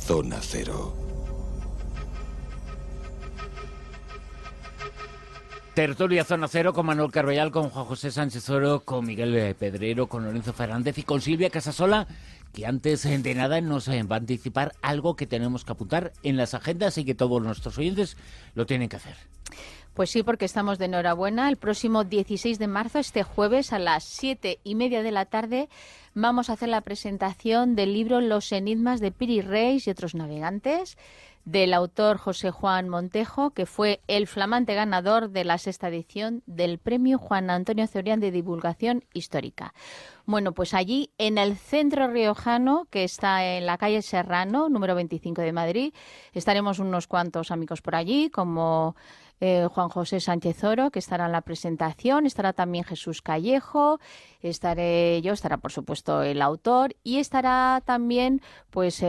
Zona Cero. Tertulia Zona Cero con Manuel Carballal, con Juan José Sánchez Oro, con Miguel Pedrero, con Lorenzo Fernández y con Silvia Casasola, que antes de nada nos va a anticipar algo que tenemos que apuntar en las agendas y que todos nuestros oyentes lo tienen que hacer. Pues sí, porque estamos de enhorabuena. El próximo 16 de marzo, este jueves, a las 7:30 de la tarde, vamos a hacer la presentación del libro Los enigmas de Piri Reis y otros navegantes, del autor José Juan Montejo, que fue el flamante ganador de la 6ª edición del Premio Juan Antonio Cebrián de Divulgación Histórica. Bueno, pues allí, en el Centro Riojano, que está en la calle Serrano, número 25 de Madrid, estaremos unos cuantos amigos por allí, como Juan José Sánchez Oro, que estará en la presentación, estará también Jesús Callejo, estaré yo, estará por supuesto el autor y estará también pues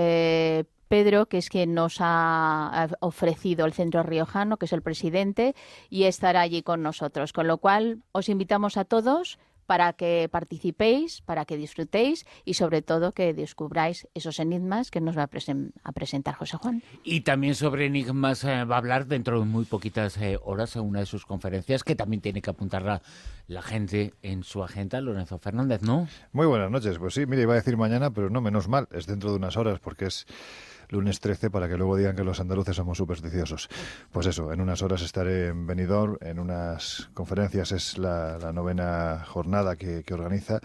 Pedro, que es quien nos ha ofrecido el Centro Riojano, que es el presidente, y estará allí con nosotros. Con lo cual, os invitamos a todos para que participéis, para que disfrutéis y sobre todo que descubráis esos enigmas que nos va a presentar José Juan. Y también sobre enigmas va a hablar dentro de muy poquitas horas en una de sus conferencias, que también tiene que apuntar la gente en su agenda. Lorenzo Fernández, ¿no? Muy buenas noches. Pues sí, mire, iba a decir mañana, pero no, menos mal, es dentro de unas horas porque es lunes 13, para que luego digan que los andaluces somos supersticiosos. Pues eso, en unas horas estaré en Benidorm, en unas conferencias, es la 9ª jornada que organiza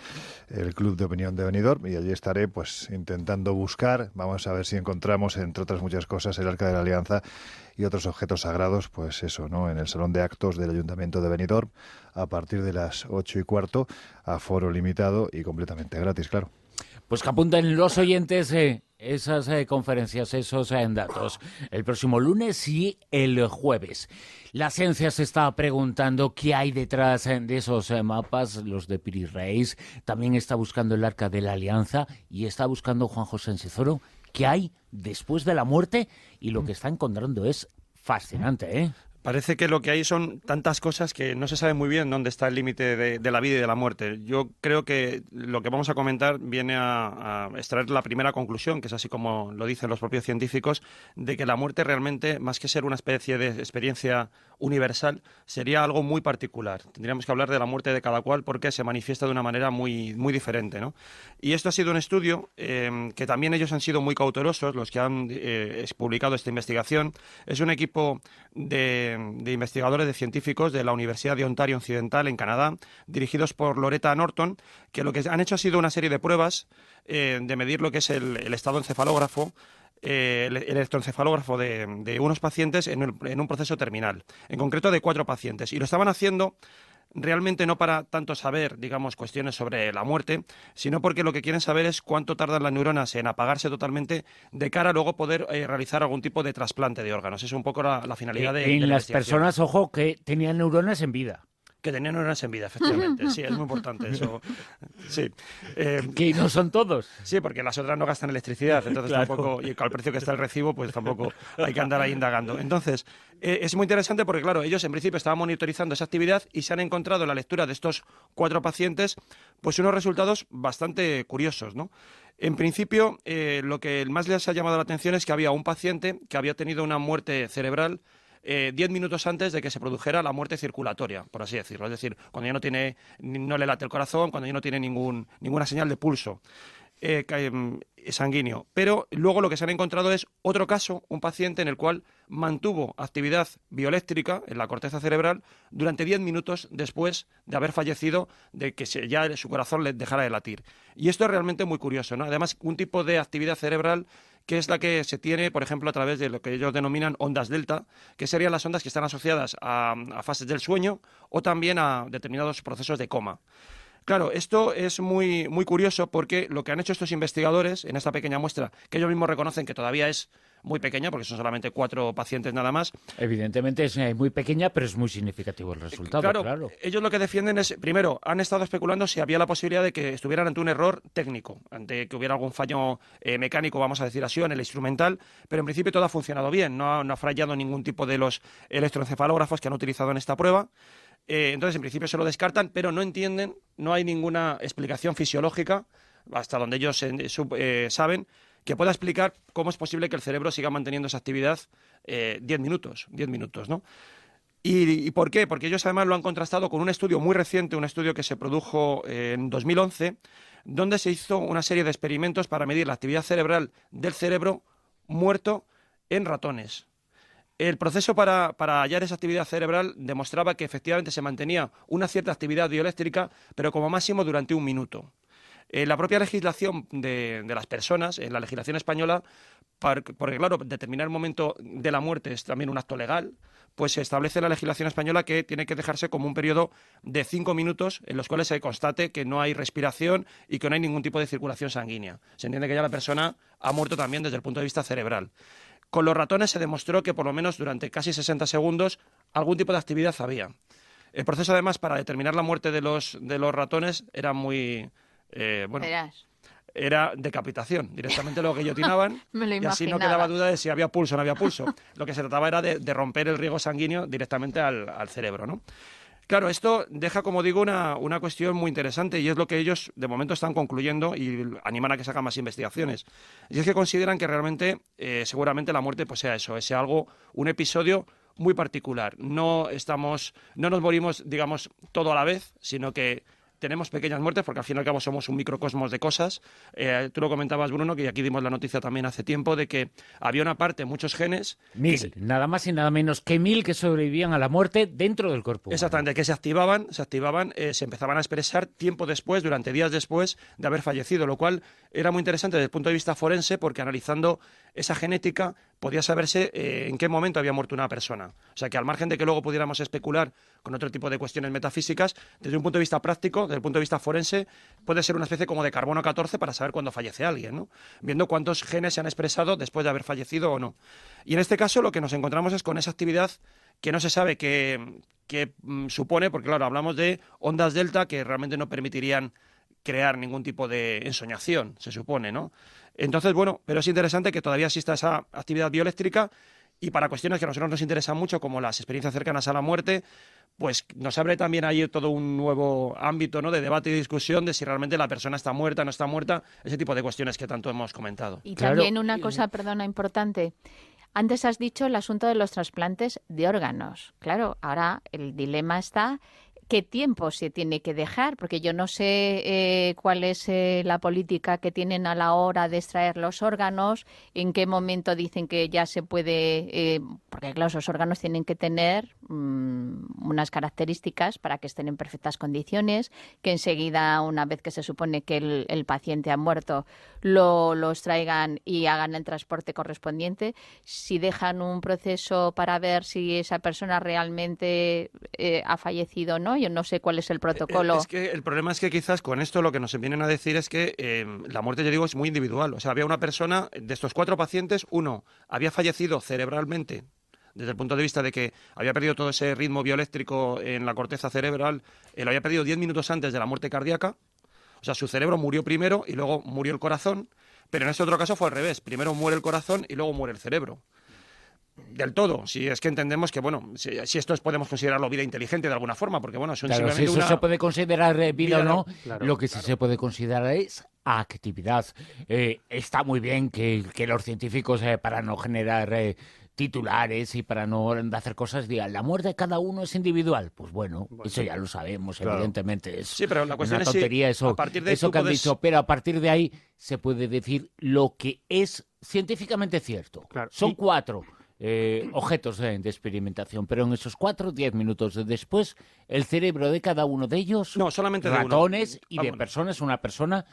el Club de Opinión de Benidorm, y allí estaré pues intentando buscar, vamos a ver si encontramos, entre otras muchas cosas, el Arca de la Alianza y otros objetos sagrados, pues eso, ¿no? En el Salón de Actos del Ayuntamiento de Benidorm, a partir de las 8:15, aforo limitado y completamente gratis, claro. Pues que apunten los oyentes esas conferencias, esos datos, el próximo lunes y el jueves. La ciencia se está preguntando qué hay detrás de esos mapas, los de Piri Reis. También está buscando el Arca de la Alianza y está buscando Juan José Sánchez Oro qué hay después de la muerte, y lo que está encontrando es fascinante, ¿eh? Parece que lo que hay son tantas cosas que no se sabe muy bien dónde está el límite de la vida y de la muerte. Yo creo que lo que vamos a comentar viene a extraer la primera conclusión, que es así como lo dicen los propios científicos, de que la muerte realmente, más que ser una especie de experiencia universal, sería algo muy particular. Tendríamos que hablar de la muerte de cada cual porque se manifiesta de una manera muy, muy diferente, ¿no? Y esto ha sido un estudio que también ellos han sido muy cautelosos, los que han publicado esta investigación. Es un equipo de investigadores, de científicos de la Universidad de Ontario Occidental en Canadá, dirigidos por Loretta Norton, que lo que han hecho ha sido una serie de pruebas de medir lo que es el estado encefalógrafo, el electroencefalógrafo de unos pacientes en un proceso terminal, en concreto de 4 pacientes, y lo estaban haciendo realmente no para tanto saber, digamos, cuestiones sobre la muerte, sino porque lo que quieren saber es cuánto tardan las neuronas en apagarse totalmente de cara a luego poder realizar algún tipo de trasplante de órganos. Es un poco la finalidad de en la las investigación. personas, ojo, que tenían neuronas en vida. Que tenían neuronas en vida, efectivamente. Sí, es muy importante eso. Sí. Que no son todos. Sí, porque las otras no gastan electricidad, entonces Claro. tampoco, y al precio que está el recibo, pues tampoco hay que andar ahí indagando. Entonces, es muy interesante porque, claro, ellos en principio estaban monitorizando esa actividad y se han encontrado en la lectura de estos 4 pacientes, pues unos resultados bastante curiosos, ¿no? En principio, lo que más les ha llamado la atención es que había un paciente que había tenido una muerte cerebral 10 minutos antes de que se produjera la muerte circulatoria, por así decirlo. Es decir, cuando ya no le late el corazón, cuando ya no tiene ninguna señal de pulso sanguíneo. Pero luego lo que se han encontrado es otro caso, un paciente en el cual mantuvo actividad bioeléctrica en la corteza cerebral durante 10 minutos después de haber fallecido, de que ya su corazón le dejara de latir. Y esto es realmente muy curioso, ¿no? Además, un tipo de actividad cerebral que es la que se tiene, por ejemplo, a través de lo que ellos denominan ondas delta, que serían las ondas que están asociadas a fases del sueño o también a determinados procesos de coma. Claro, esto es muy, muy curioso porque lo que han hecho estos investigadores en esta pequeña muestra, que ellos mismos reconocen que todavía es muy pequeña, porque son solamente 4 pacientes nada más. Evidentemente es muy pequeña, pero es muy significativo el resultado, claro. Ellos lo que defienden es, primero, han estado especulando si había la posibilidad de que estuvieran ante un error técnico, ante que hubiera algún fallo mecánico, vamos a decir así, en el instrumental, pero en principio todo ha funcionado bien, no ha fallado ningún tipo de los electroencefalógrafos que han utilizado en esta prueba. Entonces, en principio se lo descartan, pero no entienden, no hay ninguna explicación fisiológica, hasta donde ellos saben, que pueda explicar cómo es posible que el cerebro siga manteniendo esa actividad 10 minutos, ¿no? ¿Y por qué? Porque ellos además lo han contrastado con un estudio muy reciente, un estudio que se produjo en 2011, donde se hizo una serie de experimentos para medir la actividad cerebral del cerebro muerto en ratones. El proceso para hallar esa actividad cerebral demostraba que efectivamente se mantenía una cierta actividad bioeléctrica, pero como máximo durante 1 minuto. La propia legislación de las personas, en la legislación española, porque claro, determinar el momento de la muerte es también un acto legal, pues se establece en la legislación española que tiene que dejarse como un periodo de 5 minutos en los cuales se constate que no hay respiración y que no hay ningún tipo de circulación sanguínea. Se entiende que ya la persona ha muerto también desde el punto de vista cerebral. Con los ratones se demostró que por lo menos durante casi 60 segundos algún tipo de actividad había. El proceso además para determinar la muerte de los ratones era muy... era decapitación. Directamente lo guillotinaban y así no quedaba duda de si había pulso o no había pulso. Lo que se trataba era de romper el riego sanguíneo directamente al cerebro, ¿no? Claro, esto deja, como digo, una cuestión muy interesante y es lo que ellos de momento están concluyendo y animan a que se hagan más investigaciones. Y es que consideran que realmente, seguramente la muerte pues sea eso, sea algo, un episodio muy particular. No nos morimos, digamos, todo a la vez, sino que tenemos pequeñas muertes porque al fin y al cabo somos un microcosmos de cosas. Tú lo comentabas, Bruno, que aquí dimos la noticia también hace tiempo de que había una parte, muchos genes... Nada más y nada menos que 1000 que sobrevivían a la muerte dentro del cuerpo humano. Exactamente, que se activaban, se empezaban a expresar tiempo después, durante días después de haber fallecido, lo cual era muy interesante desde el punto de vista forense porque analizando esa genética podía saberse en qué momento había muerto una persona. O sea que al margen de que luego pudiéramos especular con otro tipo de cuestiones metafísicas, desde un punto de vista práctico, desde el punto de vista forense, puede ser una especie como de carbono 14 para saber cuándo fallece alguien, ¿no? Viendo cuántos genes se han expresado después de haber fallecido o no. Y en este caso lo que nos encontramos es con esa actividad que no se sabe qué supone, porque claro, hablamos de ondas delta que realmente no permitirían crear ningún tipo de ensoñación, se supone, ¿no? Entonces, bueno, pero es interesante que todavía exista esa actividad bioeléctrica y para cuestiones que a nosotros nos interesan mucho, como las experiencias cercanas a la muerte, pues nos abre también ahí todo un nuevo ámbito, ¿no?, de debate y discusión de si realmente la persona está muerta, no está muerta, ese tipo de cuestiones que tanto hemos comentado. Y también una cosa, perdona, importante. Antes has dicho el asunto de los trasplantes de órganos. Claro, ahora el dilema está... ¿Qué tiempo se tiene que dejar? Porque yo no sé cuál es la política que tienen a la hora de extraer los órganos, en qué momento dicen que ya se puede, porque claro, esos órganos tienen que tener unas características para que estén en perfectas condiciones, que enseguida, una vez que se supone que el paciente ha muerto, los traigan y hagan el transporte correspondiente. Si dejan un proceso para ver si esa persona realmente ha fallecido o no, yo no sé cuál es el protocolo. Es que el problema es que quizás con esto lo que nos vienen a decir es que la muerte, yo digo, es muy individual. O sea, había una persona, de estos 4 pacientes, uno había fallecido cerebralmente, desde el punto de vista de que había perdido todo ese ritmo bioeléctrico en la corteza cerebral, lo había perdido 10 minutos antes de la muerte cardíaca. O sea, su cerebro murió primero y luego murió el corazón, pero en este otro caso fue al revés. Primero muere el corazón y luego muere el cerebro. Del todo, si es que entendemos que, bueno, si esto podemos considerarlo vida inteligente de alguna forma, porque, bueno, son claro, simplemente si eso se puede considerar vida o no, claro, lo que sí se puede considerar es actividad. Está muy bien que los científicos, para no generar titulares y para no hacer cosas, digan, la muerte de cada uno es individual. Pues bueno, eso ya lo sabemos, claro, evidentemente. Es sí, pero la cuestión una tontería es si, eso, eso que han dicho, pero a partir de ahí se puede decir lo que es científicamente cierto. Claro. Son 4 objetos de experimentación, pero en esos 10 minutos después, el cerebro de cada uno de ellos, no, solamente ratones de uno. Y de personas, una persona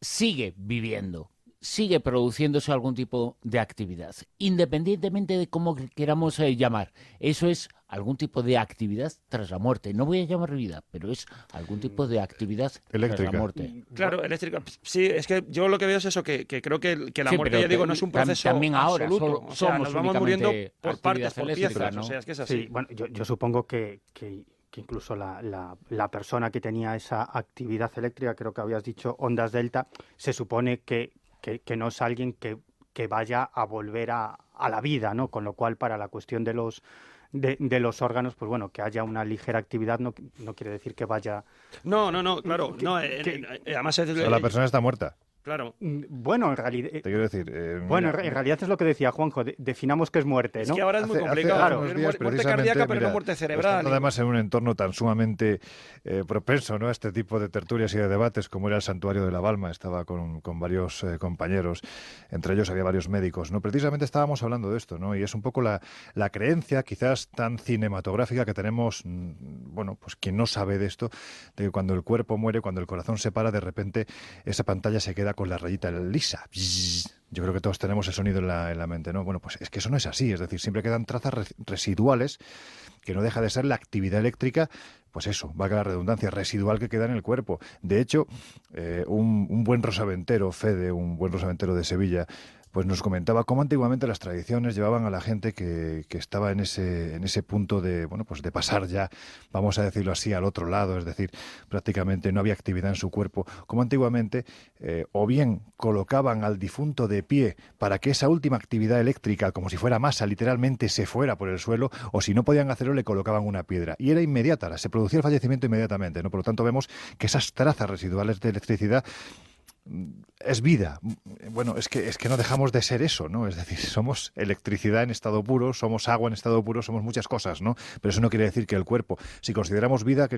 sigue viviendo, sigue produciéndose algún tipo de actividad, independientemente de cómo queramos llamar. Eso es algún tipo de actividad tras la muerte. No voy a llamar vida, pero es algún tipo de actividad eléctrica tras la muerte. Claro, eléctrica. Sí, es que yo lo que veo es eso, que creo que la muerte, ya digo, no es un proceso también ahora, absoluto. O sea, nos vamos muriendo por partes, por piezas, ¿no? O sea, es que es así. Sí, bueno, yo supongo que incluso la persona que tenía esa actividad eléctrica, creo que habías dicho ondas delta, se supone que no es alguien que vaya a volver a la vida, ¿no? Con lo cual, para la cuestión de los órganos, pues bueno, que haya una ligera actividad no quiere decir que vaya... No, claro. Además, la persona está muerta. Claro. Bueno, en realidad... Te quiero decir... bueno, mira, en realidad es lo que decía Juanjo, definamos qué es muerte, ¿no? Es que ahora es muy Hace complicado. unos días, Muerte cardíaca, pero mira, no muerte cerebral. estando además en un entorno tan sumamente propenso, ¿no?, a este tipo de tertulias y de debates, como era el Santuario de la Balma, estaba con varios compañeros, entre ellos había varios médicos, ¿no? Precisamente estábamos hablando de esto, ¿no? Y es un poco la creencia, quizás tan cinematográfica, que tenemos, bueno, pues quien no sabe de esto, de que cuando el cuerpo muere, cuando el corazón se para, de repente esa pantalla se queda con la rayita lisa. Yo creo que todos tenemos el sonido en la mente, ¿no? Bueno, pues es que eso no es así, es decir, siempre quedan trazas residuales, que no deja de ser la actividad eléctrica, pues eso, valga la redundancia, residual que queda en el cuerpo. De hecho, un buen rosaventero, Fede, un buen rosaventero de Sevilla, pues nos comentaba cómo antiguamente las tradiciones llevaban a la gente que estaba en ese punto de, bueno, pues de pasar ya, vamos a decirlo así, al otro lado, es decir, prácticamente no había actividad en su cuerpo, como antiguamente o bien colocaban al difunto de pie para que esa última actividad eléctrica, como si fuera masa, literalmente se fuera por el suelo, o si no podían hacerlo le colocaban una piedra. Y era inmediata, se producía el fallecimiento inmediatamente, ¿no? Por lo tanto vemos que esas trazas residuales de electricidad es vida. Bueno, es que no dejamos de ser eso, ¿no? Es decir, somos electricidad en estado puro, somos agua en estado puro, somos muchas cosas, ¿no? Pero eso no quiere decir que el cuerpo, si consideramos vida,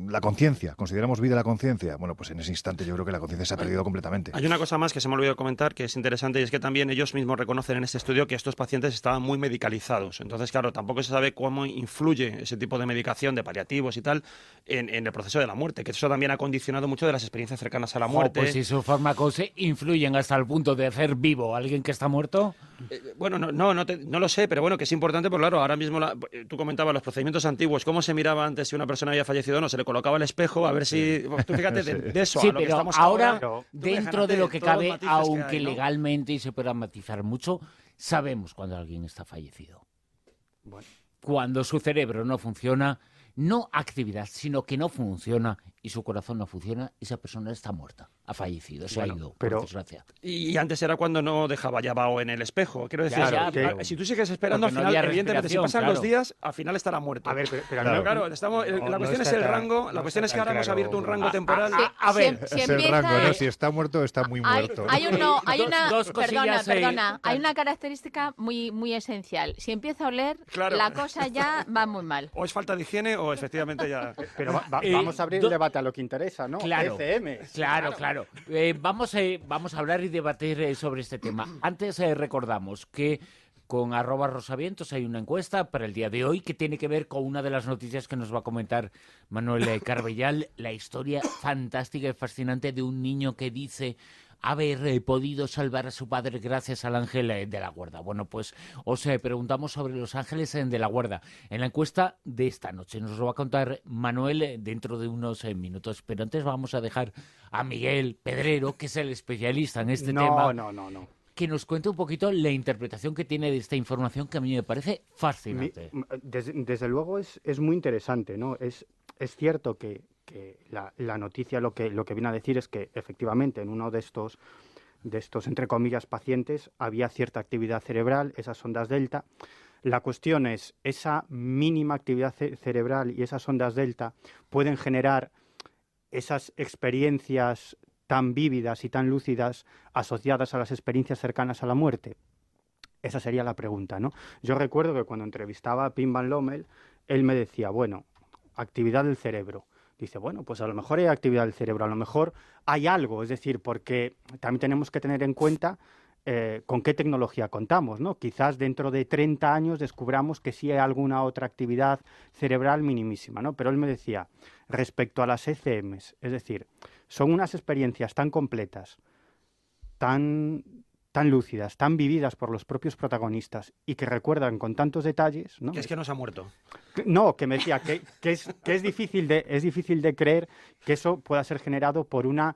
la conciencia, consideramos vida la conciencia, bueno, pues en ese instante yo creo que la conciencia se ha perdido completamente. Hay una cosa más que se me olvidó comentar que es interesante, y es que también ellos mismos reconocen en este estudio que estos pacientes estaban muy medicalizados. Entonces, claro, tampoco se sabe cómo influye ese tipo de medicación, de paliativos y tal, en el proceso de la muerte, que eso también ha condicionado mucho de las experiencias cercanas a la muerte. Pues si sus fármacos influyen hasta el punto de hacer vivo a alguien que está muerto. Bueno, no lo sé, pero bueno, que es importante, porque claro, ahora mismo tú comentabas los procedimientos antiguos, cómo se miraba antes si una persona había fallecido o no, se le colocaba el espejo a ver si... Tú fíjate de eso sí, a lo que pero estamos ahora, ahora, dentro de lo que cabe, aunque hay, ¿no? legalmente y se pueda matizar mucho, sabemos cuando alguien está fallecido. Bueno. Cuando su cerebro no funciona, no actividad, sino que no funciona y su corazón no funciona, esa persona está muerta, ha fallecido, se ha ido, pero, por desgracia. Y antes era cuando no dejaba ya vaho en el espejo. Quiero decir, Claro, si tú sigues esperando, al no final, evidentemente, si pasan los días, al final estará muerto. A ver, pero claro, la cuestión es el rango, la cuestión es que ahora hemos abierto un rango temporal. A ver, si es el empieza, rango, ¿no? Si está muerto, está muy muerto. Hay Dos cosillas, perdona, hay una característica muy esencial. Si empieza a oler, Claro. la cosa ya va muy mal. O es falta de higiene o efectivamente ya... Pero vamos a abrir el debate a lo que interesa, ¿no? Claro, ECMs. claro. Vamos a hablar y debatir sobre este tema. Antes recordamos que con @rosavientos hay una encuesta para el día de hoy que tiene que ver con una de las noticias que nos va a comentar Manuel Carbellal, la historia fantástica y fascinante de un niño que dice haber podido salvar a su padre gracias al ángel de la guarda. Bueno, pues os preguntamos sobre los ángeles de la guarda en la encuesta de esta noche. Nos lo va a contar Manuel dentro de unos minutos, pero antes vamos a dejar a Miguel Pedrero, que es el especialista en este tema. No. Que nos cuente un poquito la interpretación que tiene de esta información, que a mí me parece fascinante. Desde luego es muy interesante, ¿no? Es cierto que la noticia lo que viene a decir es que efectivamente en uno de estos entre comillas pacientes había cierta actividad cerebral, esas ondas delta. La cuestión es, esa mínima actividad cerebral y esas ondas delta pueden generar esas experiencias tan vívidas y tan lúcidas asociadas a las experiencias cercanas a la muerte. Esa sería la pregunta, ¿no? Yo recuerdo que cuando entrevistaba a Pim Van Lommel, él me decía, bueno, actividad del cerebro. Dice, bueno, pues a lo mejor hay actividad del cerebro, a lo mejor hay algo, es decir, porque también tenemos que tener en cuenta con qué tecnología contamos, ¿no? Quizás dentro de 30 años descubramos que sí hay alguna otra actividad cerebral minimísima, ¿no? Pero él me decía, respecto a las ECMs, es decir, son unas experiencias tan completas, tan lúcidas, tan vividas por los propios protagonistas y que recuerdan con tantos detalles, ¿no? Que es que no se ha muerto. No, que me decía que es difícil de creer que eso pueda ser generado por una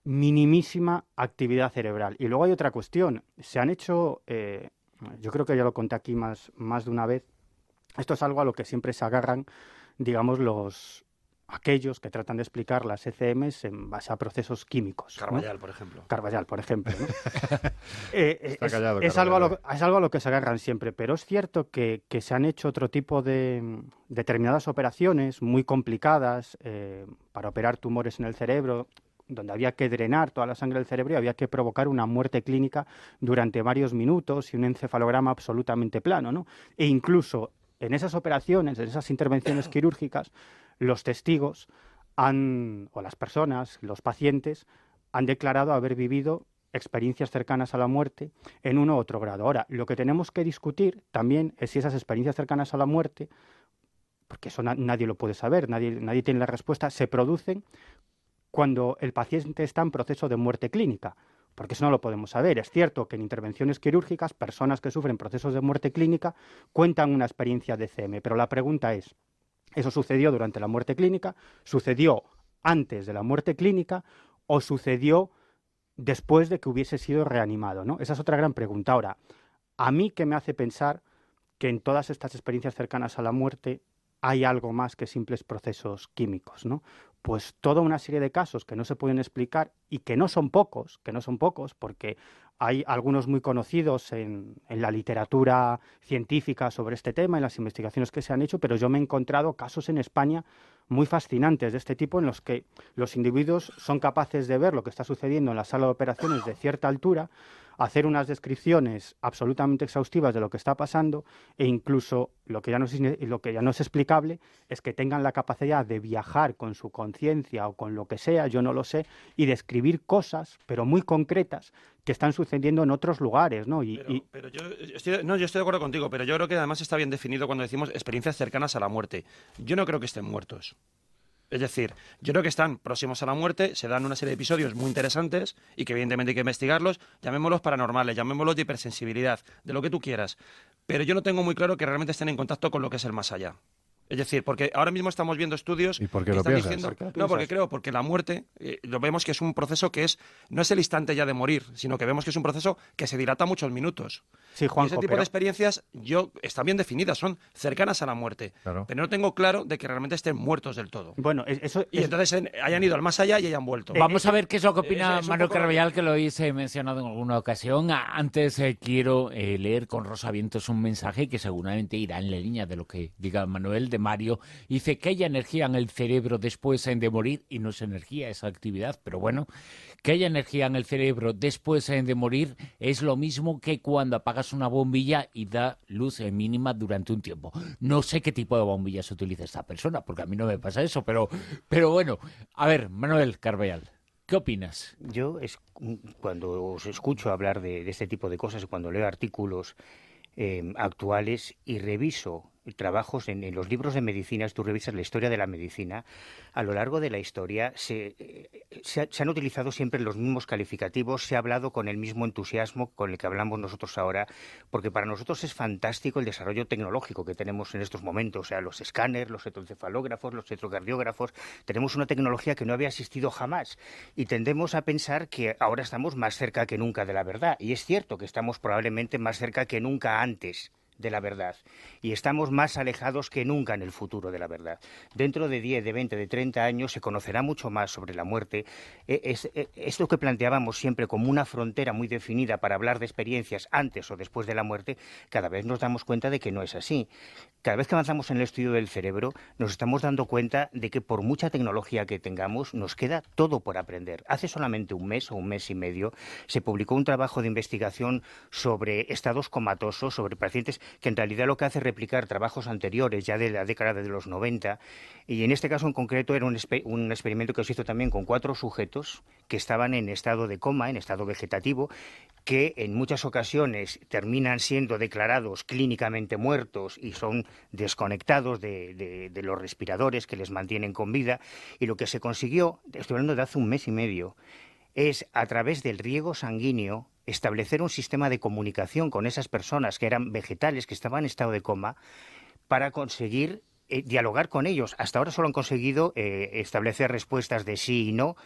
minimísima actividad cerebral. Y luego hay otra cuestión. Se han hecho, yo creo que ya lo conté aquí más de una vez, esto es algo a lo que siempre se agarran, digamos, aquellos que tratan de explicar las ECMs en base a procesos químicos. Carvallal, ¿no? por ejemplo. Carvallal, por ejemplo, ¿no? Está callado, es algo a lo que se agarran siempre, pero es cierto que se han hecho otro tipo de determinadas operaciones muy complicadas para operar tumores en el cerebro, donde había que drenar toda la sangre del cerebro y había que provocar una muerte clínica durante varios minutos y un encefalograma absolutamente plano, ¿no? E incluso en esas operaciones, en esas intervenciones quirúrgicas, los testigos o las personas, los pacientes, han declarado haber vivido experiencias cercanas a la muerte en uno u otro grado. Ahora, lo que tenemos que discutir también es si esas experiencias cercanas a la muerte, porque eso nadie lo puede saber, nadie tiene la respuesta, se producen cuando el paciente está en proceso de muerte clínica, porque eso no lo podemos saber. Es cierto que en intervenciones quirúrgicas, personas que sufren procesos de muerte clínica cuentan una experiencia de CM, pero la pregunta es, ¿eso sucedió durante la muerte clínica? ¿Sucedió antes de la muerte clínica? ¿O sucedió después de que hubiese sido reanimado, ¿no? Esa es otra gran pregunta. Ahora, a mí que me hace pensar que en todas estas experiencias cercanas a la muerte hay algo más que simples procesos químicos, ¿no? Pues toda una serie de casos que no se pueden explicar y que no son pocos, porque hay algunos muy conocidos en la literatura científica sobre este tema, en las investigaciones que se han hecho, pero yo me he encontrado casos en España muy fascinantes de este tipo en los que los individuos son capaces de ver lo que está sucediendo en la sala de operaciones de cierta altura, hacer unas descripciones absolutamente exhaustivas de lo que está pasando e incluso lo que ya no es explicable es que tengan la capacidad de viajar con su conciencia o con lo que sea, yo no lo sé, y describir cosas, pero muy concretas, que están sucediendo en otros lugares, ¿no? Pero yo estoy de acuerdo contigo, pero yo creo que además está bien definido cuando decimos experiencias cercanas a la muerte. Yo no creo que estén muertos. Es decir, yo creo que están próximos a la muerte, se dan una serie de episodios muy interesantes y que evidentemente hay que investigarlos, llamémoslos paranormales, llamémoslos de hipersensibilidad, de lo que tú quieras. Pero yo no tengo muy claro que realmente estén en contacto con lo que es el más allá. Es decir, porque ahora mismo estamos viendo estudios ¿Y por qué que lo están piensas? diciendo... Porque la muerte, lo vemos que es un proceso que no es el instante ya de morir, sino que vemos que es un proceso que se dilata muchos minutos. Sí, Juanjo, y ese tipo de experiencias están bien definidas, son cercanas a la muerte. Claro. Pero no tengo claro de que realmente estén muertos del todo. Bueno, entonces hayan ido al más allá y hayan vuelto. Vamos a ver qué es lo que opina es un Manuel poco- Carballal, que lo hice mencionado en alguna ocasión. Antes quiero leer con Rosa Vientos un mensaje que seguramente irá en la línea de lo que diga Manuel, de Mario. Dice que haya energía en el cerebro después de morir, y no es energía, es actividad, pero bueno, que haya energía en el cerebro después de morir es lo mismo que cuando apagas una bombilla y da luz mínima durante un tiempo. No sé qué tipo de bombilla se utiliza esta persona, porque a mí no me pasa eso, pero bueno. A ver, Manuel Carballal, ¿qué opinas? Yo, cuando os escucho hablar de este tipo de cosas, cuando leo artículos actuales y reviso trabajos en los libros de medicina, tú revisas la historia de la medicina, a lo largo de la historia se han utilizado siempre los mismos calificativos, se ha hablado con el mismo entusiasmo con el que hablamos nosotros ahora, porque para nosotros es fantástico el desarrollo tecnológico que tenemos en estos momentos, o sea, los escáneres, los electroencefalógrafos, los electrocardiógrafos, tenemos una tecnología que no había existido jamás y tendemos a pensar que ahora estamos más cerca que nunca de la verdad, y es cierto que estamos probablemente más cerca que nunca antes de la verdad, y estamos más alejados que nunca en el futuro de la verdad. Dentro de 10, de 20, de 30 años se conocerá mucho más sobre la muerte. Es lo que planteábamos siempre como una frontera muy definida para hablar de experiencias antes o después de la muerte. Cada vez nos damos cuenta de que no es así. Cada vez que avanzamos en el estudio del cerebro nos estamos dando cuenta de que por mucha tecnología que tengamos nos queda todo por aprender. Hace solamente un mes o un mes y medio se publicó un trabajo de investigación sobre estados comatosos, sobre pacientes que en realidad lo que hace es replicar trabajos anteriores, ya de la década de los 90, y en este caso en concreto era un experimento que se hizo también con 4 sujetos que estaban en estado de coma, en estado vegetativo, que en muchas ocasiones terminan siendo declarados clínicamente muertos y son desconectados de los respiradores que les mantienen con vida, y lo que se consiguió, estoy hablando de hace un mes y medio, es a través del riego sanguíneo establecer un sistema de comunicación con esas personas que eran vegetales, que estaban en estado de coma, para conseguir dialogar con ellos. Hasta ahora solo han conseguido establecer respuestas de sí y no.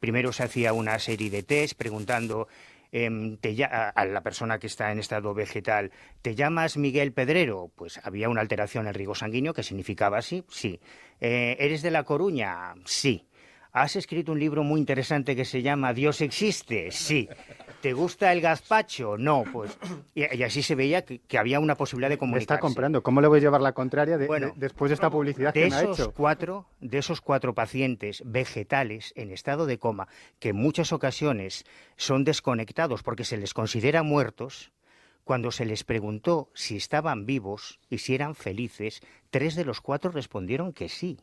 Primero se hacía una serie de test preguntando a la persona que está en estado vegetal, ¿te llamas Miguel Pedrero? Pues había una alteración en el riego sanguíneo que significaba sí, sí. ¿Eres de La Coruña? Sí. ¿Has escrito un libro muy interesante que se llama Dios existe? Sí. ¿Te gusta el gazpacho? No, pues... Y así se veía que había una posibilidad de comunicarse. Me está comprando. ¿Cómo le voy a llevar la contraria después de esta publicidad que me ha hecho? De esos 4 pacientes vegetales en estado de coma, que en muchas ocasiones son desconectados porque se les considera muertos, cuando se les preguntó si estaban vivos y si eran felices, 3 de los 4 respondieron que sí.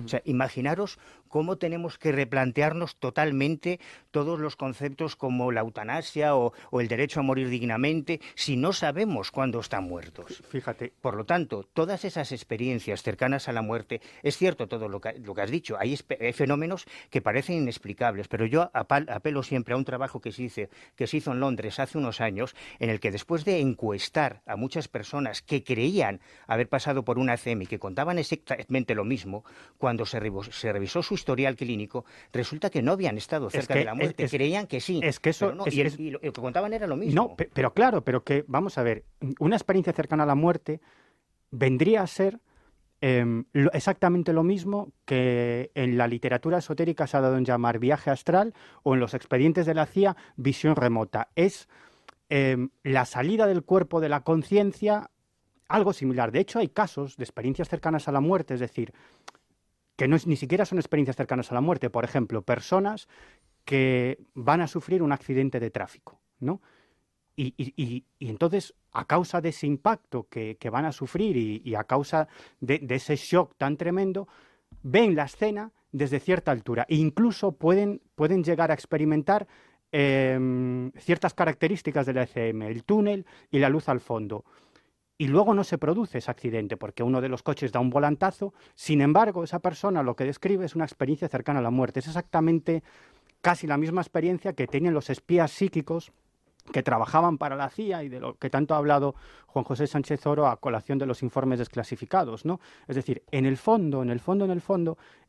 O sea, imaginaros cómo tenemos que replantearnos totalmente todos los conceptos como la eutanasia o el derecho a morir dignamente si no sabemos cuándo están muertos. Fíjate. Por lo tanto, todas esas experiencias cercanas a la muerte, es cierto todo lo que has dicho, hay fenómenos que parecen inexplicables, pero yo apelo siempre a un trabajo que se hizo en Londres hace unos años, en el que después de encuestar a muchas personas que creían haber pasado por una ECM y que contaban exactamente lo mismo, cuando se revisó su historial clínico, resulta que no habían estado cerca de la muerte, creían que sí. Es que eso... No, y lo que contaban era lo mismo. No, pero claro, pero que, vamos a ver, una experiencia cercana a la muerte vendría a ser exactamente lo mismo que en la literatura esotérica se ha dado en llamar viaje astral o en los expedientes de la CIA visión remota. Es la salida del cuerpo de la conciencia, algo similar. De hecho, hay casos de experiencias cercanas a la muerte, es decir, que ni siquiera son experiencias cercanas a la muerte. Por ejemplo, personas que van a sufrir un accidente de tráfico, ¿no? Y entonces, a causa de ese impacto que van a sufrir y a causa de ese shock tan tremendo, ven la escena desde cierta altura e incluso pueden llegar a experimentar ciertas características de la ECM, el túnel y la luz al fondo. Y luego no se produce ese accidente porque uno de los coches da un volantazo. Sin embargo, esa persona lo que describe es una experiencia cercana a la muerte. Es exactamente casi la misma experiencia que tienen los espías psíquicos que trabajaban para la CIA y de lo que tanto ha hablado Juan José Sánchez Oro a colación de los informes desclasificados, ¿no? Es decir, en el fondo,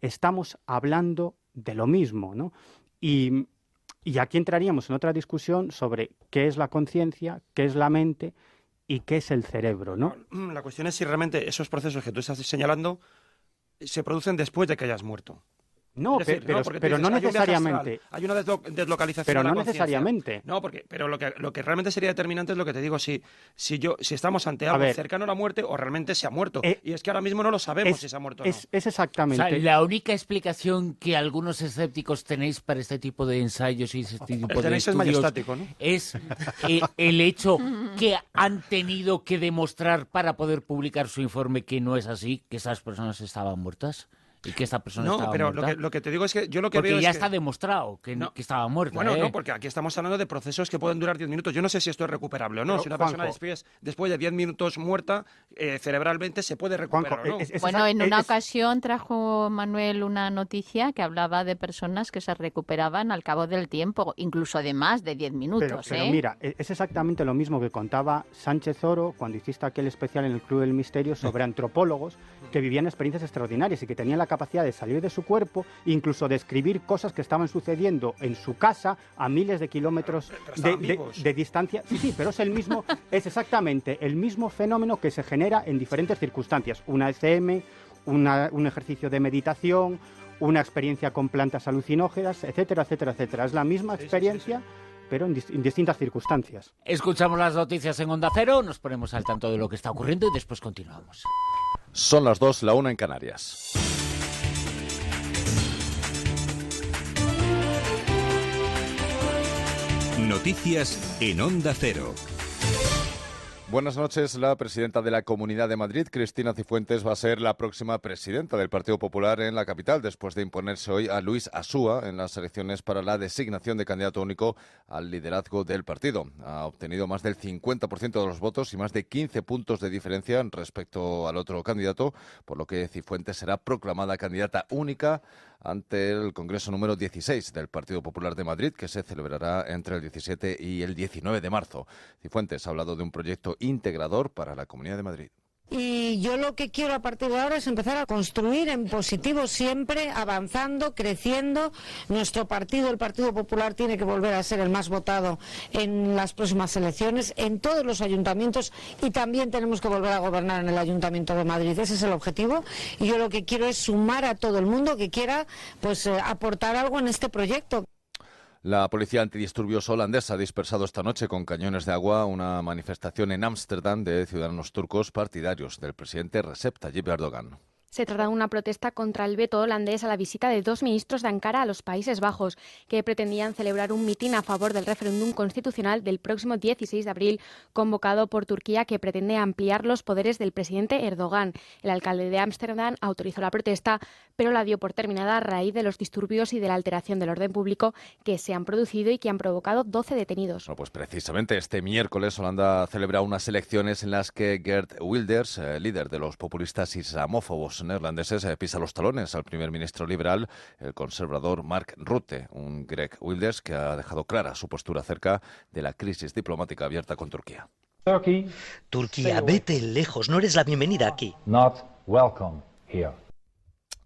estamos hablando de lo mismo, ¿no? Y aquí entraríamos en otra discusión sobre qué es la conciencia, qué es la mente y qué es el cerebro, ¿no? La cuestión es si realmente esos procesos que tú estás señalando se producen después de que hayas muerto. No, decir, pero no necesariamente. Hay una deslocalización pero de la no conciencia. Necesariamente. No, pero lo que realmente sería determinante es lo que te digo, si estamos ante algo cercano a la muerte o realmente se ha muerto. Y es que ahora mismo no lo sabemos si se ha muerto o no. O Es exactamente. sea, la única explicación que algunos escépticos tenéis para este tipo de ensayos y este tipo de estudios majestático, ¿no? Es el hecho que han tenido que demostrar para poder publicar su informe que no es así, que esas personas estaban muertas. Y que esta persona estaba muerta. No, pero lo que te digo es que yo lo que porque veo ya es está demostrado que estaba muerta. Bueno, no, porque aquí estamos hablando de procesos que pueden durar 10 minutos. Yo no sé si esto es recuperable o no. Pero, si una Juanjo, persona después de 10 minutos muerta, cerebralmente se puede recuperar Juanjo, o no. Bueno, en una ocasión trajo Manuel una noticia que hablaba de personas que se recuperaban al cabo del tiempo, incluso de más de 10 minutos. Pero mira, es exactamente lo mismo que contaba Sánchez Oro cuando hiciste aquel especial en el Club del Misterio sobre antropólogos que vivían experiencias extraordinarias y que tenían la capacidad de salir de su cuerpo, incluso de escribir cosas que estaban sucediendo en su casa a miles de kilómetros de distancia. Sí, pero es exactamente el mismo fenómeno que se genera en diferentes circunstancias. Una ECM, un ejercicio de meditación, una experiencia con plantas alucinógenas, etcétera, etcétera, etcétera. Es la misma experiencia, sí. Pero en distintas circunstancias. Escuchamos las noticias en Onda Cero, nos ponemos al tanto de lo que está ocurriendo y después continuamos. Son las 2, la 1 en Canarias. Noticias en Onda Cero. Buenas noches. La presidenta de la Comunidad de Madrid, Cristina Cifuentes, va a ser la próxima presidenta del Partido Popular en la capital, después de imponerse hoy a Luis Asúa en las elecciones para la designación de candidato único al liderazgo del partido. Ha obtenido más del 50% de los votos y más de 15 puntos de diferencia respecto al otro candidato, por lo que Cifuentes será proclamada candidata única ante el Congreso número 16 del Partido Popular de Madrid, que se celebrará entre el 17 y el 19 de marzo. Cifuentes ha hablado de un proyecto integrador para la Comunidad de Madrid. Y yo lo que quiero a partir de ahora es empezar a construir en positivo siempre, avanzando, creciendo. Nuestro partido, el Partido Popular, tiene que volver a ser el más votado en las próximas elecciones, en todos los ayuntamientos, y también tenemos que volver a gobernar en el Ayuntamiento de Madrid. Ese es el objetivo, y yo lo que quiero es sumar a todo el mundo que quiera aportar algo en este proyecto. La policía antidisturbios holandesa ha dispersado esta noche con cañones de agua una manifestación en Ámsterdam de ciudadanos turcos partidarios del presidente Recep Tayyip Erdogan. Se trata de una protesta contra el veto holandés a la visita de 2 ministros de Ankara a los Países Bajos, que pretendían celebrar un mitin a favor del referéndum constitucional del próximo 16 de abril, convocado por Turquía, que pretende ampliar los poderes del presidente Erdogan. El alcalde de Ámsterdam autorizó la protesta, pero la dio por terminada a raíz de los disturbios y de la alteración del orden público que se han producido y que han provocado 12 detenidos. Pues precisamente este miércoles Holanda celebra unas elecciones en las que Geert Wilders, líder de los populistas islamófobos neerlandeses, pisa los talones al primer ministro liberal, el conservador Mark Rutte, un Geert Wilders que ha dejado clara su postura acerca de la crisis diplomática abierta con Turquía. Turquía, vete lejos, no eres la bienvenida aquí. Not welcome here.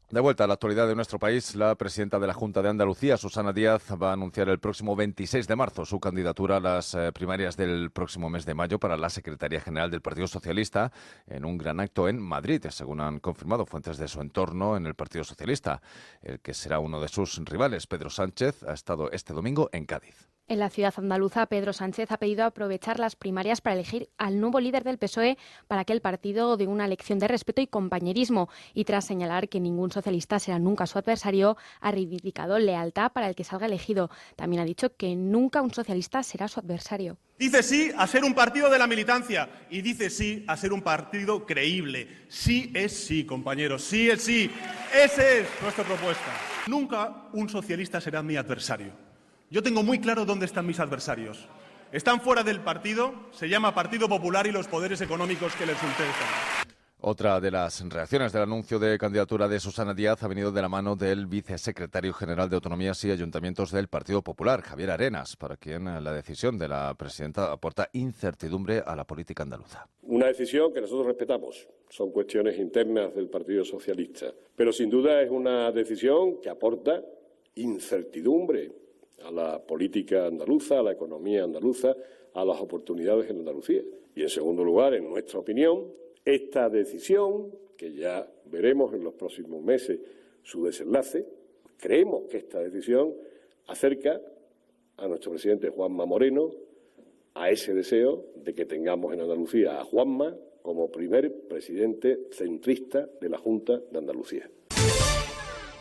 De vuelta a la actualidad de nuestro país, la presidenta de la Junta de Andalucía, Susana Díaz, va a anunciar el próximo 26 de marzo su candidatura a las primarias del próximo mes de mayo para la Secretaría General del Partido Socialista en un gran acto en Madrid, según han confirmado fuentes de su entorno en el Partido Socialista. El que será uno de sus rivales, Pedro Sánchez, ha estado este domingo en Cádiz. En la ciudad andaluza, Pedro Sánchez ha pedido aprovechar las primarias para elegir al nuevo líder del PSOE para que el partido dé una elección de respeto y compañerismo. Y tras señalar que ningún socialista será nunca su adversario, ha reivindicado lealtad para el que salga elegido. También ha dicho que nunca un socialista será su adversario. Dice sí a ser un partido de la militancia y dice sí a ser un partido creíble. Sí es sí, compañeros, sí es sí. Esa es nuestra propuesta. Nunca un socialista será mi adversario. Yo tengo muy claro dónde están mis adversarios. Están fuera del partido, se llama Partido Popular y los poderes económicos que les sustentan. Otra de las reacciones del anuncio de candidatura de Susana Díaz ha venido de la mano del vicesecretario general de Autonomías y Ayuntamientos del Partido Popular, Javier Arenas, para quien la decisión de la presidenta aporta incertidumbre a la política andaluza. Una decisión que nosotros respetamos. Son cuestiones internas del Partido Socialista. Pero sin duda es una decisión que aporta incertidumbre a la política andaluza, a la economía andaluza, a las oportunidades en Andalucía. Y en segundo lugar, en nuestra opinión, esta decisión, que ya veremos en los próximos meses su desenlace, creemos que esta decisión acerca a nuestro presidente Juanma Moreno a ese deseo de que tengamos en Andalucía a Juanma como primer presidente centrista de la Junta de Andalucía.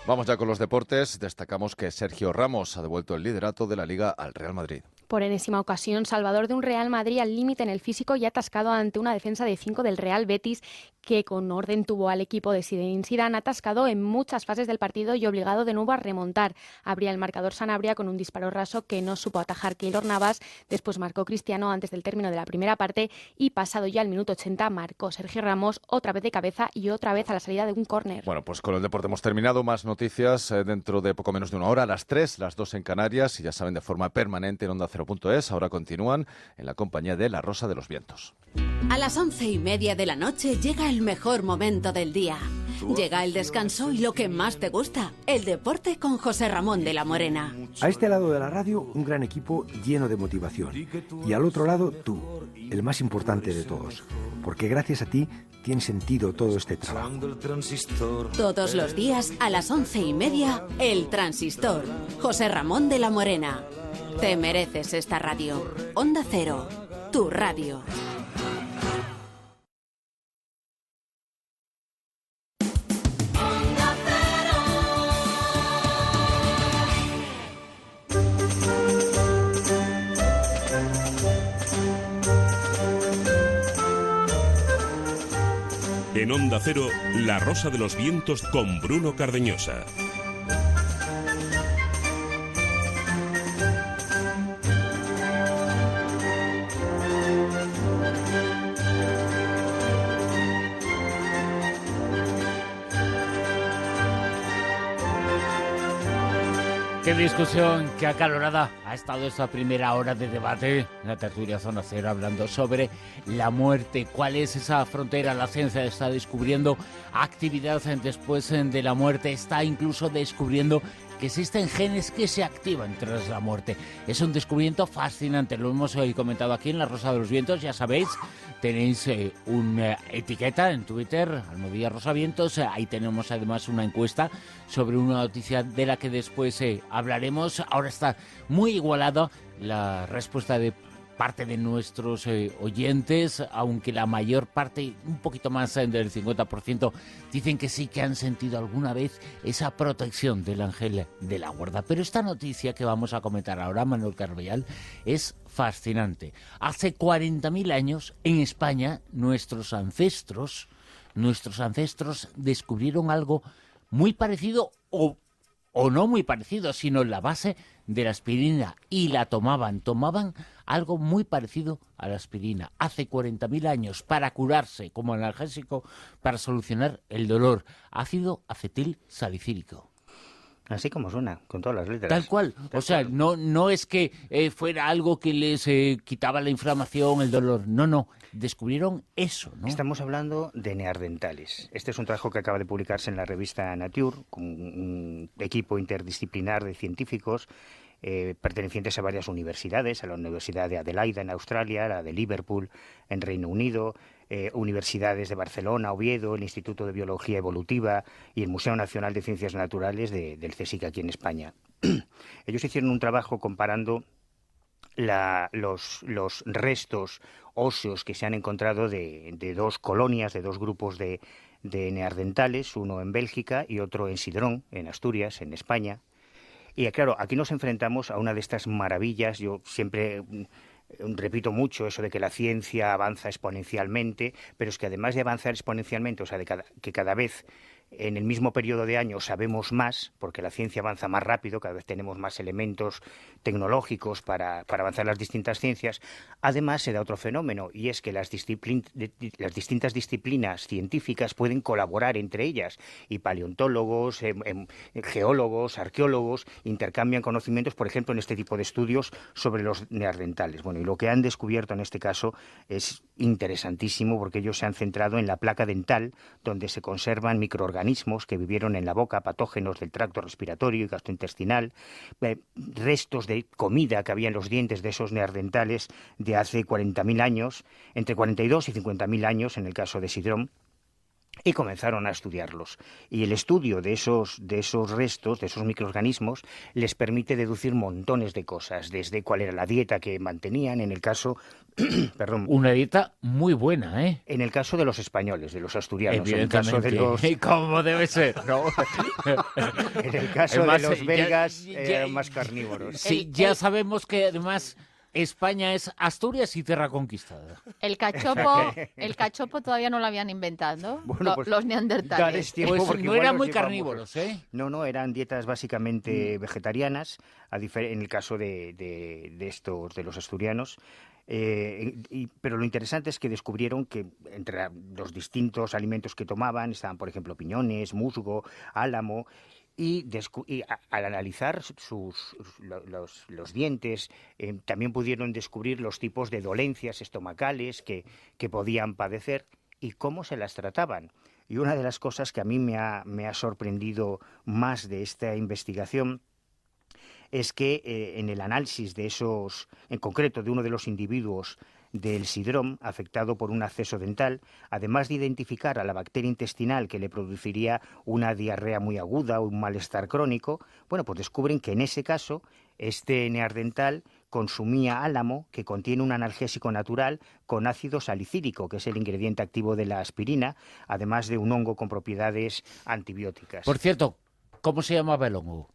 Vamos ya con los deportes. Destacamos que Sergio Ramos ha devuelto el liderato de la Liga al Real Madrid. Por enésima ocasión, salvador de un Real Madrid al límite en el físico y atascado ante una defensa de 5 del Real Betis, que con orden tuvo al equipo de Zinedine Zidane atascado en muchas fases del partido y obligado de nuevo a remontar. Abría el marcador Sanabria con un disparo raso que no supo atajar Keylor Navas. Después marcó Cristiano antes del término de la primera parte y pasado ya el minuto 80 marcó Sergio Ramos otra vez de cabeza y otra vez a la salida de un córner. Bueno, pues con el deporte hemos terminado. Más noticias dentro de poco menos de una hora, a las 3, las 2 en Canarias, y ya saben, de forma permanente en OndaCero.es. Ahora continúan en la compañía de La Rosa de los Vientos. A las 11:30 de la noche llega el mejor momento del día. Llega el descanso y lo que más te gusta, el deporte con José Ramón de la Morena. A este lado de la radio, un gran equipo lleno de motivación. Y al otro lado, tú, el más importante de todos. Porque gracias a ti tiene sentido todo este trabajo. Todos los días a las 11:30, El Transistor. José Ramón de la Morena. Te mereces esta radio. Onda Cero, tu radio. En Onda Cero, La Rosa de los Vientos con Bruno Cardeñosa. Qué discusión, qué acalorada ha estado esta primera hora de debate. La tertulia Zona Cero hablando sobre la muerte. ¿Cuál es esa frontera? La ciencia está descubriendo actividad después de la muerte. Está incluso descubriendo que existen genes que se activan tras la muerte. Es un descubrimiento fascinante, lo hemos comentado aquí en La Rosa de los Vientos, ya sabéis, tenéis una etiqueta en Twitter, @rosavientos, ahí tenemos además una encuesta sobre una noticia de la que después hablaremos. Ahora está muy igualada la respuesta de parte de nuestros oyentes, aunque la mayor parte, un poquito más del 50%, dicen que sí que han sentido alguna vez esa protección del ángel de la guarda. Pero esta noticia que vamos a comentar ahora, Manuel Carballal, es fascinante. Hace 40.000 años, en España, nuestros ancestros descubrieron algo muy parecido o no muy parecido, sino la base de la aspirina, y la tomaban algo muy parecido a la aspirina hace 40.000 años para curarse como analgésico, para solucionar el dolor, ácido acetil salicílico. Así como suena, con todas las letras. Tal cual. O sea, no es que fuera algo que les quitaba la inflamación, el dolor. No. Descubrieron eso, ¿no? Estamos hablando de neandertales. Este es un trabajo que acaba de publicarse en la revista Nature, con un equipo interdisciplinar de científicos pertenecientes a varias universidades, a la Universidad de Adelaida en Australia, la de Liverpool en Reino Unido, universidades de Barcelona, Oviedo, el Instituto de Biología Evolutiva y el Museo Nacional de Ciencias Naturales del CSIC aquí en España. Ellos hicieron un trabajo comparando los restos óseos que se han encontrado de dos colonias, de dos grupos de neandertales, uno en Bélgica y otro en Sidrón, en Asturias, en España. Y claro, aquí nos enfrentamos a una de estas maravillas. Yo siempre repito mucho eso de que la ciencia avanza exponencialmente, pero es que además de avanzar exponencialmente, o sea, que cada vez en el mismo periodo de años sabemos más, porque la ciencia avanza más rápido, cada vez tenemos más elementos tecnológicos para avanzar las distintas ciencias. Además se da otro fenómeno, y es que las distintas disciplinas científicas pueden colaborar entre ellas, y paleontólogos, geólogos, arqueólogos intercambian conocimientos, por ejemplo, en este tipo de estudios sobre los neandertales. Bueno, y lo que han descubierto en este caso es interesantísimo, porque ellos se han centrado en la placa dental, donde se conservan microorganismos que vivieron en la boca, patógenos del tracto respiratorio y gastrointestinal, restos de comida que había en los dientes de esos neandertales de hace 40.000 años, entre 42 y 50.000 años en el caso de Sidrón, y comenzaron a estudiarlos. Y el estudio de esos restos, de esos microorganismos, les permite deducir montones de cosas, desde cuál era la dieta que mantenían, en el caso... perdón. Una dieta muy buena, ¿eh? En el caso de los españoles, de los asturianos. En el caso de los... ¿Cómo debe ser? ¿No? En el caso de los belgas, eran más carnívoros. Sí, ya sabemos que además... España es Asturias y tierra conquistada. El cachopo todavía no lo habían inventado, bueno, pues, los neandertales. Pues no eran muy carnívoros, ¿eh? No, eran dietas básicamente vegetarianas, en el caso de los asturianos. Pero lo interesante es que descubrieron que entre los distintos alimentos que tomaban estaban, por ejemplo, piñones, musgo, álamo. Y al analizar los dientes, también pudieron descubrir los tipos de dolencias estomacales que podían padecer y cómo se las trataban. Y una de las cosas que a mí me ha sorprendido más de esta investigación es que en el análisis de en concreto de uno de los individuos del Sidrón afectado por un acceso dental, además de identificar a la bacteria intestinal que le produciría una diarrea muy aguda o un malestar crónico, bueno, pues descubren que en ese caso este neandertal consumía álamo, que contiene un analgésico natural con ácido salicílico, que es el ingrediente activo de la aspirina, además de un hongo con propiedades antibióticas. Por cierto, ¿cómo se llamaba el hongo?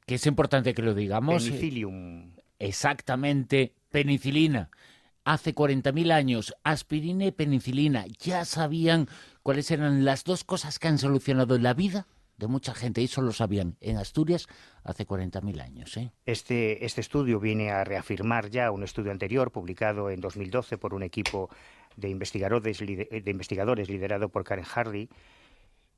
Que es importante que lo digamos. Penicillium. Exactamente, penicilina. Hace 40.000 años, aspirina y penicilina ya sabían cuáles eran las dos cosas que han solucionado la vida de mucha gente. Eso lo sabían en Asturias hace 40.000 años. Este estudio viene a reafirmar ya un estudio anterior publicado en 2012 por un equipo de investigadores liderado por Karen Hardy,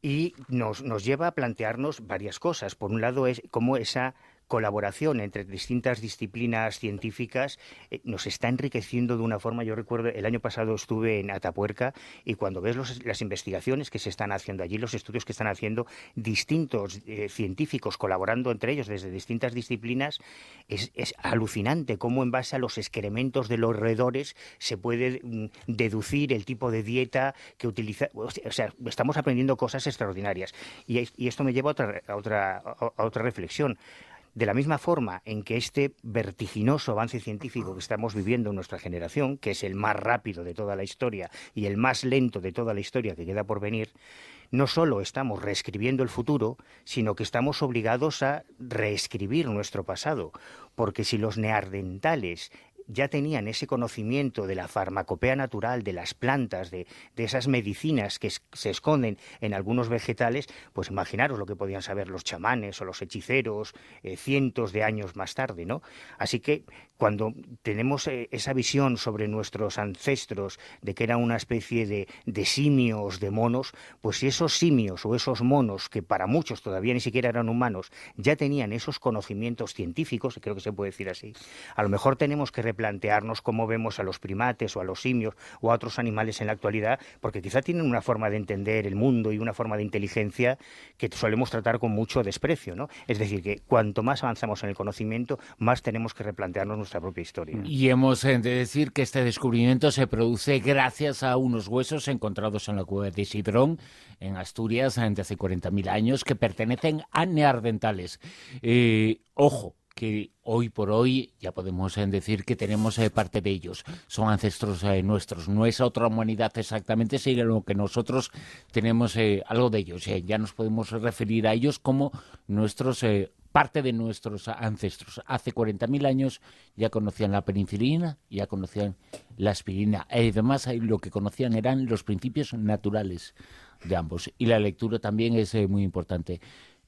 y nos lleva a plantearnos varias cosas. Por un lado es cómo esa colaboración entre distintas disciplinas científicas nos está enriqueciendo de una forma. Yo recuerdo, el año pasado estuve en Atapuerca y cuando ves las investigaciones que se están haciendo allí, los estudios que están haciendo distintos científicos colaborando entre ellos desde distintas disciplinas, es alucinante cómo en base a los excrementos de los roedores se puede deducir el tipo de dieta que utiliza. O sea, estamos aprendiendo cosas extraordinarias y esto me lleva a otra reflexión. De la misma forma en que este vertiginoso avance científico que estamos viviendo en nuestra generación, que es el más rápido de toda la historia y el más lento de toda la historia que queda por venir, no solo estamos reescribiendo el futuro, sino que estamos obligados a reescribir nuestro pasado, porque si los neandertales ya tenían ese conocimiento de la farmacopea natural, de las plantas, de esas medicinas que se esconden en algunos vegetales, pues imaginaros lo que podían saber los chamanes o los hechiceros cientos de años más tarde, ¿no? Así que cuando tenemos esa visión sobre nuestros ancestros de que era una especie de simios, de monos, pues si esos simios o esos monos, que para muchos todavía ni siquiera eran humanos, ya tenían esos conocimientos científicos, creo que se puede decir así, a lo mejor tenemos que replantearnos cómo vemos a los primates o a los simios o a otros animales en la actualidad, porque quizá tienen una forma de entender el mundo y una forma de inteligencia que solemos tratar con mucho desprecio, ¿no? Es decir, que cuanto más avanzamos en el conocimiento, más tenemos que replantearnos nuestra propia historia. Y hemos de decir que este descubrimiento se produce gracias a unos huesos encontrados en la cueva de Sidrón, en Asturias, de hace 40.000 años, que pertenecen a neandertales. Ojo, que hoy por hoy ya podemos decir que tenemos parte de ellos. Son ancestros nuestros. No es otra humanidad exactamente, sino que nosotros tenemos algo de ellos. Ya nos podemos referir a ellos como nuestros parte de nuestros ancestros. Hace 40.000 años ya conocían la penicilina, ya conocían la aspirina. Además, lo que conocían eran los principios naturales de ambos. Y la lectura también es muy importante.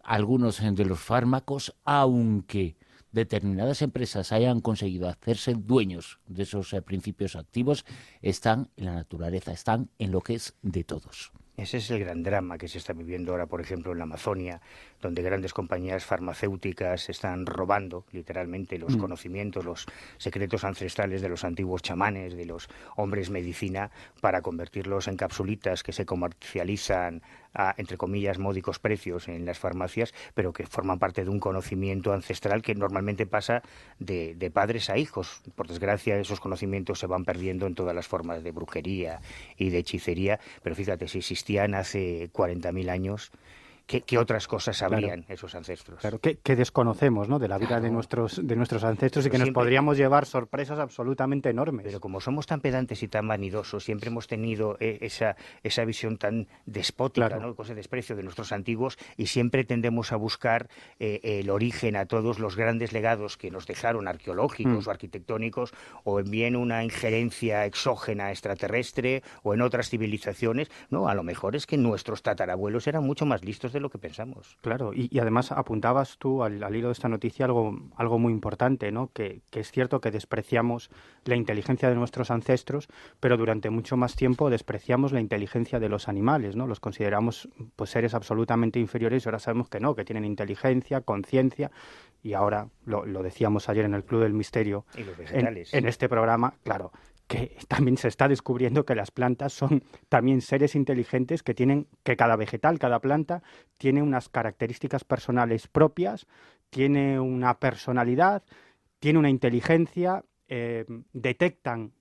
Algunos de los fármacos, aunque determinadas empresas hayan conseguido hacerse dueños de esos principios activos, están en la naturaleza, están en lo que es de todos. Ese es el gran drama que se está viviendo ahora, por ejemplo, en la Amazonia, donde grandes compañías farmacéuticas están robando literalmente los conocimientos, los secretos ancestrales de los antiguos chamanes, de los hombres medicina, para convertirlos en capsulitas que se comercializan a, entre comillas, módicos precios en las farmacias, pero que forman parte de un conocimiento ancestral que normalmente pasa de padres a hijos. Por desgracia, esos conocimientos se van perdiendo en todas las formas de brujería y de hechicería, pero fíjate, si existían hace 40.000 años, ¿qué otras cosas sabrían esos ancestros? Claro, que desconocemos, ¿no?, de la vida de nuestros ancestros y que nos podríamos llevar sorpresas absolutamente enormes. Pero como somos tan pedantes y tan vanidosos, siempre hemos tenido esa visión tan despótica, ¿no?, con ese desprecio de nuestros antiguos, y siempre tendemos a buscar el origen a todos los grandes legados que nos dejaron, arqueológicos o arquitectónicos, o bien una injerencia exógena extraterrestre o en otras civilizaciones. No, a lo mejor es que nuestros tatarabuelos eran mucho más listos de lo que pensamos. Claro, y además apuntabas tú al hilo de esta noticia algo muy importante, ¿no? Que es cierto que despreciamos la inteligencia de nuestros ancestros, pero durante mucho más tiempo despreciamos la inteligencia de los animales, ¿no? Los consideramos pues seres absolutamente inferiores y ahora sabemos que no, que tienen inteligencia, conciencia, y ahora lo decíamos ayer en el Club del Misterio, y los vegetales. En este programa, claro, que también se está descubriendo que las plantas son también seres inteligentes que cada vegetal, cada planta, tiene unas características personales propias, tiene una personalidad, tiene una inteligencia, detectan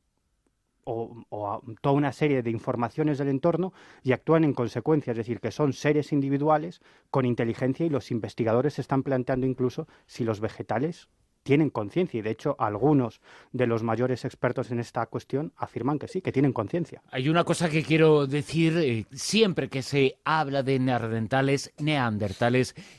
toda una serie de informaciones del entorno y actúan en consecuencia, es decir, que son seres individuales con inteligencia, y los investigadores se están planteando incluso si los vegetales tienen conciencia, y de hecho algunos de los mayores expertos en esta cuestión afirman que sí, que tienen conciencia. Hay una cosa que quiero decir, siempre que se habla de neandertales,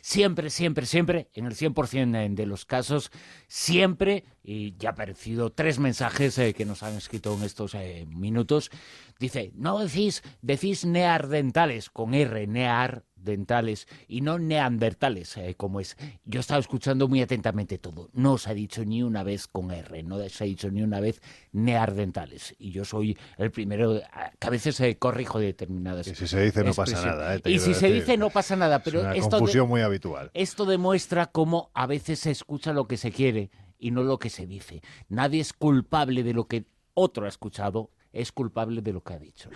siempre, en el 100% de los casos, siempre, y ya ha aparecido 3 mensajes que nos han escrito en estos minutos, dice, no decís neandertales con R, neandertales, dentales y no neandertales, como es. Yo he estado escuchando muy atentamente todo. No se ha dicho ni una vez con R, no se ha dicho ni una vez neandertales. Y yo soy el primero que a veces corrijo determinadas. Y si se dice no pasa nada. Y si se dice no pasa nada, pero es una confusión muy habitual. Esto demuestra cómo a veces se escucha lo que se quiere y no lo que se dice. Nadie es culpable de lo que otro ha escuchado, es culpable de lo que ha dicho.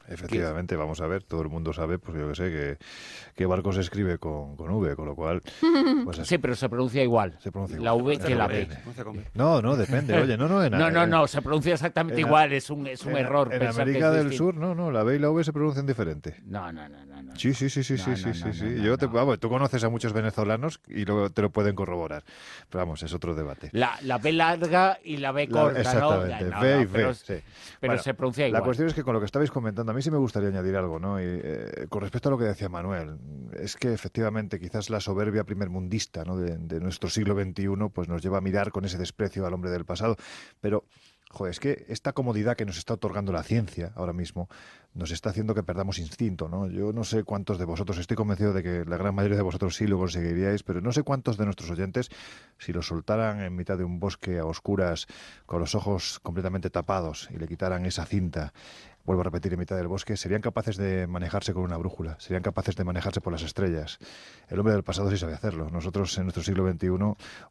Efectivamente, vamos a ver, todo el mundo sabe, pues yo que sé, que barco se escribe con V, con lo cual... Pues sí, pero se pronuncia igual. Se pronuncia la igual. V que la B. No, depende, oye, no, se pronuncia exactamente igual, es un error. En América del Sur, no, la B y la V se pronuncian diferente. No. Sí. Vamos, tú conoces a muchos venezolanos y luego te lo pueden corroborar, pero vamos, es otro debate. La B larga y la B corta, exactamente, ¿no? B y V, sí. Pero bueno, se pronuncia igual. La cuestión es que con lo que estabais comentando, a mí sí me gustaría añadir algo, ¿no? Y, con respecto a lo que decía Manuel, es que efectivamente quizás la soberbia primermundista, ¿no? de nuestro siglo XXI pues nos lleva a mirar con ese desprecio al hombre del pasado, pero... Joder, es que esta comodidad que nos está otorgando la ciencia ahora mismo nos está haciendo que perdamos instinto, ¿no? Yo no sé cuántos de vosotros, estoy convencido de que la gran mayoría de vosotros sí lo conseguiríais, pero no sé cuántos de nuestros oyentes, si los soltaran en mitad de un bosque a oscuras, con los ojos completamente tapados y le quitaran esa cinta, vuelvo a repetir, en mitad del bosque, serían capaces de manejarse con una brújula, serían capaces de manejarse por las estrellas. El hombre del pasado sí sabe hacerlo. Nosotros en nuestro siglo XXI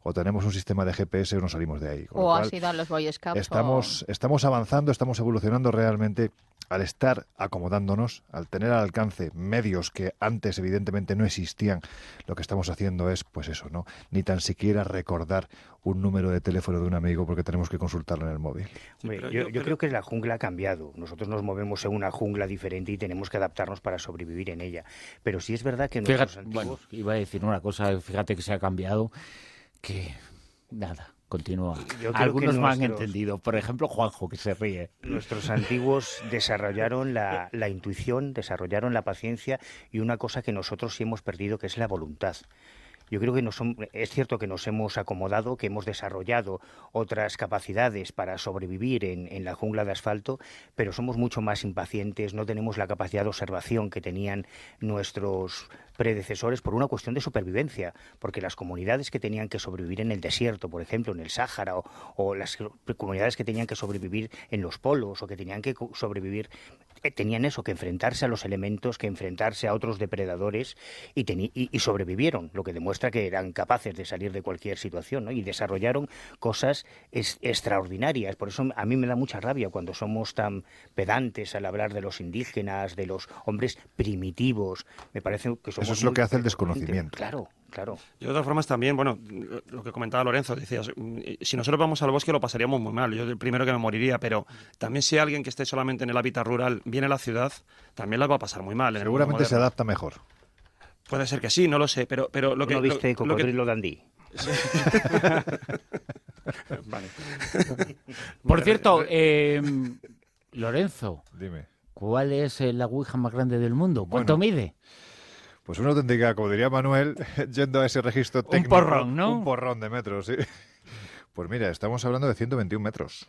o tenemos un sistema de GPS o nos salimos de ahí. O has ido a los Boy Scouts. Estamos avanzando, estamos evolucionando realmente al estar acomodándonos, al tener al alcance medios que antes evidentemente no existían. Lo que estamos haciendo es, pues eso, ¿no? Ni tan siquiera recordar un número de teléfono de un amigo porque tenemos que consultarlo en el móvil. Hombre, yo creo que la jungla ha cambiado. Nosotros nos movemos en una jungla diferente y tenemos que adaptarnos para sobrevivir en ella. Pero sí es verdad que nuestros antiguos... Bueno, iba a decir una cosa, fíjate que se ha cambiado, que nada, continúa. Algunos no han entendido, por ejemplo Juanjo, que se ríe. Nuestros antiguos desarrollaron la intuición, desarrollaron la paciencia y una cosa que nosotros sí hemos perdido, que es la voluntad. Yo creo que es cierto que nos hemos acomodado, que hemos desarrollado otras capacidades para sobrevivir en la jungla de asfalto, pero somos mucho más impacientes, no tenemos la capacidad de observación que tenían nuestros predecesores por una cuestión de supervivencia, porque las comunidades que tenían que sobrevivir en el desierto, por ejemplo, en el Sáhara, o las comunidades que tenían que sobrevivir en los polos, o que tenían que sobrevivir, tenían eso, que enfrentarse a los elementos, que enfrentarse a otros depredadores, y sobrevivieron, lo que demuestra que eran capaces de salir de cualquier situación, ¿no? Y desarrollaron cosas extraordinarias. Por eso a mí me da mucha rabia cuando somos tan pedantes al hablar de los indígenas, de los hombres primitivos. Me parece que somos... Eso es lo que hace el desconocimiento. Claro. Yo de todas formas también, bueno, lo que comentaba Lorenzo, decías, si nosotros vamos al bosque lo pasaríamos muy mal, yo el primero que me moriría, pero también si alguien que esté solamente en el hábitat rural viene a la ciudad, también la va a pasar muy mal. Seguramente se adapta mejor. Puede ser que sí, no lo sé, pero lo que... ¿No viste Cocodrilo Dandí? Sí. Vale. Por cierto, Lorenzo, dime, ¿cuál es la ouija más grande del mundo? ¿Cuánto mide? Pues una auténtica, como diría Manuel, yendo a ese registro técnico. Un porrón, ¿no? Un porrón de metros, sí. Pues mira, estamos hablando de 121 metros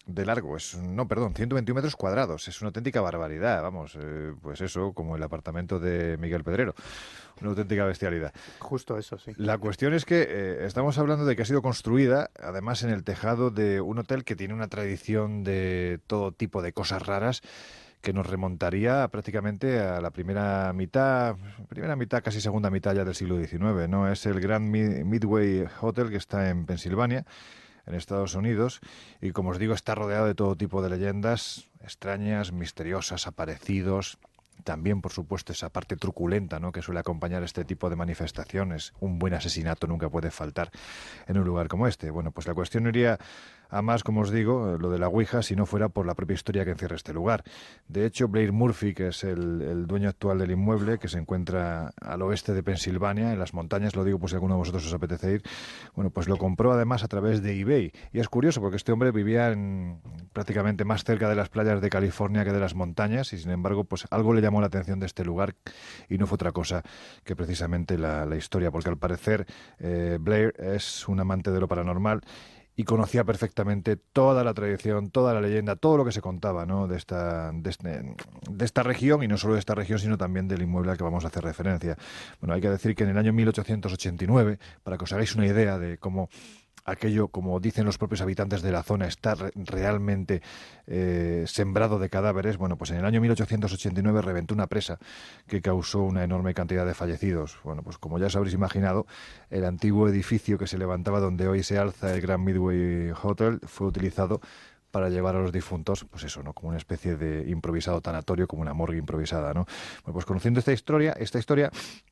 de largo. 121 metros cuadrados. Es una auténtica barbaridad, vamos. Pues eso, como el apartamento de Miguel Pedrero. Una auténtica bestialidad. Justo eso, sí. La cuestión es que estamos hablando de que ha sido construida, además, en el tejado de un hotel que tiene una tradición de todo tipo de cosas raras, que nos remontaría prácticamente a la primera mitad, casi segunda mitad ya del siglo XIX, ¿no? Es el Grand Midway Hotel, que está en Pensilvania, en Estados Unidos, y como os digo, está rodeado de todo tipo de leyendas extrañas, misteriosas, aparecidos. También, por supuesto, esa parte truculenta, ¿no?, que suele acompañar este tipo de manifestaciones. Un buen asesinato nunca puede faltar en un lugar como este. Bueno, pues la cuestión iría a más, como os digo, lo de la ouija, si no fuera por la propia historia que encierra este lugar. De hecho, Blair Murphy, que es el dueño actual del inmueble, que se encuentra al oeste de Pensilvania, en las montañas, lo digo por si alguno de vosotros os apetece ir, bueno, pues lo compró además a través de eBay. Y es curioso porque este hombre vivía prácticamente más cerca de las playas de California que de las montañas, y sin embargo, pues algo le llamó la atención de este lugar, y no fue otra cosa que precisamente la historia, porque al parecer Blair es un amante de lo paranormal y conocía perfectamente toda la tradición, toda la leyenda, todo lo que se contaba, ¿no?, de esta región, y no solo de esta región, sino también del inmueble al que vamos a hacer referencia. Bueno, hay que decir que en el año 1889, para que os hagáis una idea de cómo aquello, como dicen los propios habitantes de la zona, está realmente sembrado de cadáveres. Bueno, pues en el año 1889 reventó una presa que causó una enorme cantidad de fallecidos. Bueno, pues como ya os habréis imaginado, el antiguo edificio que se levantaba donde hoy se alza el Grand Midway Hotel fue utilizado para llevar a los difuntos, pues eso, ¿no?, como una especie de improvisado tanatorio, como una morgue improvisada, ¿no? Bueno, pues conociendo esta historia,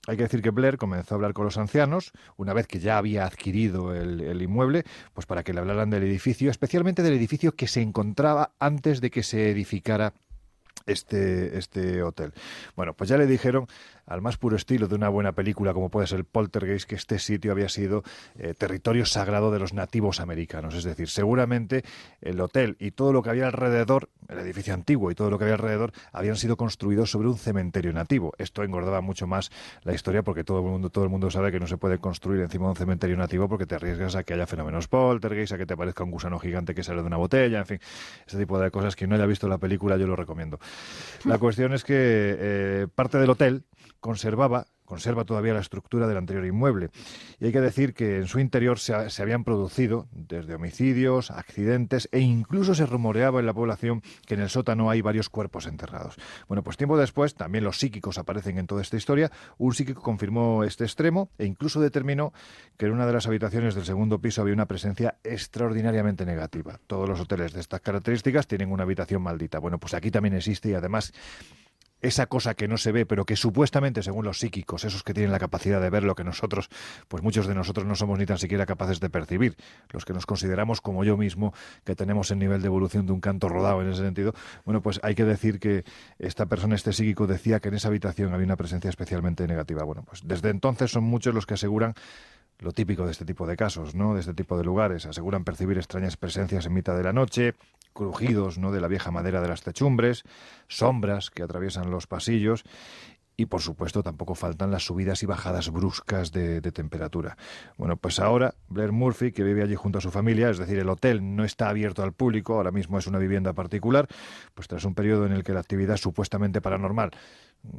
hay que decir que Blair comenzó a hablar con los ancianos, una vez que ya había adquirido el inmueble, pues para que le hablaran del edificio, especialmente del edificio que se encontraba antes de que se edificara este hotel. Bueno, pues ya le dijeron, al más puro estilo de una buena película como puede ser Poltergeist, que este sitio había sido territorio sagrado de los nativos americanos. Es decir, seguramente el hotel y todo lo que había alrededor, el edificio antiguo y todo lo que había alrededor, habían sido construidos sobre un cementerio nativo. Esto engordaba mucho más la historia, porque todo el mundo sabe que no se puede construir encima de un cementerio nativo porque te arriesgas a que haya fenómenos Poltergeist, a que te aparezca un gusano gigante que sale de una botella, en fin, este tipo de cosas. Quien no haya visto la película, yo lo recomiendo. La cuestión es que parte del hotel conserva todavía la estructura del anterior inmueble. Y hay que decir que en su interior se habían producido desde homicidios, accidentes, e incluso se rumoreaba en la población que en el sótano hay varios cuerpos enterrados. Bueno, pues tiempo después, también los psíquicos aparecen en toda esta historia. Un psíquico confirmó este extremo e incluso determinó que en una de las habitaciones del segundo piso había una presencia extraordinariamente negativa. Todos los hoteles de estas características tienen una habitación maldita. Bueno, pues aquí también existe, y además esa cosa que no se ve, pero que supuestamente, según los psíquicos, esos que tienen la capacidad de ver lo que nosotros, pues muchos de nosotros no somos ni tan siquiera capaces de percibir, los que nos consideramos, como yo mismo, que tenemos el nivel de evolución de un canto rodado en ese sentido. Bueno, pues hay que decir que esta persona, este psíquico, decía que en esa habitación había una presencia especialmente negativa. Bueno, pues desde entonces son muchos los que aseguran lo típico de este tipo de casos, ¿no?, de este tipo de lugares. Aseguran percibir extrañas presencias en mitad de la noche, crujidos, ¿no?, de la vieja madera de las techumbres, sombras que atraviesan los pasillos, y por supuesto tampoco faltan las subidas y bajadas bruscas de temperatura. Bueno, pues ahora Blair Murphy, que vive allí junto a su familia, es decir, el hotel no está abierto al público, ahora mismo es una vivienda particular, pues tras un periodo en el que la actividad supuestamente paranormal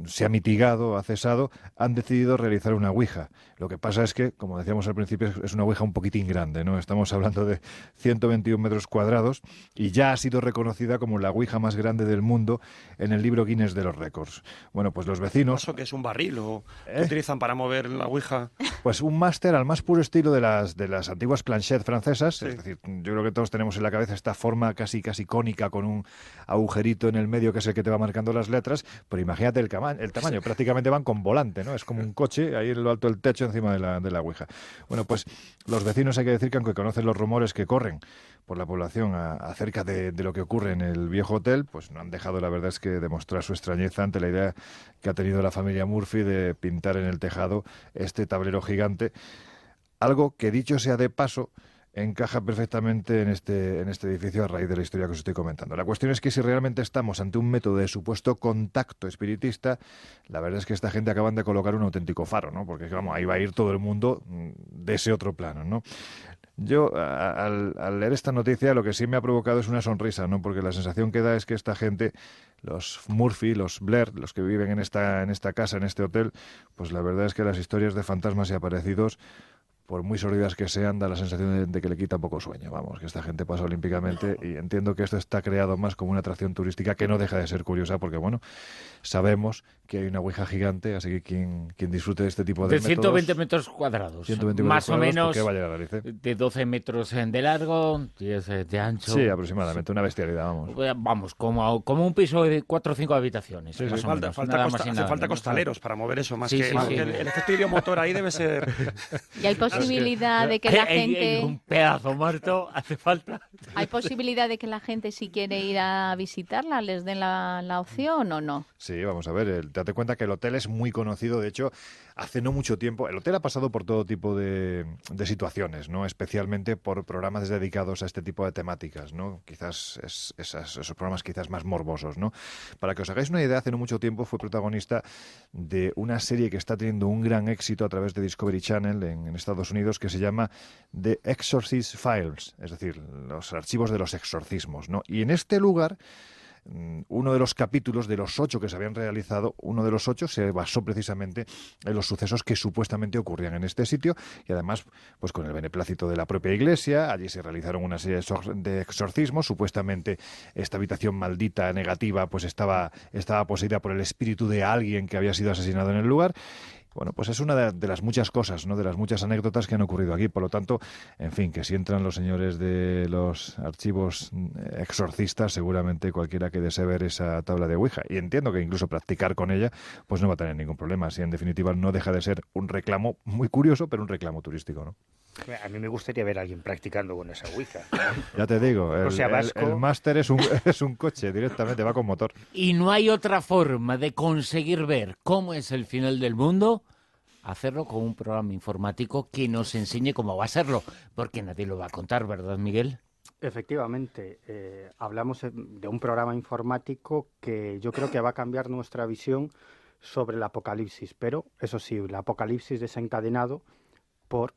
se ha mitigado, ha cesado, han decidido realizar una ouija. Lo que pasa es que, como decíamos al principio, es una ouija un poquitín grande, ¿no? Estamos hablando de 121 metros cuadrados y ya ha sido reconocida como la ouija más grande del mundo en el libro Guinness de los récords. Bueno, pues los vecinos... ¿Eso que es un barril o qué utilizan para mover la ouija? Pues un máster al más puro estilo de las antiguas planchettes francesas. Sí. Es decir, yo creo que todos tenemos en la cabeza esta forma casi cónica con un agujerito en el medio que es el que te va marcando las letras, pero imagínate el tamaño, prácticamente van con volante, ¿no? Es como un coche, ahí en lo alto del techo encima de la ouija. Bueno, pues los vecinos, hay que decir que aunque conocen los rumores que corren por la población acerca de lo que ocurre en el viejo hotel, pues no han dejado, la verdad es que, demostrar su extrañeza ante la idea que ha tenido la familia Murphy de pintar en el tejado este tablero gigante, algo que, dicho sea de paso, encaja perfectamente en este edificio a raíz de la historia que os estoy comentando. La cuestión es que si realmente estamos ante un método de supuesto contacto espiritista, la verdad es que esta gente acaban de colocar un auténtico faro, ¿no? Porque, vamos, ahí va a ir todo el mundo de ese otro plano, ¿no? Yo, al leer esta noticia, lo que sí me ha provocado es una sonrisa, ¿no? Porque la sensación que da es que esta gente, los Murphy, los Blair, los que viven en esta casa, en este hotel, pues la verdad es que las historias de fantasmas y aparecidos, por muy sórdidas que sean, da la sensación de que le quita un poco sueño. Vamos, que esta gente pasa olímpicamente, y entiendo que esto está creado más como una atracción turística que no deja de ser curiosa, porque, bueno, sabemos que hay una ouija gigante, así que quien disfrute de este tipo de métodos... 120 metros cuadrados, 120 más metros o menos, va a llegar a Galicia. De 12 metros de largo, 10 de ancho. Sí, aproximadamente, una bestialidad, vamos. Vamos, como un piso de 4 o 5 habitaciones. Sí, más o menos. Hace falta costaleros para mover eso, más que el efecto idiomotor ahí debe ser... Y hay posibilidad de que la gente... Un pedazo muerto, hace falta. ¿Hay posibilidad de que la gente, si quiere ir a visitarla, les den la opción o no? Sí, vamos a ver, date cuenta que el hotel es muy conocido. De hecho, hace no mucho tiempo, el hotel ha pasado por todo tipo de situaciones, ¿no? Especialmente por programas dedicados a este tipo de temáticas, ¿no? Quizás esos programas quizás más morbosos, ¿no? Para que os hagáis una idea, hace no mucho tiempo fue protagonista de una serie que está teniendo un gran éxito a través de Discovery Channel en Estados Estados Unidos que se llama The Exorcist Files, es decir, los archivos de los exorcismos, ¿no? Y en este lugar, uno de los capítulos de los 8 que se habían realizado, uno de los 8 se basó precisamente en los sucesos que supuestamente ocurrían en este sitio, y además pues con el beneplácito de la propia Iglesia. Allí se realizaron una serie de exorcismos. Supuestamente esta habitación maldita, negativa, pues estaba poseída por el espíritu de alguien que había sido asesinado en el lugar. Bueno, pues es una de las muchas cosas, ¿no? De las muchas anécdotas que han ocurrido aquí. Por lo tanto, en fin, que si entran los señores de los archivos exorcistas, seguramente cualquiera que desee ver esa tabla de Ouija, y entiendo que incluso practicar con ella, pues no va a tener ningún problema. Si en definitiva no deja de ser un reclamo muy curioso, pero un reclamo turístico, ¿no? A mí me gustaría ver a alguien practicando con esa Ouija. Ya te digo, Vasco... el máster es un coche, directamente va con motor. Y no hay otra forma de conseguir ver cómo es el final del mundo, hacerlo con un programa informático que nos enseñe cómo va a serlo, porque nadie lo va a contar, ¿verdad, Miguel? Efectivamente, hablamos de un programa informático que yo creo que va a cambiar nuestra visión sobre el apocalipsis, pero eso sí, el apocalipsis desencadenado por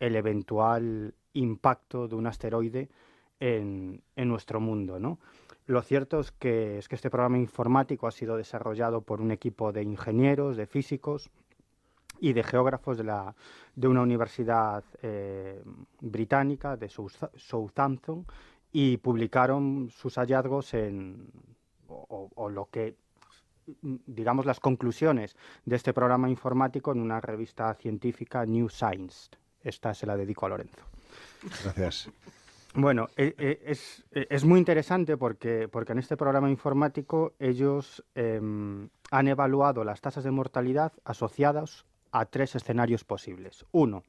el eventual impacto de un asteroide en nuestro mundo, ¿no? Lo cierto es que este programa informático ha sido desarrollado por un equipo de ingenieros, de físicos y de geógrafos de una universidad británica, de Southampton, y publicaron sus hallazgos o lo que, digamos, las conclusiones de este programa informático en una revista científica, New Science. Esta se la dedico a Lorenzo. Gracias. Bueno, es muy interesante porque en este programa informático ellos han evaluado las tasas de mortalidad asociadas a 3 escenarios posibles. 1,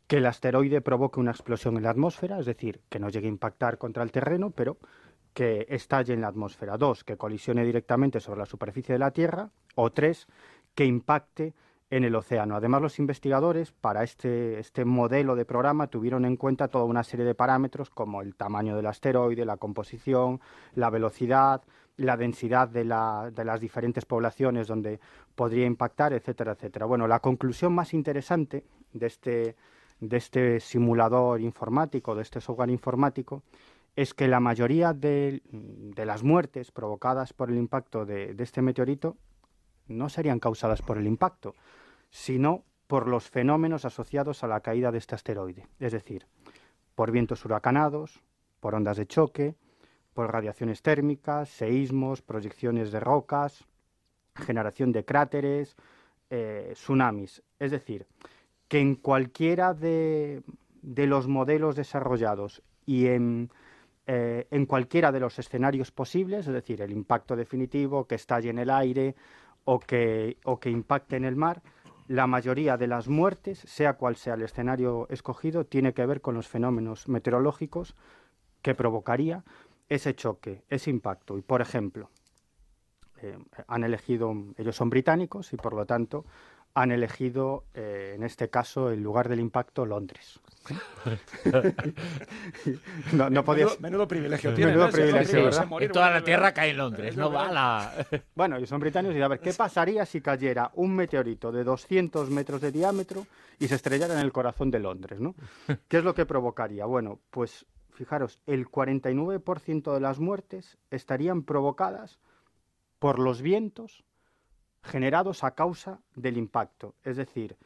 que el asteroide provoque una explosión en la atmósfera, es decir, que no llegue a impactar contra el terreno, pero que estalle en la atmósfera. 2, que colisione directamente sobre la superficie de la Tierra. O 3, que impacte en el océano. Además, los investigadores para este modelo de programa tuvieron en cuenta toda una serie de parámetros como el tamaño del asteroide, la composición, la velocidad, la densidad de las diferentes poblaciones donde podría impactar, etcétera, etcétera. Bueno, la conclusión más interesante de este simulador informático, de este software informático, es que la mayoría de las muertes provocadas por el impacto de este meteorito no serían causadas por el impacto, sino por los fenómenos asociados a la caída de este asteroide, es decir, por vientos huracanados, por ondas de choque, por radiaciones térmicas, seísmos, proyecciones de rocas, generación de cráteres, tsunamis. Es decir, que en cualquiera de los modelos desarrollados y en cualquiera de los escenarios posibles, es decir, el impacto definitivo, que estalle en el aire o que impacte en el mar, la mayoría de las muertes, sea cual sea el escenario escogido, tiene que ver con los fenómenos meteorológicos que provocaría ese choque, ese impacto. Y, por ejemplo, han elegido, ellos son británicos y, por lo tanto, han elegido, en este caso, el lugar del impacto, Londres. no podías... Menudo privilegio tiene. Menudo privilegio, ¿verdad? En toda la Tierra cae en Londres, no va la... Bueno, ellos son británicos y a ver, ¿qué pasaría si cayera un meteorito de 200 metros de diámetro y se estrellara en el corazón de Londres, ¿no? ¿Qué es lo que provocaría? Bueno, pues fijaros, el 49% de las muertes estarían provocadas por los vientos generados a causa del impacto. Es decir,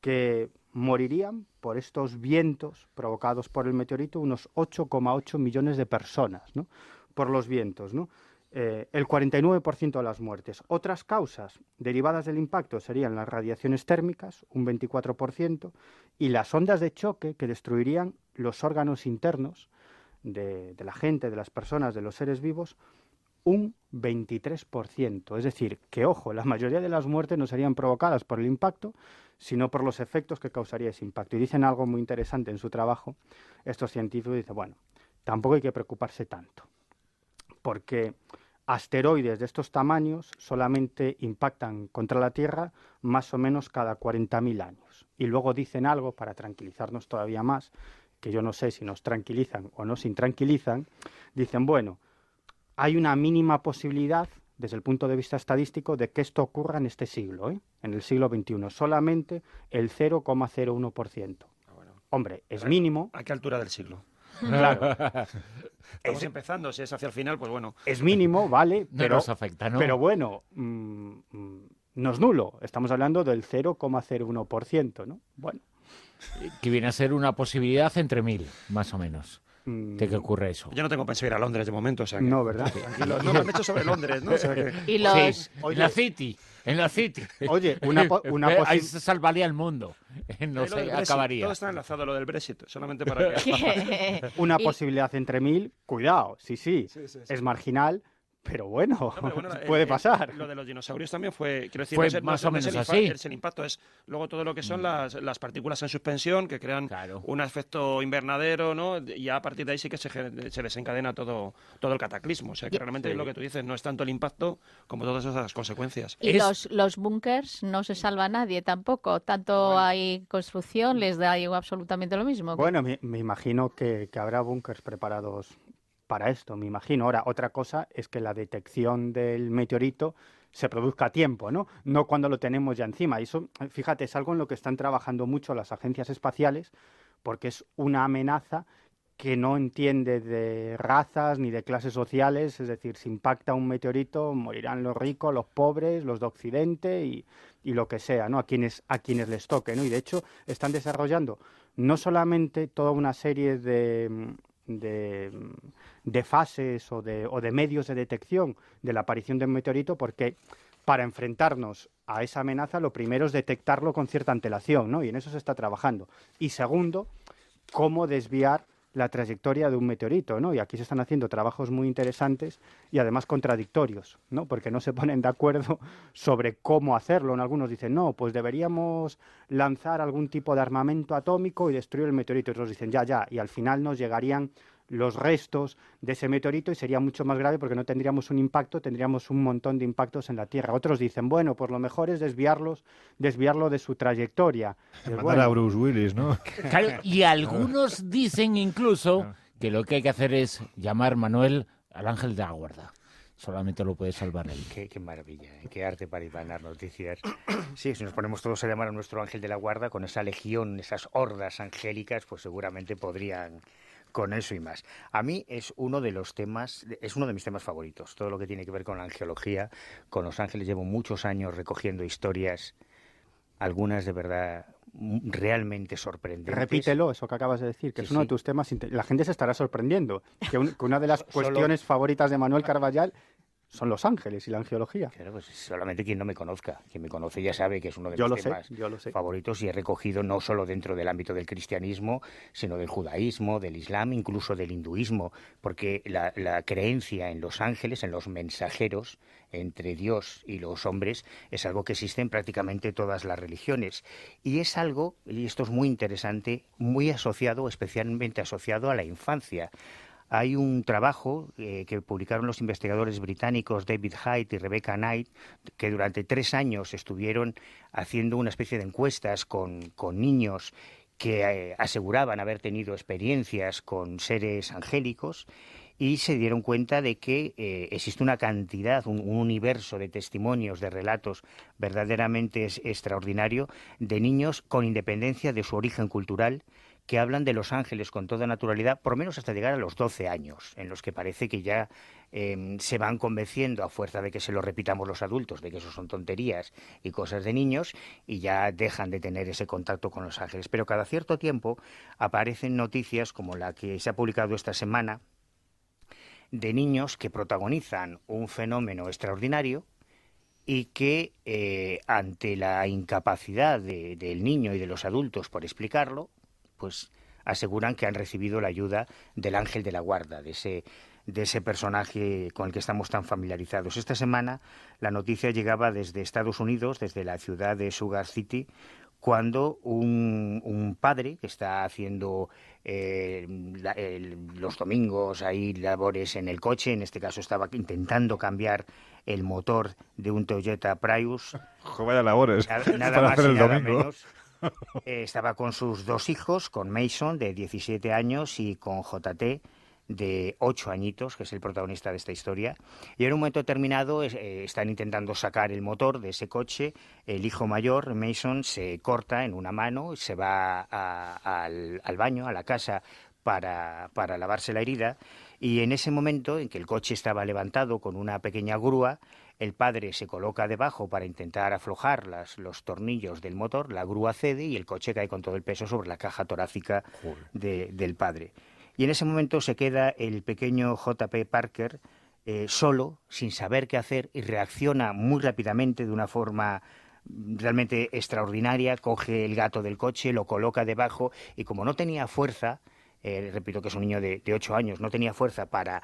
que morirían por estos vientos provocados por el meteorito unos 8,8 millones de personas, ¿no? Por los vientos, ¿no? El 49% de las muertes. Otras causas derivadas del impacto serían las radiaciones térmicas, un 24%, y las ondas de choque que destruirían los órganos internos de la gente, de las personas, de los seres vivos, un 23%. Es decir, que, ojo, la mayoría de las muertes no serían provocadas por el impacto, sino por los efectos que causaría ese impacto. Y dicen algo muy interesante en su trabajo, estos científicos dicen, bueno, tampoco hay que preocuparse tanto, porque asteroides de estos tamaños solamente impactan contra la Tierra más o menos cada 40.000 años. Y luego dicen algo, para tranquilizarnos todavía más, que yo no sé si nos tranquilizan o nos intranquilizan, dicen, bueno, hay una mínima posibilidad desde el punto de vista estadístico, de que esto ocurra en este siglo, en el siglo XXI. Solamente el 0,01%. Hombre, es mínimo. ¿A qué altura del siglo? Claro. Estamos empezando, si es hacia el final, pues bueno. Es mínimo, vale, No pero, nos afecta, ¿no? Pero bueno, no es nulo. Estamos hablando del 0,01%, ¿no? Bueno. Que viene a ser una posibilidad entre 1000, más o menos, de que ocurra eso. Yo no tengo pensado ir a Londres de momento, o sea que... No, ¿verdad? Tranquilo. No, me han hecho sobre Londres, ¿no? O sea que... Y los... Sí, en la City. Oye, ahí se salvaría el mundo. No sé, Brexit, acabaría. Todo está enlazado lo del Brexit, solamente para que... Una posibilidad entre 1000, cuidado, sí. Es marginal, pero bueno, puede pasar. Lo de los dinosaurios también fue, quiero decir, Fue no es más o menos así. Es el impacto, es luego todo lo que son las partículas en suspensión que crean un efecto invernadero, ¿no? Y ya a partir de ahí sí que se desencadena todo el cataclismo. O sea que realmente lo que tú dices no es tanto el impacto como todas esas consecuencias. Y los búnkers no se salva a nadie tampoco. Tanto hay construcción, les da absolutamente lo mismo. Bueno, me imagino que habrá búnkers preparados para esto, me imagino. Ahora, otra cosa es que la detección del meteorito se produzca a tiempo, ¿no? No cuando lo tenemos ya encima. Y eso, fíjate, es algo en lo que están trabajando mucho las agencias espaciales, porque es una amenaza que no entiende de razas ni de clases sociales. Es decir, si impacta un meteorito, morirán los ricos, los pobres, los de Occidente y lo que sea, ¿no? A quienes les toque, ¿no? Y de hecho están desarrollando no solamente toda una serie de fases o de medios de detección de la aparición de un meteorito, porque para enfrentarnos a esa amenaza lo primero es detectarlo con cierta antelación, ¿no? Y en eso se está trabajando. Y segundo, cómo desviar la trayectoria de un meteorito, ¿no? Y aquí se están haciendo trabajos muy interesantes y además contradictorios, ¿no? Porque no se ponen de acuerdo sobre cómo hacerlo. Algunos dicen, no, pues deberíamos lanzar algún tipo de armamento atómico y destruir el meteorito. Y otros dicen, ya, y al final nos llegarían los restos de ese meteorito y sería mucho más grave porque no tendríamos un impacto, tendríamos un montón de impactos en la Tierra. Otros dicen, bueno, pues lo mejor es desviarlo de su trayectoria. Mandar a Bruce Willis, ¿no? Claro, y algunos dicen incluso que lo que hay que hacer es llamar, Manuel, al ángel de la guarda. Solamente lo puede salvar él. Qué maravilla, qué arte para imanar noticias. Sí, si nos ponemos todos a llamar a nuestro ángel de la guarda, con esa legión, esas hordas angélicas, pues seguramente podrían con eso y más. A mí es uno de mis temas favoritos, todo lo que tiene que ver con la angelología, con los ángeles. Llevo muchos años recogiendo historias, algunas de verdad realmente sorprendentes. Repítelo, eso que acabas de decir, que es uno de tus temas. La gente se estará sorprendiendo, que una de las cuestiones favoritas de Manuel Carballal son los ángeles y la angelología. Claro, pues solamente quien no me conozca. Quien me conoce ya sabe que es uno de mis temas favoritos, y he recogido no solo dentro del ámbito del cristianismo, sino del judaísmo, del islam, incluso del hinduismo, porque la creencia en los ángeles, en los mensajeros entre Dios y los hombres, es algo que existe en prácticamente todas las religiones. Y es algo, y esto es muy interesante, muy asociado, especialmente asociado a la infancia. Hay un trabajo que publicaron los investigadores británicos David Hyde y Rebecca Knight, que durante 3 años estuvieron haciendo una especie de encuestas con niños que aseguraban haber tenido experiencias con seres angélicos, y se dieron cuenta de que existe una cantidad, un universo de testimonios, de relatos verdaderamente extraordinario de niños con independencia de su origen cultural, que hablan de los ángeles con toda naturalidad, por lo menos hasta llegar a los 12 años, en los que parece que ya se van convenciendo, a fuerza de que se lo repitamos los adultos, de que eso son tonterías y cosas de niños, y ya dejan de tener ese contacto con los ángeles. Pero cada cierto tiempo aparecen noticias como la que se ha publicado esta semana, de niños que protagonizan un fenómeno extraordinario y que ante la incapacidad del niño y de los adultos por explicarlo, pues aseguran que han recibido la ayuda del ángel de la guarda, de ese personaje con el que estamos tan familiarizados. Esta semana la noticia llegaba desde Estados Unidos, desde la ciudad de Sugar City, cuando un padre que está haciendo los domingos ahí labores en el coche, en este caso estaba intentando cambiar el motor de un Toyota Prius. Vaya labores nada para más hacer y el nada domingo. menos. Estaba con sus 2 hijos, con Mason, de 17 años, y con JT, de 8 añitos, que es el protagonista de esta historia, y en un momento determinado están intentando sacar el motor de ese coche. El hijo mayor, Mason, se corta en una mano, se va al baño, a la casa, para lavarse la herida, y en ese momento en que el coche estaba levantado con una pequeña grúa, el padre se coloca debajo para intentar aflojar los tornillos del motor, la grúa cede y el coche cae con todo el peso sobre la caja torácica del padre. Y en ese momento se queda el pequeño J.P. Parker solo, sin saber qué hacer, y reacciona muy rápidamente de una forma realmente extraordinaria. Coge el gato del coche, lo coloca debajo y, como no tenía fuerza, repito que es un niño de 8 años, no tenía fuerza para,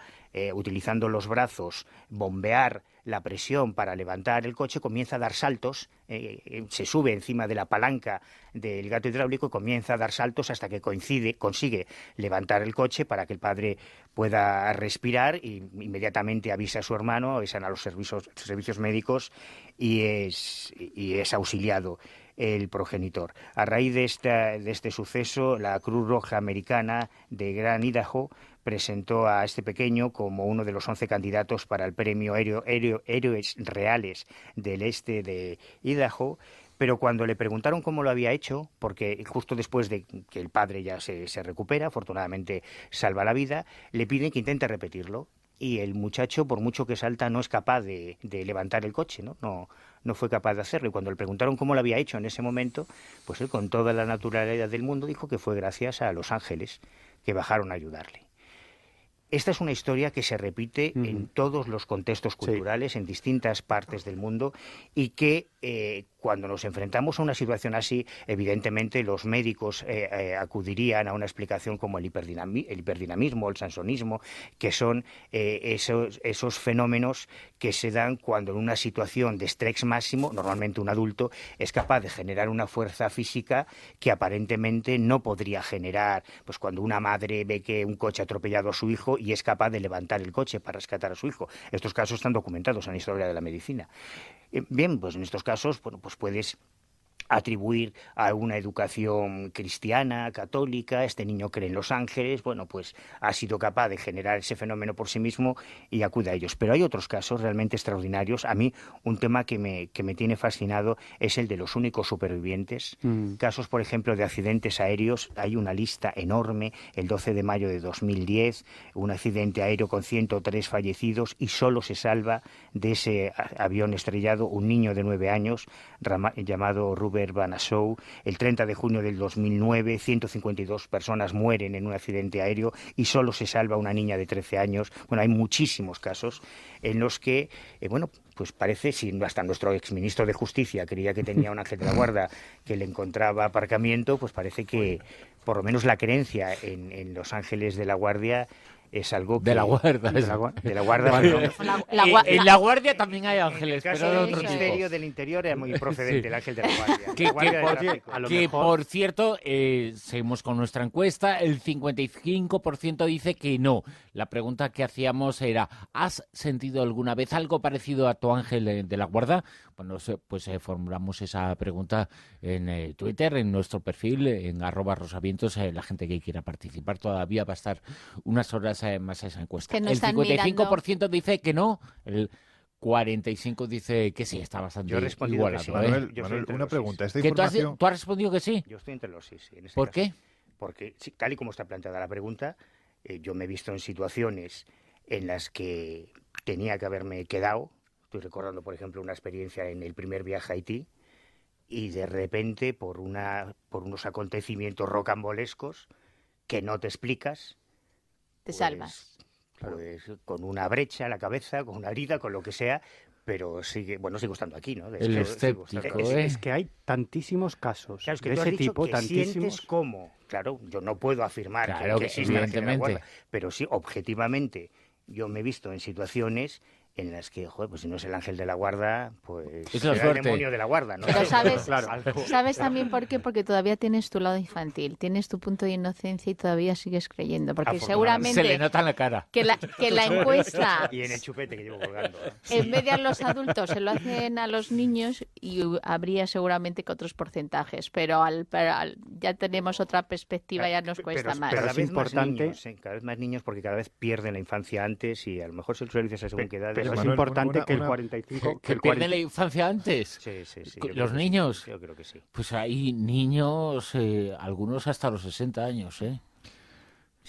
utilizando los brazos, bombear la presión para levantar el coche, comienza a dar saltos, se sube encima de la palanca del gato hidráulico y comienza a dar saltos hasta que consigue levantar el coche para que el padre pueda respirar, y inmediatamente avisa a su hermano, avisan a los servicios médicos y es auxiliado el progenitor. A raíz de este suceso, la Cruz Roja Americana de Gran Idaho presentó a este pequeño como uno de los 11 candidatos para el premio Héroes Reales del Este de Idaho, pero cuando le preguntaron cómo lo había hecho, porque justo después de que el padre ya se recupera, afortunadamente salva la vida, le piden que intente repetirlo. Y el muchacho, por mucho que salta, no es capaz de levantar el coche, no fue capaz de hacerlo. Y cuando le preguntaron cómo lo había hecho en ese momento, pues él, con toda la naturalidad del mundo, dijo que fue gracias a los ángeles que bajaron a ayudarle. Esta es una historia que se repite en todos los contextos culturales, en distintas partes del mundo, y que cuando nos enfrentamos a una situación así, evidentemente los médicos acudirían a una explicación como el hiperdinamismo, el sansonismo, que son esos fenómenos que se dan cuando en una situación de estrés máximo, normalmente un adulto es capaz de generar una fuerza física que aparentemente no podría generar, pues cuando una madre ve que un coche ha atropellado a su hijo y es capaz de levantar el coche para rescatar a su hijo. Estos casos están documentados en la historia de la medicina. Bien, pues en estos casos, bueno, pues puedes atribuir a una educación cristiana, católica. Este niño cree en los ángeles, bueno, pues ha sido capaz de generar ese fenómeno por sí mismo y acude a ellos. Pero hay otros casos realmente extraordinarios. A mí un tema que me tiene fascinado es el de los únicos supervivientes. Casos, por ejemplo, de accidentes aéreos. Hay una lista enorme. El 12 de mayo de 2010, un accidente aéreo con 103 fallecidos, y solo se salva de ese avión estrellado un niño de 9 años llamado Ruben Van Assow. El 30 de junio del 2009, 152 personas mueren en un accidente aéreo y solo se salva una niña de 13 años. Bueno, hay muchísimos casos en los que, pues parece, si hasta nuestro exministro de Justicia creía que tenía un ángel de la guarda que le encontraba aparcamiento, pues parece que por lo menos la creencia en los ángeles de la guardia es algo que... De la guarda. En la guardia también hay ángeles, pero de otro tipo. El Ministerio del Interior era muy procedente, el ángel de la guardia. Que por cierto, seguimos con nuestra encuesta, el 55% dice que no. La pregunta que hacíamos era, ¿has sentido alguna vez algo parecido a tu ángel de la guarda? Bueno, pues formulamos esa pregunta en Twitter, en nuestro perfil, en @rosavientos. La gente que quiera participar todavía va a estar unas horas más esa encuesta. El 55% dice que no, el 45% dice que sí, está bastante igualado. Sí. Manuel, una pregunta. ¿Esta información... ¿Tú has respondido que sí? Yo estoy entre los sí. ¿Por qué? Porque, tal y como está planteada la pregunta, yo me he visto en situaciones en las que tenía que haberme quedado. Estoy recordando, por ejemplo, una experiencia en el primer viaje a Haití, y de repente, por unos acontecimientos rocambolescos que no te explicas, te salvas. Pues con una brecha en la cabeza, con una herida, con lo que sea, pero sigo estando aquí, ¿no? El escéptico, es que hay tantísimos casos de ese tipo, tantísimos. Sientes cómo, claro, yo no puedo afirmar que existe la guarda, pero sí, objetivamente, yo me he visto en situaciones en las que, joder, pues si no es el ángel de la guarda, pues es el demonio de la guarda, ¿no? Pero ¿sabes también por qué? Porque todavía tienes tu lado infantil, tienes tu punto de inocencia y todavía sigues creyendo. Porque seguramente... Se le nota en la cara. Que la encuesta... Y en el chupete que llevo colgando. En vez de a los adultos, se lo hacen a los niños y habría seguramente que otros porcentajes. Pero ya tenemos otra perspectiva, ya nos cuesta más. Cada vez importante... más niños, cada vez más niños, porque cada vez pierden la infancia antes y a lo mejor se lo dices a según qué edad. Pero es importante que el 45... ¿Que pierden la infancia antes? Sí. ¿Los niños? Yo creo que sí. Pues hay niños, algunos hasta los 60 años, ¿eh?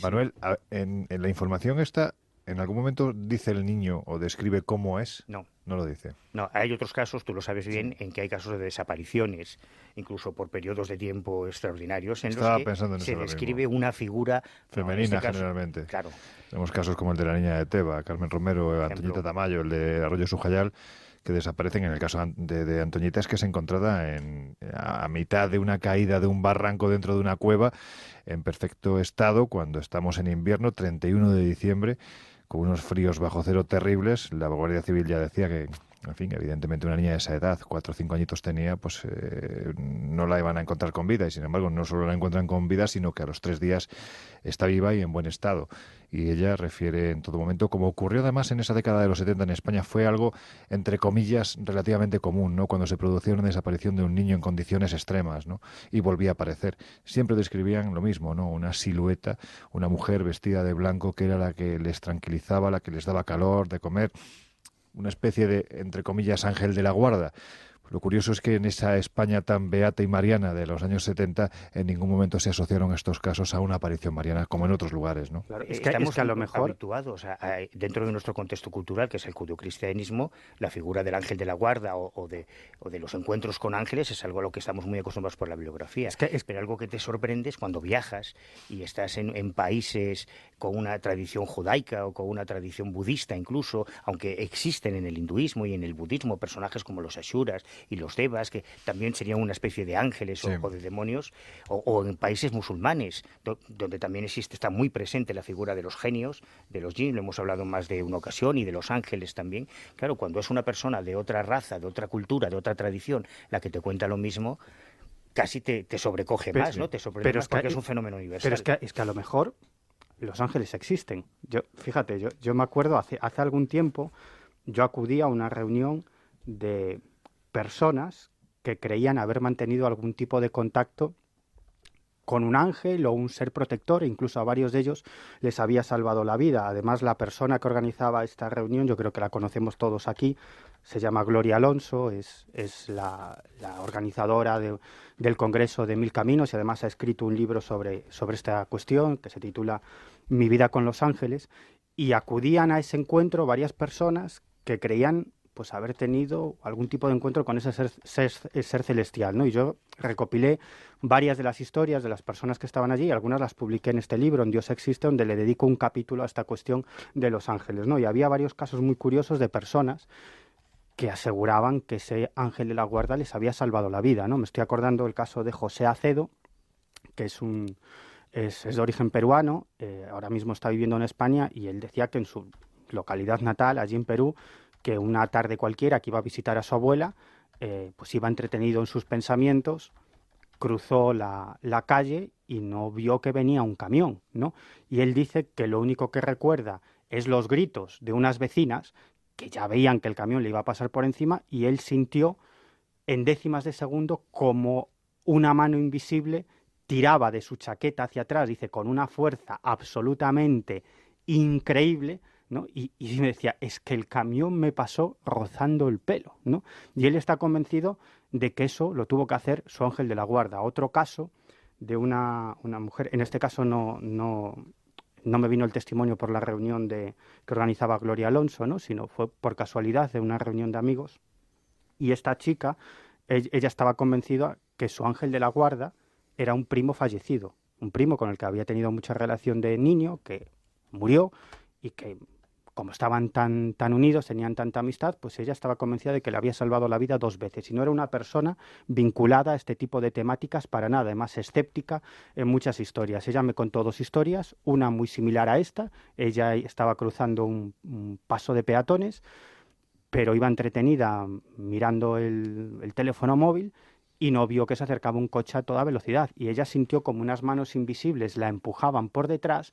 Manuel, en la información esta, ¿en algún momento dice el niño o describe cómo es? No. No lo dice. No, hay otros casos, tú lo sabes bien, en que hay casos de desapariciones, incluso por periodos de tiempo extraordinarios, en los que se describe una figura femenina, generalmente. Claro. Tenemos casos como el de la niña de Teba, Carmen Romero, Antoñita Tamayo, el de Arroyo Sujayal, que desaparecen. En el caso de Antoñita es que es encontrada a mitad de una caída de un barranco dentro de una cueva, en perfecto estado, cuando estamos en invierno, 31 de diciembre, con unos fríos bajo cero terribles. La Guardia Civil ya decía que, en fin, evidentemente una niña de esa edad, 4 o 5 añitos tenía, pues no la iban a encontrar con vida. Y sin embargo, no solo la encuentran con vida, sino que a los 3 días está viva y en buen estado. Y ella refiere en todo momento, como ocurrió además en esa década de los 70 en España, fue algo, entre comillas, relativamente común, ¿no? Cuando se producía una desaparición de un niño en condiciones extremas, ¿no? Y volvía a aparecer. Siempre describían lo mismo, ¿no? Una silueta, una mujer vestida de blanco que era la que les tranquilizaba, la que les daba calor de comer, una especie de, entre comillas, ángel de la guarda. Lo curioso es que en esa España tan beata y mariana de los años 70 en ningún momento se asociaron estos casos a una aparición mariana como en otros lugares, ¿no? Claro, estamos a lo mejor habituados dentro de nuestro contexto cultural, que es el judeocristianismo, la figura del ángel de la guarda o de los encuentros con ángeles es algo a lo que estamos muy acostumbrados por la bibliografía. Pero algo que te sorprende es cuando viajas y estás en países con una tradición judaica o con una tradición budista incluso, aunque existen en el hinduismo y en el budismo personajes como los ashuras y los devas, que también serían una especie de ángeles o de demonios, o en países musulmanes, donde también está muy presente la figura de los genios, de los jinn, lo hemos hablado más de una ocasión, y de los ángeles también. Claro, cuando es una persona de otra raza, de otra cultura, de otra tradición, la que te cuenta lo mismo, casi te sobrecoge más, ¿no? Te sorprende más porque es un fenómeno universal. Pero es que a lo mejor los ángeles existen. Fíjate, yo me acuerdo hace algún tiempo, yo acudí a una reunión de personas que creían haber mantenido algún tipo de contacto con un ángel o un ser protector, e incluso a varios de ellos les había salvado la vida. Además, la persona que organizaba esta reunión, yo creo que la conocemos todos aquí, se llama Gloria Alonso, es la organizadora del Congreso de Mil Caminos, y además ha escrito un libro sobre esta cuestión que se titula Mi vida con los ángeles, y acudían a ese encuentro varias personas que creían pues haber tenido algún tipo de encuentro con ese ser celestial, ¿no? Y yo recopilé varias de las historias de las personas que estaban allí, y algunas las publiqué en este libro, En Dios existe, donde le dedico un capítulo a esta cuestión de los ángeles, ¿no? Y había varios casos muy curiosos de personas que aseguraban que ese ángel de la guarda les había salvado la vida, ¿no? Me estoy acordando del caso de José Acedo, que es de origen peruano, ahora mismo está viviendo en España, y él decía que en su localidad natal, allí en Perú, que una tarde cualquiera que iba a visitar a su abuela, pues iba entretenido en sus pensamientos, cruzó la calle y no vio que venía un camión, ¿no? Y él dice que lo único que recuerda es los gritos de unas vecinas que ya veían que el camión le iba a pasar por encima, y él sintió en décimas de segundo como una mano invisible tiraba de su chaqueta hacia atrás, dice, con una fuerza absolutamente increíble, ¿no? Y me decía, es que el camión me pasó rozando el pelo, ¿no? Y él está convencido de que eso lo tuvo que hacer su ángel de la guarda. Otro caso de una mujer, en este caso no me vino el testimonio por la reunión que organizaba Gloria Alonso, ¿no? Sino fue por casualidad de una reunión de amigos, y esta chica, ella estaba convencida que su ángel de la guarda era un primo fallecido, un primo con el que había tenido mucha relación de niño, que murió, y que como estaban tan unidos, tenían tanta amistad, pues ella estaba convencida de que le había salvado la vida 2 veces. Y no era una persona vinculada a este tipo de temáticas para nada, además escéptica en muchas historias. Ella me contó 2 historias, una muy similar a esta. Ella estaba cruzando un paso de peatones, pero iba entretenida mirando el teléfono móvil y no vio que se acercaba un coche a toda velocidad. Y ella sintió como unas manos invisibles la empujaban por detrás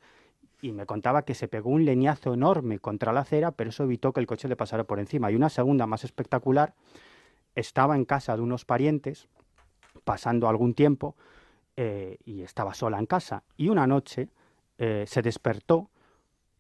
y me contaba que se pegó un leñazo enorme contra la acera, pero eso evitó que el coche le pasara por encima. Y una segunda más espectacular, estaba en casa de unos parientes, pasando algún tiempo, y estaba sola en casa. Y una noche se despertó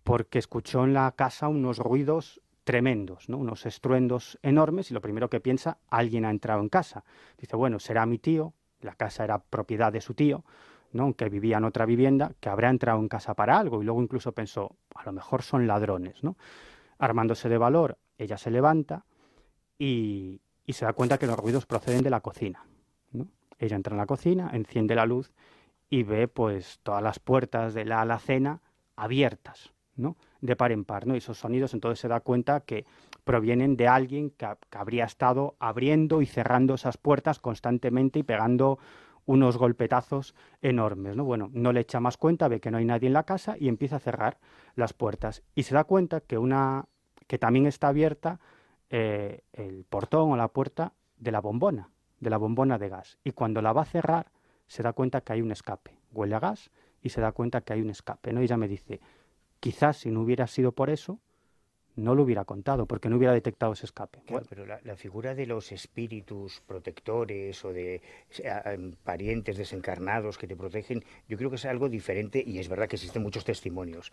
porque escuchó en la casa unos ruidos tremendos, ¿no? Unos estruendos enormes, y lo primero que piensa, alguien ha entrado en casa. Dice, bueno, será mi tío, la casa era propiedad de su tío, ¿no? Aunque vivía en otra vivienda, que habrá entrado en casa para algo. Y luego incluso pensó, a lo mejor son ladrones, ¿no? Armándose de valor, ella se levanta y se da cuenta que los ruidos proceden de la cocina, ¿no? Ella entra en la cocina, enciende la luz y ve pues todas las puertas de la alacena abiertas, ¿no? De par en par, ¿no? Y esos sonidos, entonces se da cuenta que provienen de alguien que habría estado abriendo y cerrando esas puertas constantemente y pegando unos golpetazos enormes, ¿no? Bueno, no le echa más cuenta, ve que no hay nadie en la casa y empieza a cerrar las puertas. Y se da cuenta que también está abierta el portón o la puerta de la bombona de gas. Y cuando la va a cerrar, se da cuenta que hay un escape. Huele a gas y se da cuenta que hay un escape, ¿no? Y ella me dice, quizás si no hubiera sido por eso, no lo hubiera contado, porque no hubiera detectado ese escape. Claro, pero la figura de los espíritus protectores o de parientes desencarnados que te protegen, yo creo que es algo diferente, y es verdad que existen muchos testimonios.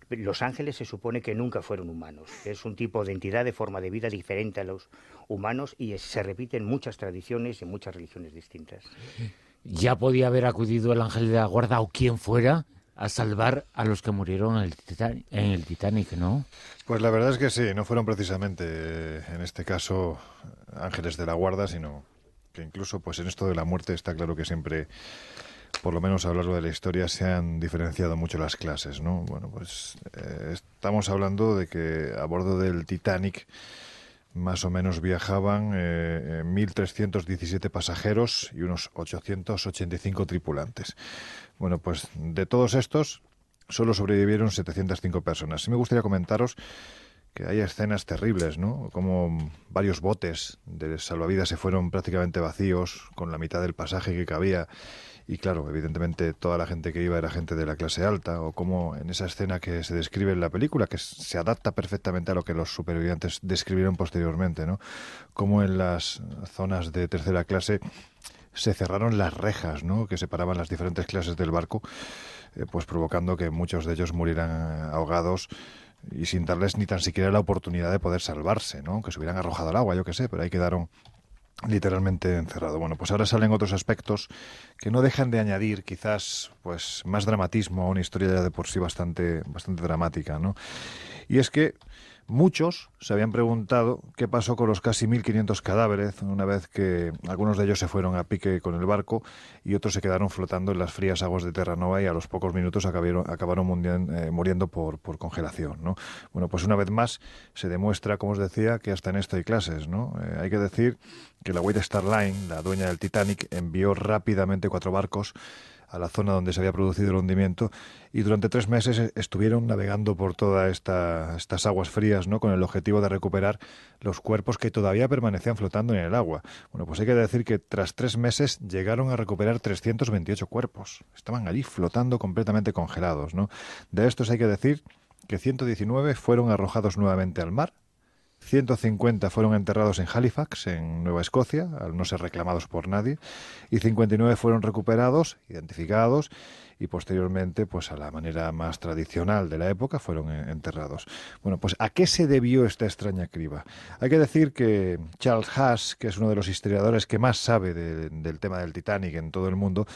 Los ángeles se supone que nunca fueron humanos. Es un tipo de entidad de forma de vida diferente a los humanos y se repiten muchas tradiciones y muchas religiones distintas. Ya podía haber acudido el ángel de la guarda o quien fuera a salvar a los que murieron en el Titanic, ¿no? Pues la verdad es que sí, no fueron precisamente, en este caso, ángeles de la guarda, sino que incluso pues en esto de la muerte está claro que siempre, por lo menos a lo largo de la historia, se han diferenciado mucho las clases, ¿no? Bueno, pues estamos hablando de que a bordo del Titanic más o menos viajaban 1.317 pasajeros y unos 885 tripulantes. Bueno, pues de todos estos solo sobrevivieron 705 personas. Sí me gustaría comentaros que hay escenas terribles, ¿no? Como varios botes de salvavidas se fueron prácticamente vacíos, con la mitad del pasaje que cabía. Y claro, evidentemente toda la gente que iba era gente de la clase alta, o como en esa escena que se describe en la película, que se adapta perfectamente a lo que los supervivientes describieron posteriormente, ¿no? Como en las zonas de tercera clase se cerraron las rejas, ¿no?, que separaban las diferentes clases del barco, pues provocando que muchos de ellos murieran ahogados y sin darles ni tan siquiera la oportunidad de poder salvarse, ¿no?, que se hubieran arrojado al agua, yo qué sé, pero ahí quedaron literalmente encerrados. Bueno, pues ahora salen otros aspectos que no dejan de añadir quizás pues más dramatismo a una historia ya de por sí bastante dramática, ¿no? Y es que muchos se habían preguntado qué pasó con los casi 1.500 cadáveres una vez que algunos de ellos se fueron a pique con el barco y otros se quedaron flotando en las frías aguas de Terranova y a los pocos minutos acabaron muriendo por congelación, ¿no? Bueno, pues una vez más se demuestra, como os decía, que hasta en esto hay clases, ¿no? Hay que decir que la White Star Line, la dueña del Titanic, envió rápidamente 4 barcos a la zona donde se había producido el hundimiento y durante 3 meses estuvieron navegando por todas estas aguas frías, ¿no?, con el objetivo de recuperar los cuerpos que todavía permanecían flotando en el agua. Bueno, pues hay que decir que tras 3 meses llegaron a recuperar 328 cuerpos. Estaban allí flotando completamente congelados, ¿no? De estos hay que decir que 119 fueron arrojados nuevamente al mar, 150 fueron enterrados en Halifax, en Nueva Escocia, al no ser reclamados por nadie, y 59 fueron recuperados, identificados, y posteriormente, pues a la manera más tradicional de la época, fueron enterrados. Bueno, pues ¿a qué se debió esta extraña criba? Hay que decir que Charles Haas, que es uno de los historiadores que más sabe del tema del Titanic en todo el mundo,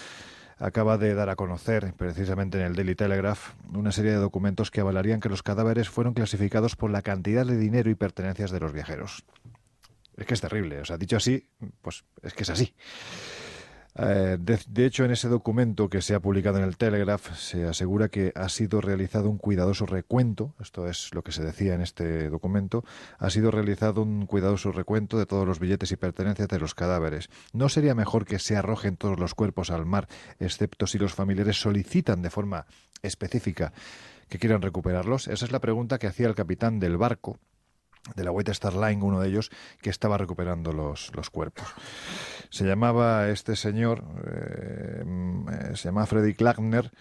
acaba de dar a conocer, precisamente en el Daily Telegraph, una serie de documentos que avalarían que los cadáveres fueron clasificados por la cantidad de dinero y pertenencias de los viajeros. Es que es terrible, o sea, dicho así, pues es que es así. De hecho, en ese documento que se ha publicado en el Telegraph se asegura que ha sido realizado un cuidadoso recuento, esto es lo que se decía en este documento, ha sido realizado un cuidadoso recuento de todos los billetes y pertenencias de los cadáveres. ¿No sería mejor que se arrojen todos los cuerpos al mar, excepto si los familiares solicitan de forma específica que quieran recuperarlos? Esa es la pregunta que hacía el capitán del barco de la White Star Line, uno de ellos, que estaba recuperando los cuerpos. Se llamaba este señor, se llamaba Fredrik Lagner,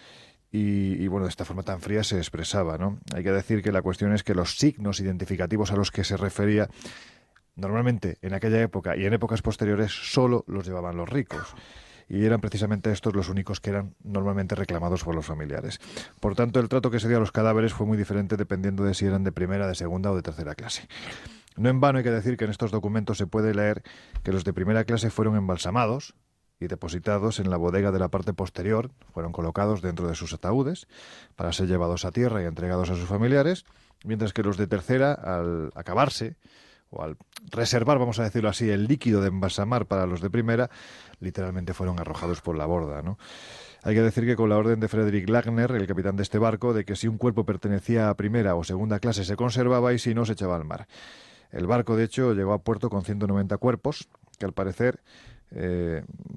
y bueno, de esta forma tan fría se expresaba, ¿no? Hay que decir que la cuestión es que los signos identificativos a los que se refería, normalmente en aquella época y en épocas posteriores, solo los llevaban los ricos. Y eran precisamente estos los únicos que eran normalmente reclamados por los familiares. Por tanto, el trato que se dio a los cadáveres fue muy diferente dependiendo de si eran de primera, de segunda o de tercera clase. No en vano hay que decir que en estos documentos se puede leer que los de primera clase fueron embalsamados y depositados en la bodega de la parte posterior, fueron colocados dentro de sus ataúdes para ser llevados a tierra y entregados a sus familiares, mientras que los de tercera, al acabarse, o al reservar, vamos a decirlo así, el líquido de embalsamar para los de primera, literalmente fueron arrojados por la borda, ¿no? Hay que decir que con la orden de Fredrik Lagner, el capitán de este barco, de que si un cuerpo pertenecía a primera o segunda clase se conservaba y si no se echaba al mar. El barco, de hecho, llegó a puerto con 190 cuerpos, que al parecer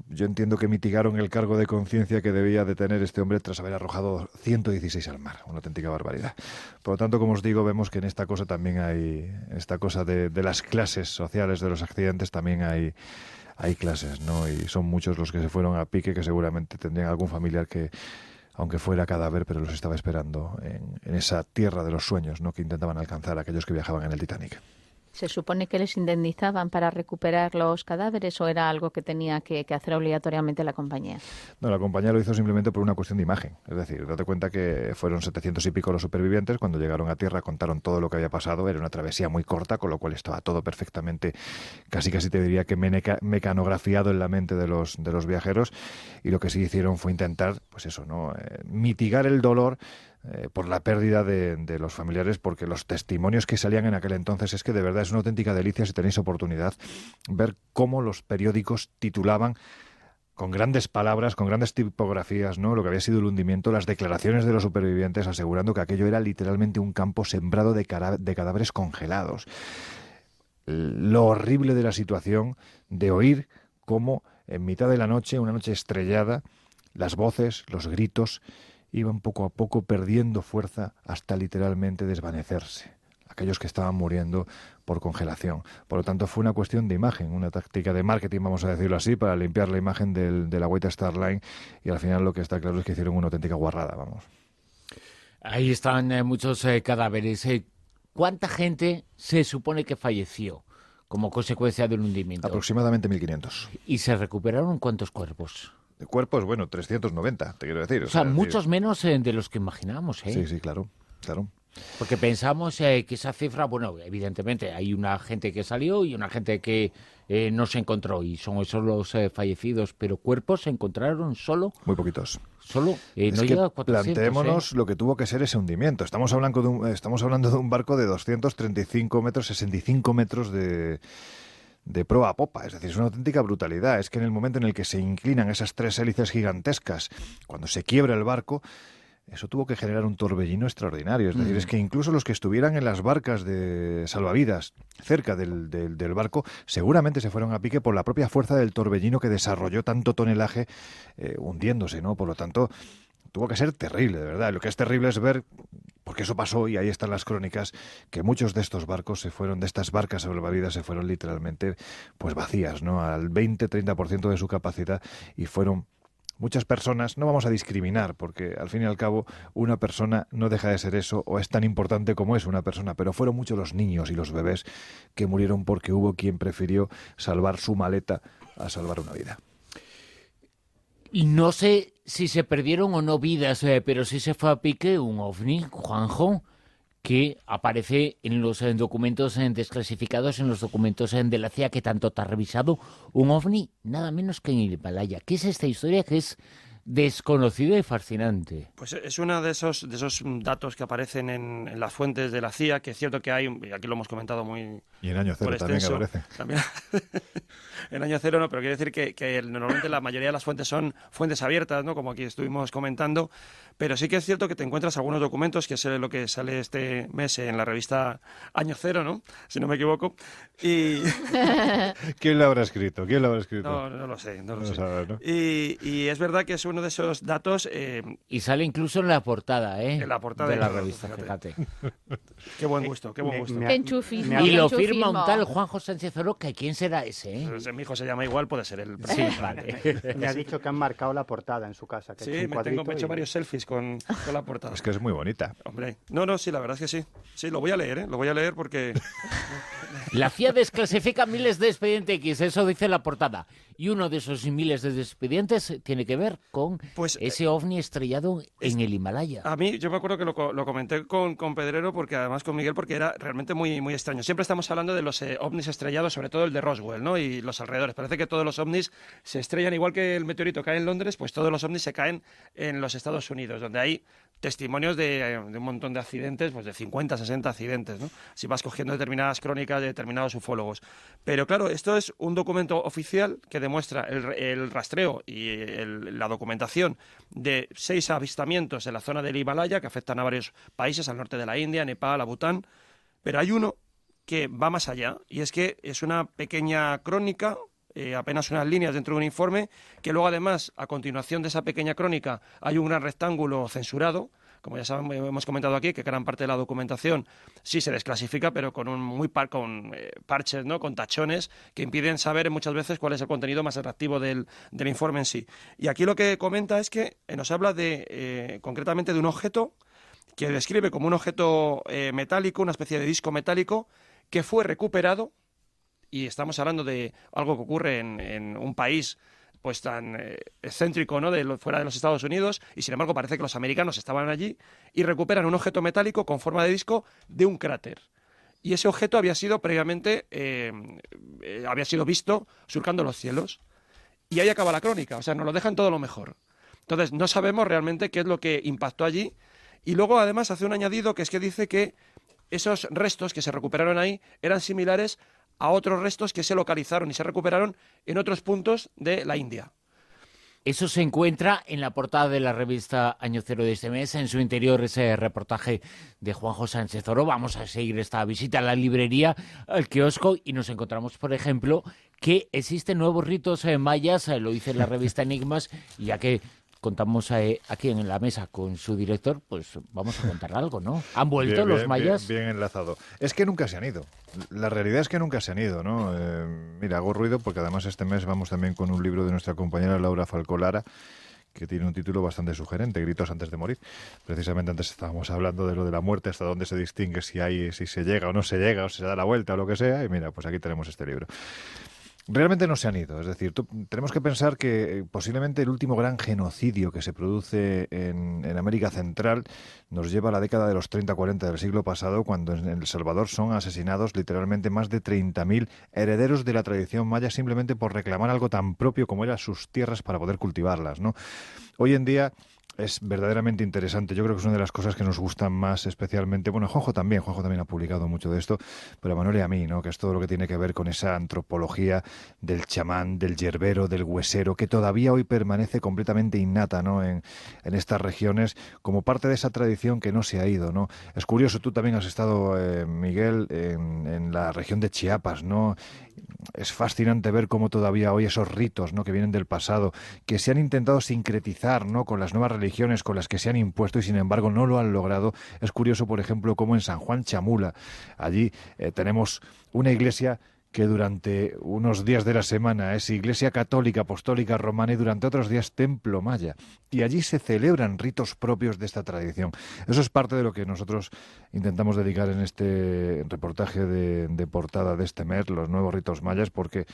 yo entiendo que mitigaron el cargo de conciencia que debía de tener este hombre tras haber arrojado 116 al mar. Una auténtica barbaridad. Por lo tanto, como os digo, vemos que en esta cosa también hay, esta cosa de las clases sociales de los accidentes, también hay clases, ¿no? Y son muchos los que se fueron a pique, que seguramente tendrían algún familiar que, aunque fuera cadáver, pero los estaba esperando en esa tierra de los sueños, ¿no?, que intentaban alcanzar aquellos que viajaban en el Titanic. ¿Se supone que les indemnizaban para recuperar los cadáveres o era algo que tenía que hacer obligatoriamente la compañía? No, la compañía lo hizo simplemente por una cuestión de imagen. Es decir, date cuenta que fueron 700 y pico los supervivientes. Cuando llegaron a tierra contaron todo lo que había pasado. Era una travesía muy corta, con lo cual estaba todo perfectamente, casi te diría que mecanografiado en la mente de los viajeros. Y lo que sí hicieron fue intentar, pues eso, ¿no?, mitigar el dolor por la pérdida de los familiares, porque los testimonios que salían en aquel entonces es que de verdad es una auténtica delicia, si tenéis oportunidad, ver cómo los periódicos titulaban con grandes palabras, con grandes tipografías, ¿no?, lo que había sido el hundimiento, las declaraciones de los supervivientes asegurando que aquello era literalmente un campo sembrado de cadáveres congelados. Lo horrible de la situación de oír cómo en mitad de la noche, una noche estrellada, las voces, los gritos iban poco a poco perdiendo fuerza hasta literalmente desvanecerse. Aquellos que estaban muriendo por congelación. Por lo tanto, fue una cuestión de imagen, una táctica de marketing, vamos a decirlo así, para limpiar la imagen de la White Star Line, y al final lo que está claro es que hicieron una auténtica guarrada, vamos. Ahí están muchos cadáveres. ¿Cuánta gente se supone que falleció como consecuencia del hundimiento? Aproximadamente 1.500. ¿Y se recuperaron cuántos cuerpos? De cuerpos, bueno, 390, te quiero decir. O sea, muchos menos de los que imaginábamos, ¿eh? Sí, claro. Porque pensamos que esa cifra, bueno, evidentemente hay una gente que salió y una gente que no se encontró, y son esos los fallecidos, pero cuerpos se encontraron solo. Muy poquitos. Solo, es no que llega a 400. Planteémonos lo que tuvo que ser ese hundimiento. Estamos hablando de un barco de 235 metros, 65 metros de proa a popa, es decir, es una auténtica brutalidad. Es que en el momento en el que se inclinan esas tres hélices gigantescas, cuando se quiebra el barco, eso tuvo que generar un torbellino extraordinario. Es decir, es que incluso los que estuvieran en las barcas de salvavidas cerca del barco, seguramente se fueron a pique por la propia fuerza del torbellino que desarrolló tanto tonelaje hundiéndose, ¿no? Por lo tanto, tuvo que ser terrible, de verdad. Lo que es terrible es ver, porque eso pasó, y ahí están las crónicas, que muchos de estos barcos de estas barcas salvavidas se fueron literalmente pues vacías, ¿no?, al 20-30% de su capacidad, y fueron muchas personas. No vamos a discriminar, porque al fin y al cabo una persona no deja de ser eso, o es tan importante como es una persona, pero fueron muchos los niños y los bebés que murieron porque hubo quien prefirió salvar su maleta a salvar una vida. Y no sé si se perdieron o no vidas, pero sí se fue a pique un ovni, Juanjo, que aparece en los documentos desclasificados, en los documentos de la CIA que tanto te ha revisado. Un ovni nada menos que en el Himalaya. ¿Qué es esta historia que es desconocida y fascinante? Pues es uno de esos datos que aparecen en las fuentes de la CIA, que es cierto que hay, y aquí lo hemos comentado muy... Y en Año Cero también aparece. También. En Año Cero no, pero quiero decir que normalmente la mayoría de las fuentes son fuentes abiertas, ¿no?, como aquí estuvimos comentando, pero sí que es cierto que te encuentras algunos documentos, que es lo que sale este mes en la revista Año Cero, ¿no?, si no me equivoco, y... ¿Quién lo habrá escrito? No lo sé. Sabe, ¿no? Y es verdad que es uno de esos datos... y sale incluso en la portada, en la portada de la revista, fíjate. Qué buen gusto, qué buen gusto. Y lo firma un tal Juanjo Sánchez Oro, que ¿quién será ese? Pues, mi hijo se llama igual, puede ser él. Sí, vale. Me ha dicho que han marcado la portada en su casa. Que sí, me he hecho varios selfies con la portada. Es que es muy bonita. Hombre, no, sí, la verdad es que sí. Sí, lo voy a leer, lo voy a leer porque... La CIA desclasifica miles de expedientes X, eso dice la portada. Y uno de esos miles de expedientes tiene que ver con ese ovni estrellado en el Himalaya. A mí, yo me acuerdo que lo comenté con Pedrero, porque además con Miguel, porque era realmente muy, muy extraño. Siempre estamos hablando de los ovnis estrellados, sobre todo el de Roswell, ¿no? Y los alrededores. Parece que todos los ovnis se estrellan, igual que el meteorito cae en Londres, pues todos los ovnis se caen en los Estados Unidos, donde hay testimonios de un montón de accidentes, pues de 50, 60 accidentes, ¿no? Si vas cogiendo determinadas crónicas de determinados ufólogos. Pero claro, esto es un documento oficial que demuestra el rastreo y la documentación de 6 avistamientos en la zona del Himalaya que afectan a varios países, al norte de la India, Nepal, a Bután. Pero hay uno que va más allá, y es que es una pequeña crónica, apenas unas líneas dentro de un informe, que luego además, a continuación de esa pequeña crónica, hay un gran rectángulo censurado. Como ya saben, hemos comentado aquí, que gran parte de la documentación sí se desclasifica, pero con con parches, ¿no? Con tachones que impiden saber muchas veces cuál es el contenido más atractivo del informe en sí. Y aquí lo que comenta es que nos habla concretamente de un objeto que describe como un objeto metálico, una especie de disco metálico, que fue recuperado, y estamos hablando de algo que ocurre en un país pues tan excéntrico, ¿no? Fuera de los Estados Unidos, y sin embargo parece que los americanos estaban allí y recuperan un objeto metálico con forma de disco de un cráter. Y ese objeto había sido previamente había sido visto surcando los cielos. Y ahí acaba la crónica, o sea, nos lo dejan todo lo mejor. Entonces, no sabemos realmente qué es lo que impactó allí. Y luego, además, hace un añadido que es que dice que esos restos que se recuperaron ahí eran similares a otros restos que se localizaron y se recuperaron en otros puntos de la India. Eso se encuentra en la portada de la revista Año Cero de este mes, en su interior ese reportaje de Juanjo Sánchez Oro. Vamos a seguir esta visita a la librería, al kiosco, y nos encontramos, por ejemplo, que existen nuevos ritos mayas, lo dice la revista Enigmas, y ya que contamos aquí en la mesa con su director, pues vamos a contar algo, ¿no? ¿Han vuelto los mayas? Bien enlazado. Es que nunca se han ido. La realidad es que nunca se han ido, ¿no? Mira, hago ruido porque además este mes vamos también con un libro de nuestra compañera Laura Falcolara, que tiene un título bastante sugerente, Gritos antes de morir. Precisamente antes estábamos hablando de lo de la muerte, hasta dónde se distingue si se llega o no se llega, o se da la vuelta o lo que sea, y mira, pues aquí tenemos este libro. Realmente no se han ido, es decir, tenemos que pensar que posiblemente el último gran genocidio que se produce en América Central nos lleva a la década de los 30-40 del siglo pasado, cuando en El Salvador son asesinados literalmente más de 30.000 herederos de la tradición maya simplemente por reclamar algo tan propio como eran sus tierras para poder cultivarlas, ¿no? Hoy en día es verdaderamente interesante. Yo creo que es una de las cosas que nos gustan más especialmente. Bueno, Juanjo también ha publicado mucho de esto, pero a Manuel y a mí, ¿no? Que es todo lo que tiene que ver con esa antropología del chamán, del yerbero, del huesero, que todavía hoy permanece completamente innata, ¿no? En estas regiones, como parte de esa tradición que no se ha ido, ¿no? Es curioso, tú también has estado, Miguel, en la región de Chiapas, ¿no? Es fascinante ver cómo todavía hoy esos ritos, ¿no? Que vienen del pasado, que se han intentado sincretizar, ¿no? Con las nuevas religiones con las que se han impuesto y sin embargo no lo han logrado. Es curioso, por ejemplo, cómo en San Juan Chamula, allí tenemos una iglesia que durante unos días de la semana es iglesia católica, apostólica, romana, y durante otros días templo maya. Y allí se celebran ritos propios de esta tradición. Eso es parte de lo que nosotros intentamos dedicar en este reportaje de portada de este mes, los nuevos ritos mayas, porque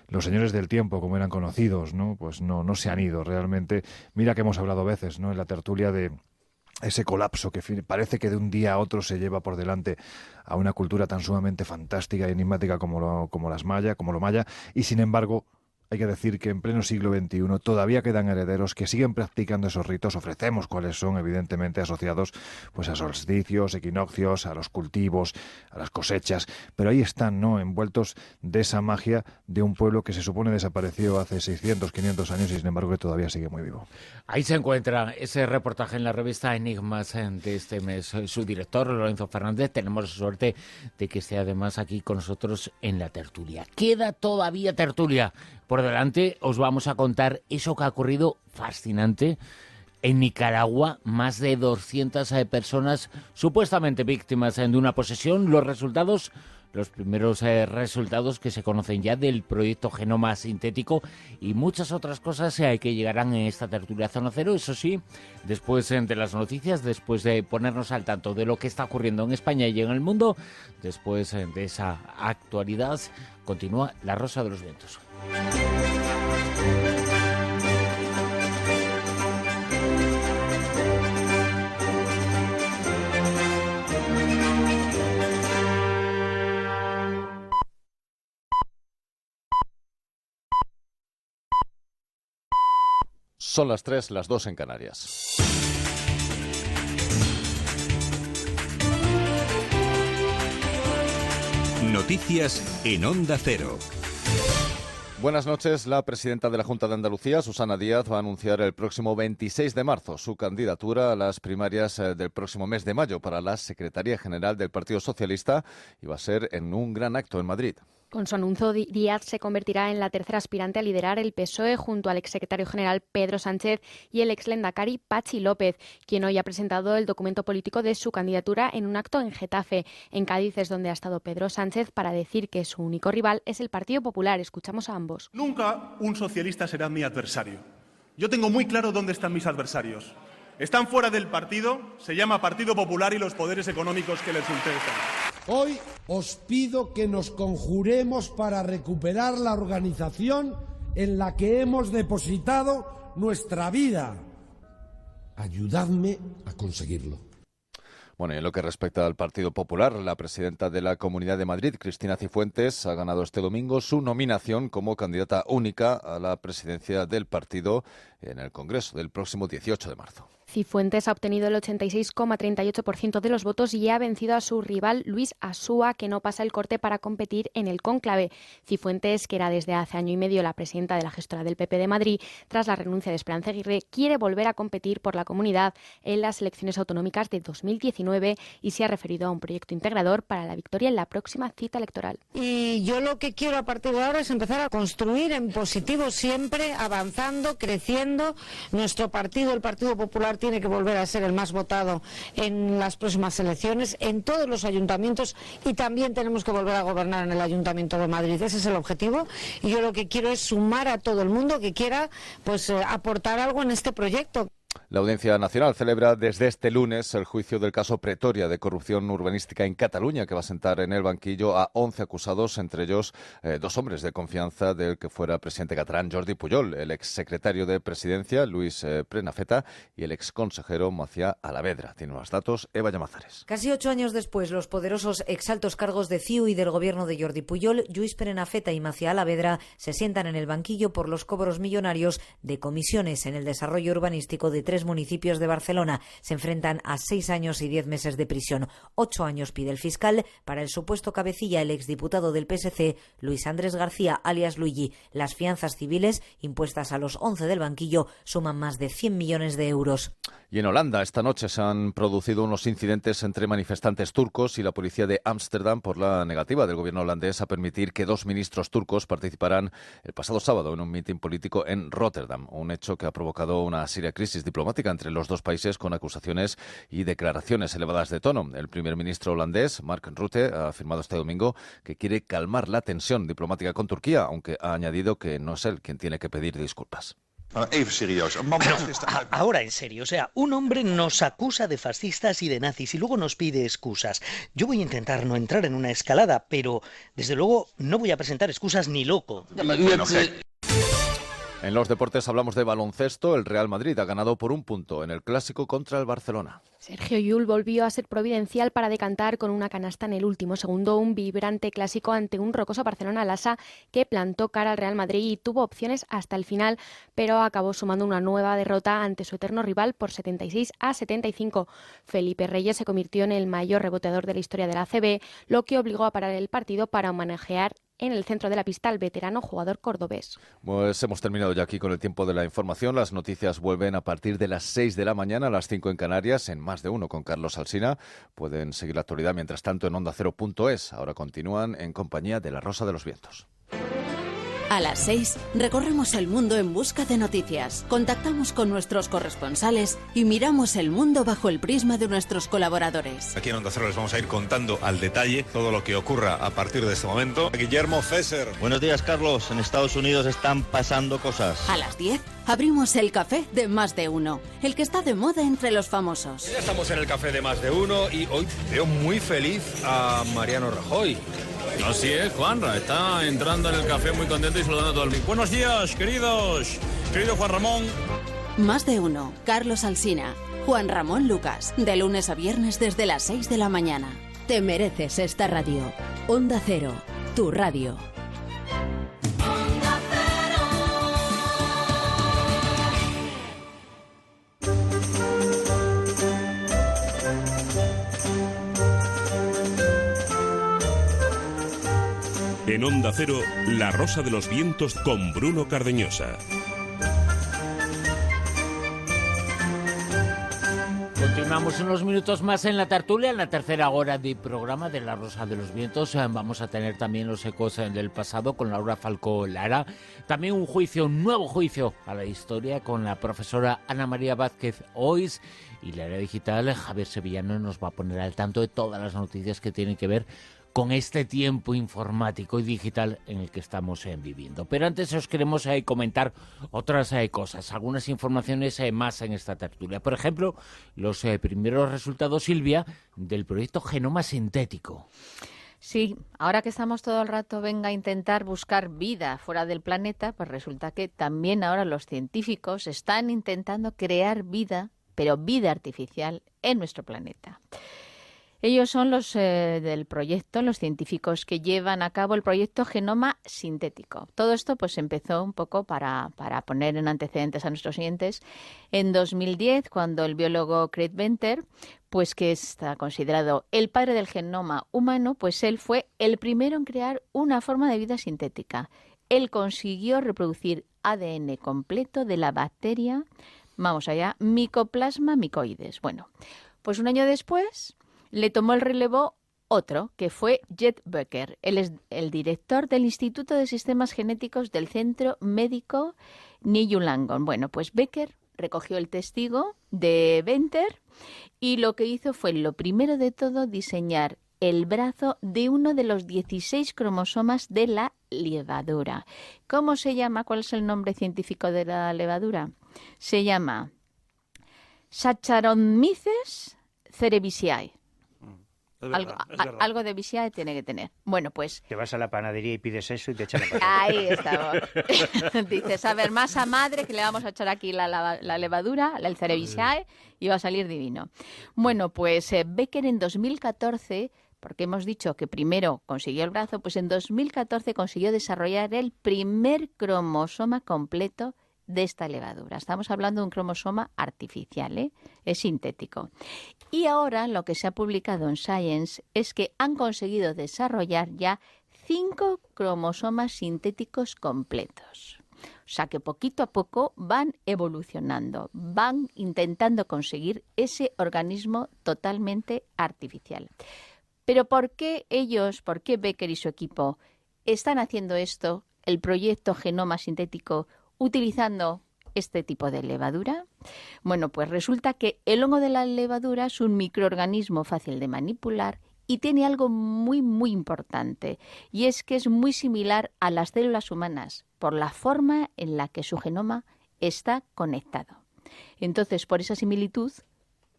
los señores del tiempo, como eran conocidos, ¿no? Pues no se han ido realmente. Mira que hemos hablado veces, ¿no? En la tertulia de ese colapso que parece que de un día a otro se lleva por delante a una cultura tan sumamente fantástica y enigmática como lo maya, y sin embargo hay que decir que en pleno siglo XXI todavía quedan herederos que siguen practicando esos ritos. Ofrecemos cuáles son, evidentemente, asociados pues a solsticios, equinoccios, a los cultivos, a las cosechas, pero ahí están, ¿no? Envueltos de esa magia de un pueblo que se supone desapareció hace 600, 500 años y sin embargo que todavía sigue muy vivo. Ahí se encuentra ese reportaje en la revista Enigmas de este mes. Su director, Lorenzo Fernández, tenemos la suerte de que esté además aquí con nosotros en la tertulia. Queda todavía tertulia por por delante os vamos a contar eso que ha ocurrido fascinante. En Nicaragua, más de 200 personas supuestamente víctimas de una posesión. Los primeros resultados que se conocen ya del proyecto Genoma Sintético y muchas otras cosas que llegarán en esta tertulia Zona Cero. Eso sí, después de las noticias, después de ponernos al tanto de lo que está ocurriendo en España y en el mundo, después de esa actualidad, continúa La Rosa de los Vientos. Son las 3, las 2 en Canarias. Noticias en Onda Cero. Buenas noches. La presidenta de la Junta de Andalucía, Susana Díaz, va a anunciar el próximo 26 de marzo su candidatura a las primarias del próximo mes de mayo para la Secretaría General del Partido Socialista y va a ser en un gran acto en Madrid. Con su anuncio, Díaz se convertirá en la tercera aspirante a liderar el PSOE junto al exsecretario general Pedro Sánchez y el exlendakari Patxi López, quien hoy ha presentado el documento político de su candidatura en un acto en Getafe. En Cádiz es donde ha estado Pedro Sánchez para decir que su único rival es el Partido Popular. Escuchamos a ambos. Nunca un socialista será mi adversario. Yo tengo muy claro dónde están mis adversarios. Están fuera del partido, se llama Partido Popular y los poderes económicos que les interesan. Hoy os pido que nos conjuremos para recuperar la organización en la que hemos depositado nuestra vida. Ayudadme a conseguirlo. Bueno, y en lo que respecta al Partido Popular, la presidenta de la Comunidad de Madrid, Cristina Cifuentes, ha ganado este domingo su nominación como candidata única a la presidencia del partido en el Congreso del próximo 18 de marzo. Cifuentes ha obtenido el 86,38% de los votos y ha vencido a su rival Luis Asúa, que no pasa el corte para competir en el cónclave. Cifuentes, que era desde hace año y medio la presidenta de la gestora del PP de Madrid, tras la renuncia de Esperanza Aguirre, quiere volver a competir por la comunidad en las elecciones autonómicas de 2019 y se ha referido a un proyecto integrador para la victoria en la próxima cita electoral. Y yo lo que quiero a partir de ahora es empezar a construir en positivo siempre, avanzando, creciendo. Nuestro partido, el Partido Popular, tiene que volver a ser el más votado en las próximas elecciones, en todos los ayuntamientos, y también tenemos que volver a gobernar en el Ayuntamiento de Madrid. Ese es el objetivo, y yo lo que quiero es sumar a todo el mundo que quiera aportar algo en este proyecto. La Audiencia Nacional celebra desde este lunes el juicio del caso Pretoria de corrupción urbanística en Cataluña, que va a sentar en el banquillo a 11 acusados, entre ellos 2 hombres de confianza del que fuera presidente catalán Jordi Pujol, el exsecretario de Presidencia Luis Prenafeta y el exconsejero Macià Alavedra. Tiene los datos Eva Llamazares. Casi 8 años después, los poderosos exaltos cargos de CiU y del gobierno de Jordi Pujol, Luis Prenafeta y Macià Alavedra, se sientan en el banquillo por los cobros millonarios de comisiones en el desarrollo urbanístico de 3 municipios de Barcelona. Se enfrentan a 6 años y 10 meses de prisión. 8 años pide el fiscal para el supuesto cabecilla, el exdiputado del PSC, Luis Andrés García, alias Luigi. Las fianzas civiles impuestas a los 11 del banquillo suman más de 100 millones de euros. Y en Holanda, esta noche se han producido unos incidentes entre manifestantes turcos y la policía de Ámsterdam por la negativa del gobierno holandés a permitir que 2 ministros turcos participaran el pasado sábado en un mitin político en Rotterdam, un hecho que ha provocado una seria crisis diplomática entre los dos países con acusaciones y declaraciones elevadas de tono. El primer ministro holandés, Mark Rutte, ha afirmado este domingo que quiere calmar la tensión diplomática con Turquía, aunque ha añadido que no es él quien tiene que pedir disculpas. Ahora en serio, un hombre nos acusa de fascistas y de nazis y luego nos pide excusas. Yo voy a intentar no entrar en una escalada, pero desde luego no voy a presentar excusas ni loco. En los deportes hablamos de baloncesto. El Real Madrid ha ganado por 1 punto en el clásico contra el Barcelona. Sergio Llull volvió a ser providencial para decantar con una canasta en el último segundo un vibrante clásico ante un rocoso Barcelona Lassa que plantó cara al Real Madrid y tuvo opciones hasta el final, pero acabó sumando una nueva derrota ante su eterno rival por 76-75. Felipe Reyes se convirtió en el mayor reboteador de la historia de la ACB, lo que obligó a parar el partido para homenajear en el centro de la pista al veterano jugador cordobés. Pues hemos terminado ya aquí con el tiempo de la información. Las noticias vuelven a partir de las 6 de la mañana, a las 5 en Canarias, en Más de Uno con Carlos Alsina. Pueden seguir la actualidad mientras tanto en OndaCero.es. Ahora continúan en compañía de La Rosa de los Vientos. A las 6 recorremos el mundo en busca de noticias, contactamos con nuestros corresponsales y miramos el mundo bajo el prisma de nuestros colaboradores. Aquí en Onda Cero les vamos a ir contando al detalle todo lo que ocurra a partir de este momento. Guillermo Fesser. Buenos días, Carlos. En Estados Unidos están pasando cosas. A las 10 abrimos el café de Más de Uno, el que está de moda entre los famosos. Ya estamos en el café de Más de Uno y hoy veo muy feliz a Mariano Rajoy. Así es, Juanra, está entrando en el café muy contento y saludando a todo el mundo. Buenos días, querido Juan Ramón. Más de Uno, Carlos Alsina, Juan Ramón Lucas, de lunes a viernes desde las 6 de la mañana. Te mereces esta radio. Onda Cero, tu radio. En Onda Cero, La Rosa de los Vientos con Bruno Cardeñosa. Continuamos unos minutos más en la tertulia, en la tercera hora de programa de La Rosa de los Vientos. Vamos a tener también los ecos del pasado con Laura Falcó Lara. También un nuevo juicio a la historia con la profesora Ana María Vázquez Ois. Y la era digital, Javier Sevillano nos va a poner al tanto de todas las noticias que tienen que ver con este tiempo informático y digital en el que estamos viviendo. Pero antes os queremos comentar otras cosas, algunas informaciones más en esta tertulia. Por ejemplo, los primeros resultados, Silvia, del proyecto Genoma Sintético. Sí, ahora que estamos todo el rato, venga a intentar buscar vida fuera del planeta, pues resulta que también ahora los científicos están intentando crear vida, pero vida artificial, en nuestro planeta. Ellos son los del proyecto, los científicos que llevan a cabo el proyecto Genoma Sintético. Todo esto pues empezó un poco para poner en antecedentes a nuestros oyentes en 2010, cuando el biólogo Craig Venter, pues que está considerado el padre del genoma humano, pues él fue el primero en crear una forma de vida sintética. Él consiguió reproducir ADN completo de la bacteria, vamos allá, Mycoplasma mycoides. Bueno, pues un año después le tomó el relevo otro, que fue Jet Becker. Él es el director del Instituto de Sistemas Genéticos del Centro Médico New Langone. Bueno, pues Becker recogió el testigo de Venter y lo que hizo fue, lo primero de todo, diseñar el brazo de uno de los 16 cromosomas de la levadura. ¿Cómo se llama? ¿Cuál es el nombre científico de la levadura? Se llama Saccharomyces cerevisiae. Algo de Viciae tiene que tener. Bueno, pues... Te vas a la panadería y pides eso y te echan la pasada. Ahí estamos. Dices, a ver, masa madre, que le vamos a echar aquí la levadura, el Cerevisiae, y va a salir divino. Bueno, pues Becker en 2014, porque hemos dicho que primero consiguió el brazo, pues en 2014 consiguió desarrollar el primer cromosoma completo de esta levadura. Estamos hablando de un cromosoma artificial, es sintético. Y ahora lo que se ha publicado en Science es que han conseguido desarrollar ya 5 cromosomas sintéticos completos. O sea que poquito a poco van evolucionando, van intentando conseguir ese organismo totalmente artificial. Pero ¿por qué Becker y su equipo están haciendo esto, el proyecto Genoma Sintético, utilizando este tipo de levadura? Bueno, pues resulta que el hongo de la levadura es un microorganismo fácil de manipular y tiene algo muy, muy importante, y es que es muy similar a las células humanas por la forma en la que su genoma está conectado. Entonces, por esa similitud,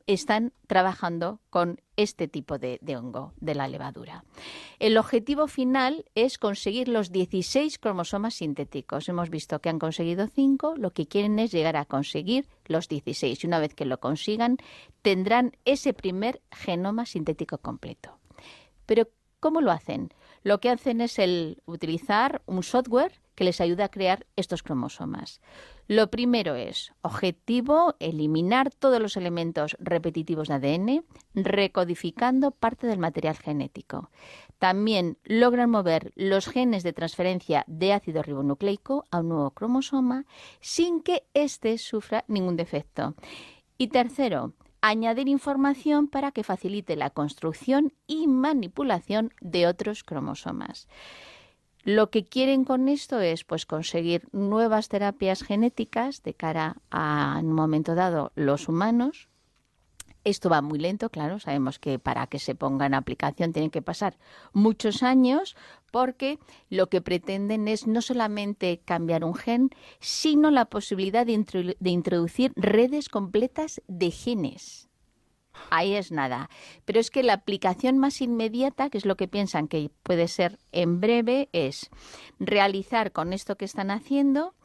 están trabajando con este tipo de hongo de la levadura. El objetivo final es conseguir los 16 cromosomas sintéticos. Hemos visto que han conseguido 5, lo que quieren es llegar a conseguir los 16. Y una vez que lo consigan, tendrán ese primer genoma sintético completo. Pero, ¿cómo lo hacen? Lo que hacen es utilizar un software que les ayuda a crear estos cromosomas. Lo primero es, objetivo, eliminar todos los elementos repetitivos de ADN, recodificando parte del material genético. También logran mover los genes de transferencia de ácido ribonucleico a un nuevo cromosoma sin que éste sufra ningún defecto. Y tercero, añadir información para que facilite la construcción y manipulación de otros cromosomas. Lo que quieren con esto es pues conseguir nuevas terapias genéticas de cara a, en un momento dado, los humanos. Esto va muy lento, claro, sabemos que para que se ponga en aplicación tienen que pasar muchos años, porque lo que pretenden es no solamente cambiar un gen, sino la posibilidad de introducir redes completas de genes. Ahí es nada. Pero es que la aplicación más inmediata, que es lo que piensan que puede ser en breve, es realizar con esto que están haciendo,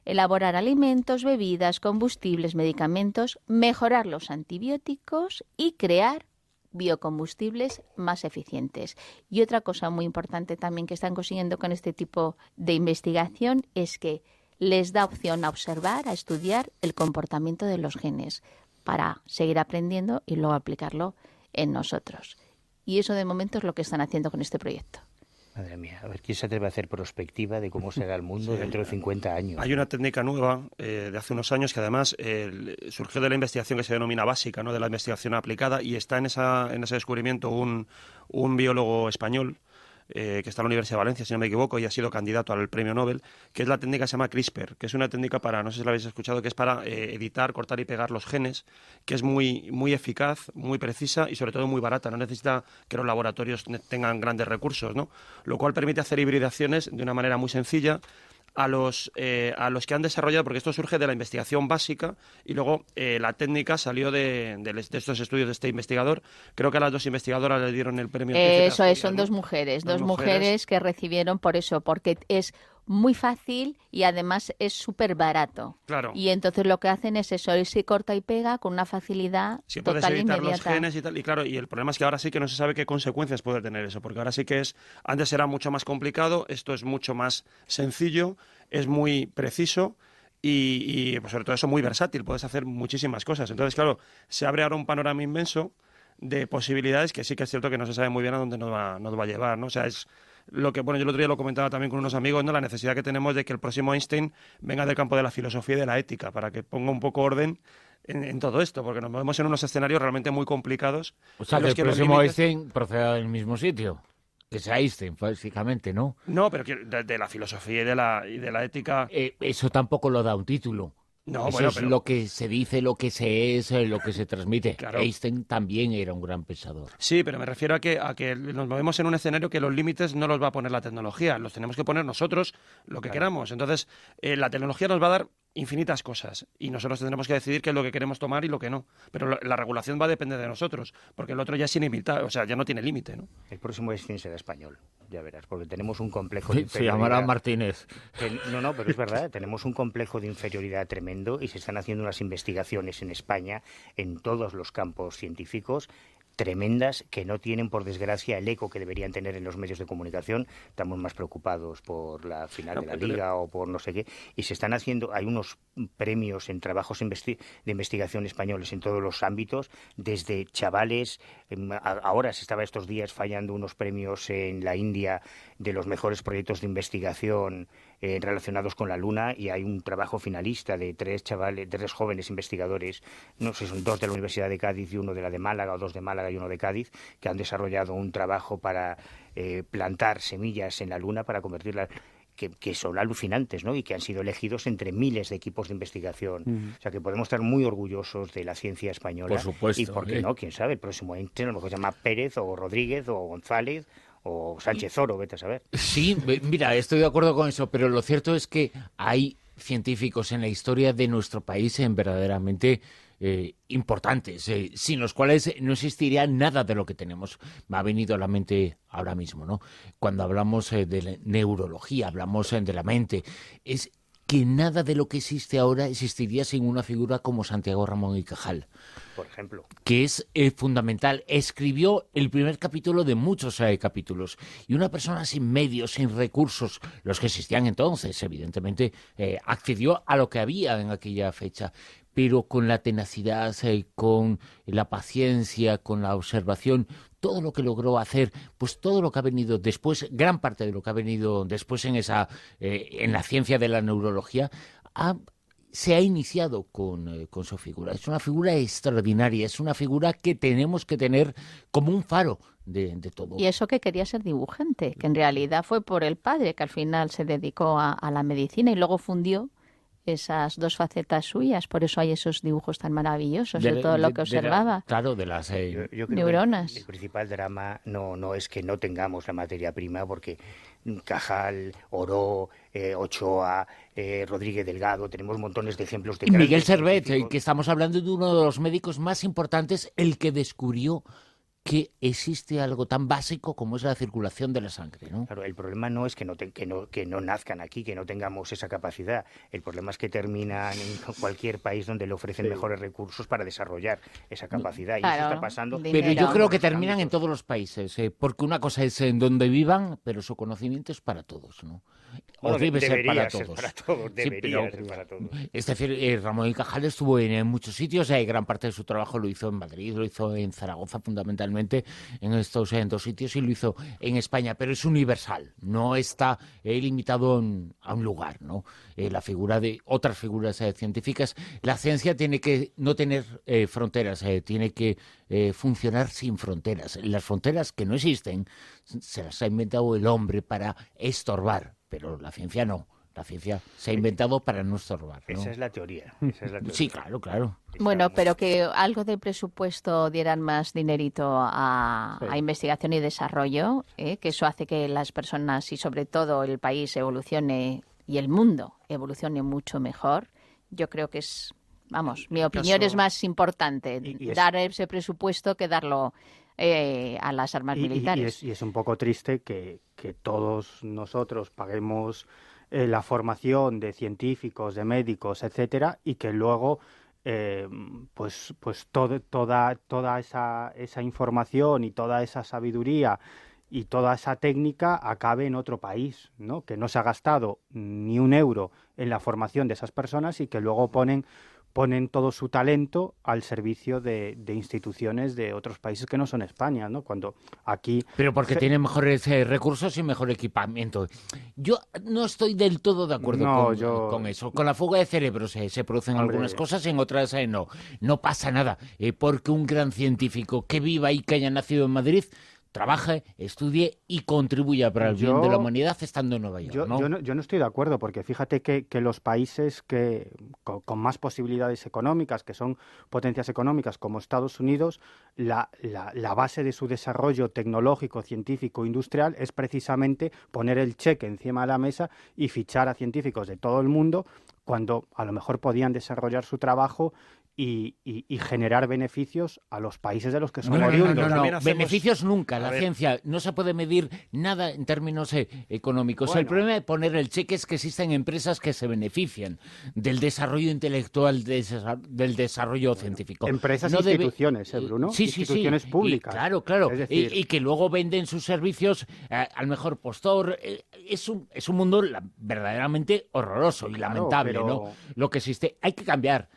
elaborar alimentos, bebidas, combustibles, medicamentos, mejorar los antibióticos y crear biocombustibles más eficientes. Y otra cosa muy importante también que están consiguiendo con este tipo de investigación es que les da opción a observar, a estudiar el comportamiento de los genes para seguir aprendiendo y luego aplicarlo en nosotros. Y eso de momento es lo que están haciendo con este proyecto. Madre mía, a ver quién se atreve a hacer perspectiva de cómo será el mundo dentro de 50 años. Hay una técnica nueva de hace unos años que además surgió de la investigación que se denomina básica, ¿no? De la investigación aplicada, y está en ese descubrimiento un biólogo español que está en la Universidad de Valencia, si no me equivoco, y ha sido candidato al premio Nobel, que es la técnica que se llama CRISPR, que es una técnica para, no sé si la habéis escuchado, que es para editar, cortar y pegar los genes, que es muy, muy eficaz, muy precisa y sobre todo muy barata. No necesita que los laboratorios tengan grandes recursos, ¿no? Lo cual permite hacer hibridaciones de una manera muy sencilla a los que han desarrollado, porque esto surge de la investigación básica y luego la técnica salió de estos estudios de este investigador. Creo que a las dos investigadoras le dieron el premio. Eso es, son dos mujeres que recibieron por eso, porque es muy fácil y además es súper barato. Claro. Y entonces lo que hacen es eso, es que corta y pega con una facilidad total e inmediata. Los genes y tal, y claro, y el problema es que ahora sí que no se sabe qué consecuencias puede tener eso, porque ahora sí que antes era mucho más complicado, esto es mucho más sencillo, es muy preciso y pues sobre todo eso muy versátil, puedes hacer muchísimas cosas. Entonces, claro, se abre ahora un panorama inmenso de posibilidades que sí que es cierto que no se sabe muy bien a dónde nos va a llevar, ¿no? O sea, es lo que, bueno, yo el otro día lo comentaba también con unos amigos, ¿no? La necesidad que tenemos de que el próximo Einstein venga del campo de la filosofía y de la ética, para que ponga un poco orden en todo esto, porque nos movemos en unos escenarios realmente muy complicados. O sea, que el próximo Einstein proceda del mismo sitio. Que es Einstein, básicamente, ¿no? No, pero de la filosofía y de la ética. Eso tampoco lo da un título. No, eso bueno, es lo que se dice, lo que se es, lo que se transmite. Claro. Einstein también era un gran pensador. Sí, pero me refiero a que nos movemos en un escenario que los límites no los va a poner la tecnología, los tenemos que poner nosotros lo que queramos. Entonces, la tecnología nos va a dar infinitas cosas y nosotros tendremos que decidir qué es lo que queremos tomar y lo que no. Pero la regulación va a depender de nosotros, porque el otro ya es ilimitado, o sea, ya no tiene límite, ¿no? El próximo Einstein será español, ya verás, porque tenemos un complejo de inferioridad. Se llamará Martínez. No, pero es verdad, tenemos un complejo de inferioridad tremendo y se están haciendo unas investigaciones en España en todos los campos científicos tremendas que no tienen, por desgracia, el eco que deberían tener en los medios de comunicación. Estamos más preocupados por la final de la Liga o por no sé qué. Y se están haciendo, hay unos premios en trabajos de investigación españoles en todos los ámbitos, desde chavales, ahora se estaba estos días fallando unos premios en la India de los mejores proyectos de investigación relacionados con la Luna, y hay un trabajo finalista de tres jóvenes investigadores, no sé, son dos de la Universidad de Cádiz y uno de la de Málaga, o dos de Málaga y uno de Cádiz, que han desarrollado un trabajo para plantar semillas en la Luna para convertirla, que son alucinantes, ¿no? Y que han sido elegidos entre miles de equipos de investigación. O sea, que podemos estar muy orgullosos de la ciencia española. Por supuesto. Y por qué no, quién sabe, el próximo Einstein a lo mejor se llama Pérez o Rodríguez o González o Sánchez Oro, vete a saber. Sí, mira, estoy de acuerdo con eso, pero lo cierto es que hay científicos en la historia de nuestro país verdaderamente importantes, sin los cuales no existiría nada de lo que tenemos. Me ha venido a la mente ahora mismo, ¿no? Cuando hablamos de la neurología, hablamos de la mente, es que nada de lo que existe ahora existiría sin una figura como Santiago Ramón y Cajal. Por ejemplo. Que es fundamental. Escribió el primer capítulo de muchos capítulos. Y una persona sin medios, sin recursos, los que existían entonces, evidentemente, accedió a lo que había en aquella fecha. Pero con la tenacidad, con la paciencia, con la observación, todo lo que logró hacer, pues todo lo que ha venido después, gran parte de lo que ha venido después en la ciencia de la neurología, se ha iniciado con su figura. Es una figura extraordinaria, es una figura que tenemos que tener como un faro de todo. Y eso que quería ser dibujante, que en realidad fue por el padre, que al final se dedicó a la medicina y luego fundió esas dos facetas suyas. Por eso hay esos dibujos tan maravillosos de todo lo que observaba. Claro, de las yo creo neuronas. Que el principal drama no es que no tengamos la materia prima, porque Cajal, Oró, Ochoa, Rodríguez Delgado, tenemos montones de ejemplos de... Y Miguel Servet, que estamos hablando de uno de los médicos más importantes, el que descubrió que existe algo tan básico como es la circulación de la sangre, ¿no? Claro, el problema no es que no nazcan aquí, que no tengamos esa capacidad. El problema es que terminan en cualquier país donde le ofrecen mejores recursos para desarrollar esa capacidad. Y eso está pasando. Pero yo creo que terminan en todos los países, porque una cosa es en donde vivan, pero su conocimiento es para todos, ¿no? Bueno, debe ser para ser todos. para todos, debería ser para todos. Es decir, Ramón y Cajal estuvo en muchos sitios, gran parte de su trabajo lo hizo en Madrid, lo hizo en Zaragoza fundamentalmente, en estos dos sitios, y lo hizo en España, pero es universal, no está limitado a un lugar, ¿no? La figura de otras figuras científicas, la ciencia tiene que no tener fronteras, tiene que funcionar sin fronteras. Las fronteras que no existen se las ha inventado el hombre para estorbar, pero la ciencia no. La ciencia se ha inventado para no estorbar, ¿no? Esa es la teoría. Sí, claro. Bueno, pero que algo de presupuesto dieran más dinerito a investigación y desarrollo, que eso hace que las personas y sobre todo el país evolucione y el mundo evolucione mucho mejor. Yo creo que es, mi opinión es más importante dar ese presupuesto que darlo a las armas militares. Y es un poco triste que todos nosotros paguemos la formación de científicos, de médicos, etcétera, y que luego pues toda esa información y toda esa sabiduría y toda esa técnica acabe en otro país, ¿no? Que no se ha gastado ni un euro en la formación de esas personas y que luego ponen todo su talento al servicio de instituciones de otros países que no son España, ¿no? Cuando aquí... Pero porque tienen mejores recursos y mejor equipamiento. Yo no estoy del todo de acuerdo con eso. Con la fuga de cerebros se producen algunas cosas, en otras no. No pasa nada, porque un gran científico que viva y que haya nacido en Madrid trabaje, estudie y contribuya para el bien de la humanidad estando en Nueva York, ¿no? Yo no estoy de acuerdo, porque fíjate que los países con más posibilidades económicas, que son potencias económicas como Estados Unidos, la base de su desarrollo tecnológico, científico, industrial es precisamente poner el cheque encima de la mesa y fichar a científicos de todo el mundo cuando a lo mejor podían desarrollar su trabajo y generar beneficios a los países de los que son oriundos. No. Beneficios nunca. La ciencia no se puede medir nada en términos económicos. Bueno. El problema de poner el cheque es que existen empresas que se benefician del desarrollo intelectual, del desarrollo científico. Empresas e instituciones, Bruno. Sí. Instituciones públicas. Claro. Es decir... y que luego venden sus servicios al mejor postor. Es un mundo verdaderamente horroroso y lamentable, ¿no? Lo que existe. Hay que cambiar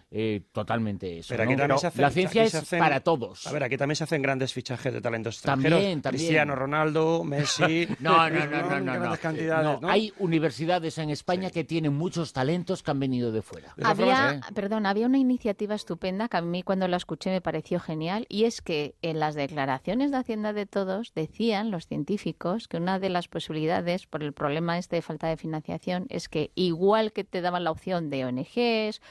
totalmente eso. Pero aquí también se hacen, la ciencia es para todos. A ver, aquí también se hacen grandes fichajes de talentos extranjeros. También. Cristiano Ronaldo, Messi... No. Cantidades, ¿no? Hay universidades en España que tienen muchos talentos que han venido de fuera. Había una iniciativa estupenda que a mí cuando la escuché me pareció genial, y es que en las declaraciones de Hacienda de Todos decían los científicos que una de las posibilidades por el problema de falta de financiación es que igual que te daban la opción de ONGs,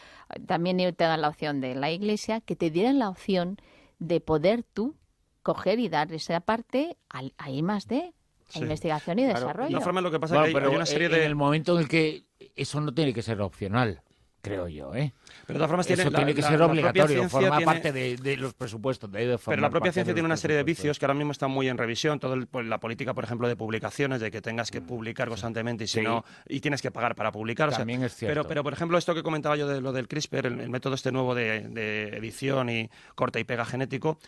también te dan la opción de la Iglesia, que te dieran la opción de poder tú coger y dar esa parte a I+D, a investigación y desarrollo. De todas formas, lo que pasa es que hay una serie de... En el momento en el que eso no tiene que ser opcional, creo yo, Pero de todas formas eso tiene que ser obligatorio, forma parte de los presupuestos. Pero la propia ciencia tiene una serie de vicios que ahora mismo están muy en revisión. La política, por ejemplo, de publicaciones, de que tengas que publicar constantemente y si no, y tienes que pagar para publicar. También es cierto. Pero, por ejemplo, esto que comentaba yo de lo del CRISPR, el método este nuevo de edición y corta y pega genético,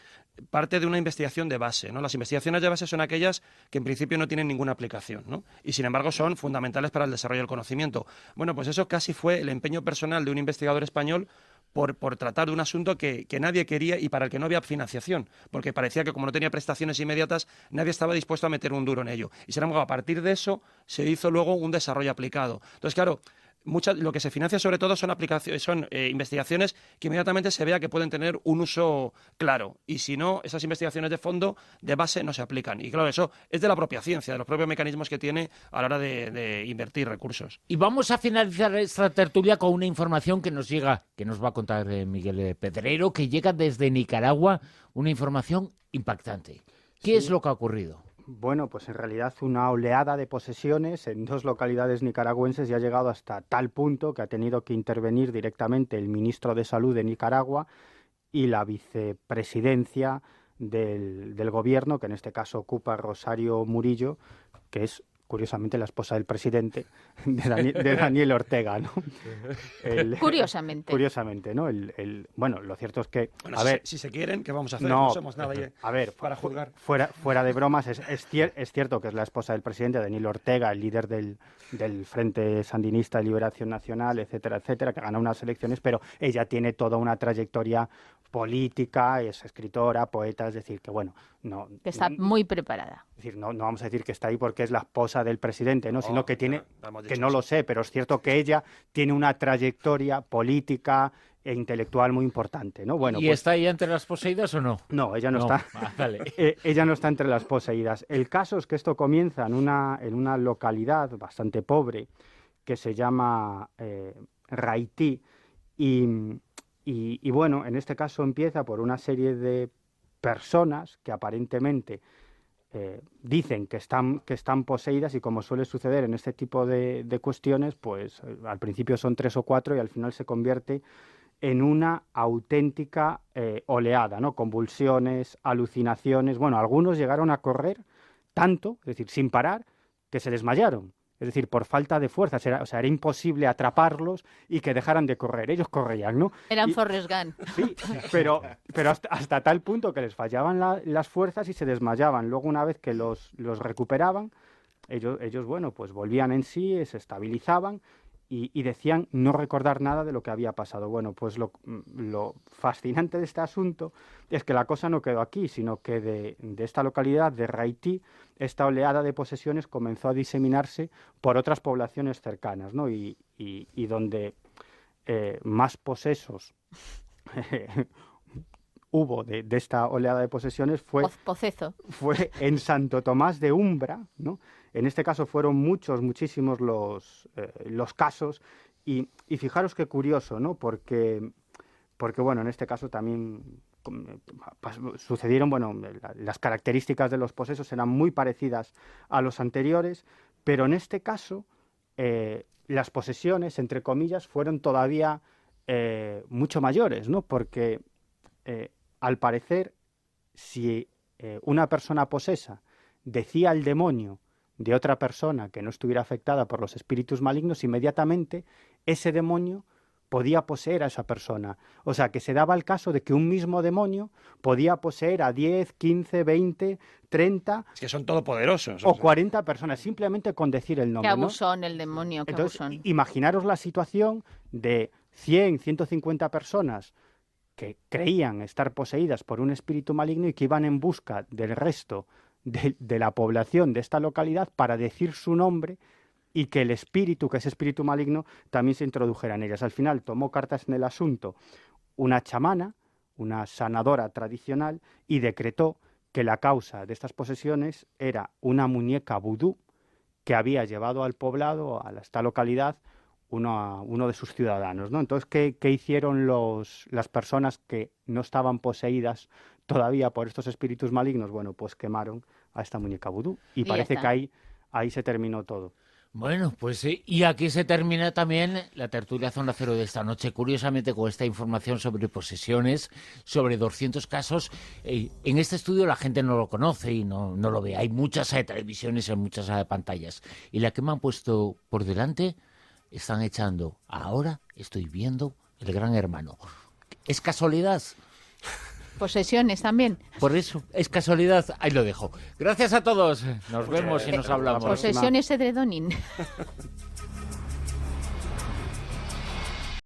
parte de una investigación de base, ¿no? Las investigaciones de base son aquellas que en principio no tienen ninguna aplicación, ¿no? Y sin embargo son fundamentales para el desarrollo del conocimiento. Bueno, pues eso casi fue el empeño personal de un investigador español por tratar de un asunto que nadie quería y para el que no había financiación, porque parecía que como no tenía prestaciones inmediatas, nadie estaba dispuesto a meter un duro en ello. Y sin embargo, a partir de eso se hizo luego un desarrollo aplicado. Entonces, claro, lo que se financia sobre todo son investigaciones que inmediatamente se vea que pueden tener un uso claro. Y si no, esas investigaciones de fondo, de base, no se aplican. Y claro, eso es de la propia ciencia, de los propios mecanismos que tiene a la hora de invertir recursos. Y vamos a finalizar esta tertulia con una información que nos llega, que nos va a contar Miguel Pedrero, que llega desde Nicaragua, una información impactante. ¿Qué es lo que ha ocurrido? Bueno, pues en realidad una oleada de posesiones en 2 localidades nicaragüenses ya ha llegado hasta tal punto que ha tenido que intervenir directamente el ministro de Salud de Nicaragua y la vicepresidencia del gobierno, que en este caso ocupa Rosario Murillo, que es curiosamente la esposa del presidente, de Daniel Ortega, ¿no? Curiosamente, ¿no? Bueno, lo cierto es que... Bueno, si se quieren, ¿qué vamos a hacer? No somos nadie para juzgar. Fuera de bromas, es cierto que es la esposa del presidente, Daniel Ortega, el líder del Frente Sandinista de Liberación Nacional, etcétera, etcétera, que gana unas elecciones, pero ella tiene toda una trayectoria política, es escritora, poeta, es decir, que bueno... que está muy preparada. Es decir, no vamos a decir que está ahí porque es la esposa del presidente, ¿no? Sino que tiene, que no lo sé, pero es cierto que ella tiene una trayectoria política e intelectual muy importante, ¿no? Bueno, ¿Y está ella entre las poseídas o no? No, ella no está. Vale. Ella no está entre las poseídas. El caso es que esto comienza en una localidad bastante pobre que se llama Raití y bueno, en este caso empieza por una serie de personas que aparentemente dicen que están poseídas y, como suele suceder en este tipo de cuestiones, pues al principio son 3 o 4 y al final se convierte en una auténtica oleada, ¿no? Convulsiones, alucinaciones. Bueno, algunos llegaron a correr tanto, es decir, sin parar, que se desmayaron. Es decir, por falta de fuerzas. Era imposible atraparlos y que dejaran de correr. Ellos corrían, ¿no? Eran Forrest Gump. Sí, pero hasta tal punto que les fallaban las fuerzas y se desmayaban. Luego, una vez que los recuperaban, ellos, bueno, pues volvían en sí, se estabilizaban y decían no recordar nada de lo que había pasado. Bueno, pues lo fascinante de este asunto es que la cosa no quedó aquí, sino que de esta localidad, de Raití, esta oleada de posesiones comenzó a diseminarse por otras poblaciones cercanas, ¿no? Y donde más posesos hubo de esta oleada de posesiones fue en Santo Tomás de Umbra, ¿no? En este caso fueron muchísimos los casos y fijaros qué curioso, ¿no? Porque bueno, en este caso también sucedieron, bueno, las características de los posesos eran muy parecidas a los anteriores, pero en este caso las posesiones, entre comillas, fueron todavía mucho mayores, ¿no? Porque al parecer, si una persona posesa decía al demonio de otra persona que no estuviera afectada por los espíritus malignos, inmediatamente ese demonio podía poseer a esa persona. O sea, que se daba el caso de que un mismo demonio podía poseer a 10, 15, 20, 30... Es que son todopoderosos. O 40 personas, simplemente con decir el nombre. Qué abusón, ¿no? El demonio, qué Entonces, abusón. Imaginaros la situación de 100, 150 personas que creían estar poseídas por un espíritu maligno y que iban en busca del resto de la población de esta localidad para decir su nombre y que el espíritu, que ese espíritu maligno, también se introdujera en ellas. Al final tomó cartas en el asunto una chamana, una sanadora tradicional, y decretó que la causa de estas posesiones era una muñeca vudú que había llevado al poblado, a esta localidad, uno de sus ciudadanos, ¿no? Entonces, ¿qué hicieron las personas que no estaban poseídas todavía por estos espíritus malignos? Bueno, pues quemaron a esta muñeca vudú y parece que ahí se terminó todo. Bueno, pues sí, y aquí se termina también la tertulia Zona Cero de esta noche, curiosamente con esta información sobre posesiones, sobre 200 casos. En este estudio la gente no lo conoce y no lo ve. Hay muchas televisiones en muchas pantallas. Y la que me han puesto por delante están echando Ahora estoy viendo El Gran Hermano. ¿Es casualidad? Posesiones también. Por eso, es casualidad. Ahí lo dejo. Gracias a todos. Nos vemos y nos hablamos. Posesiones edredonin.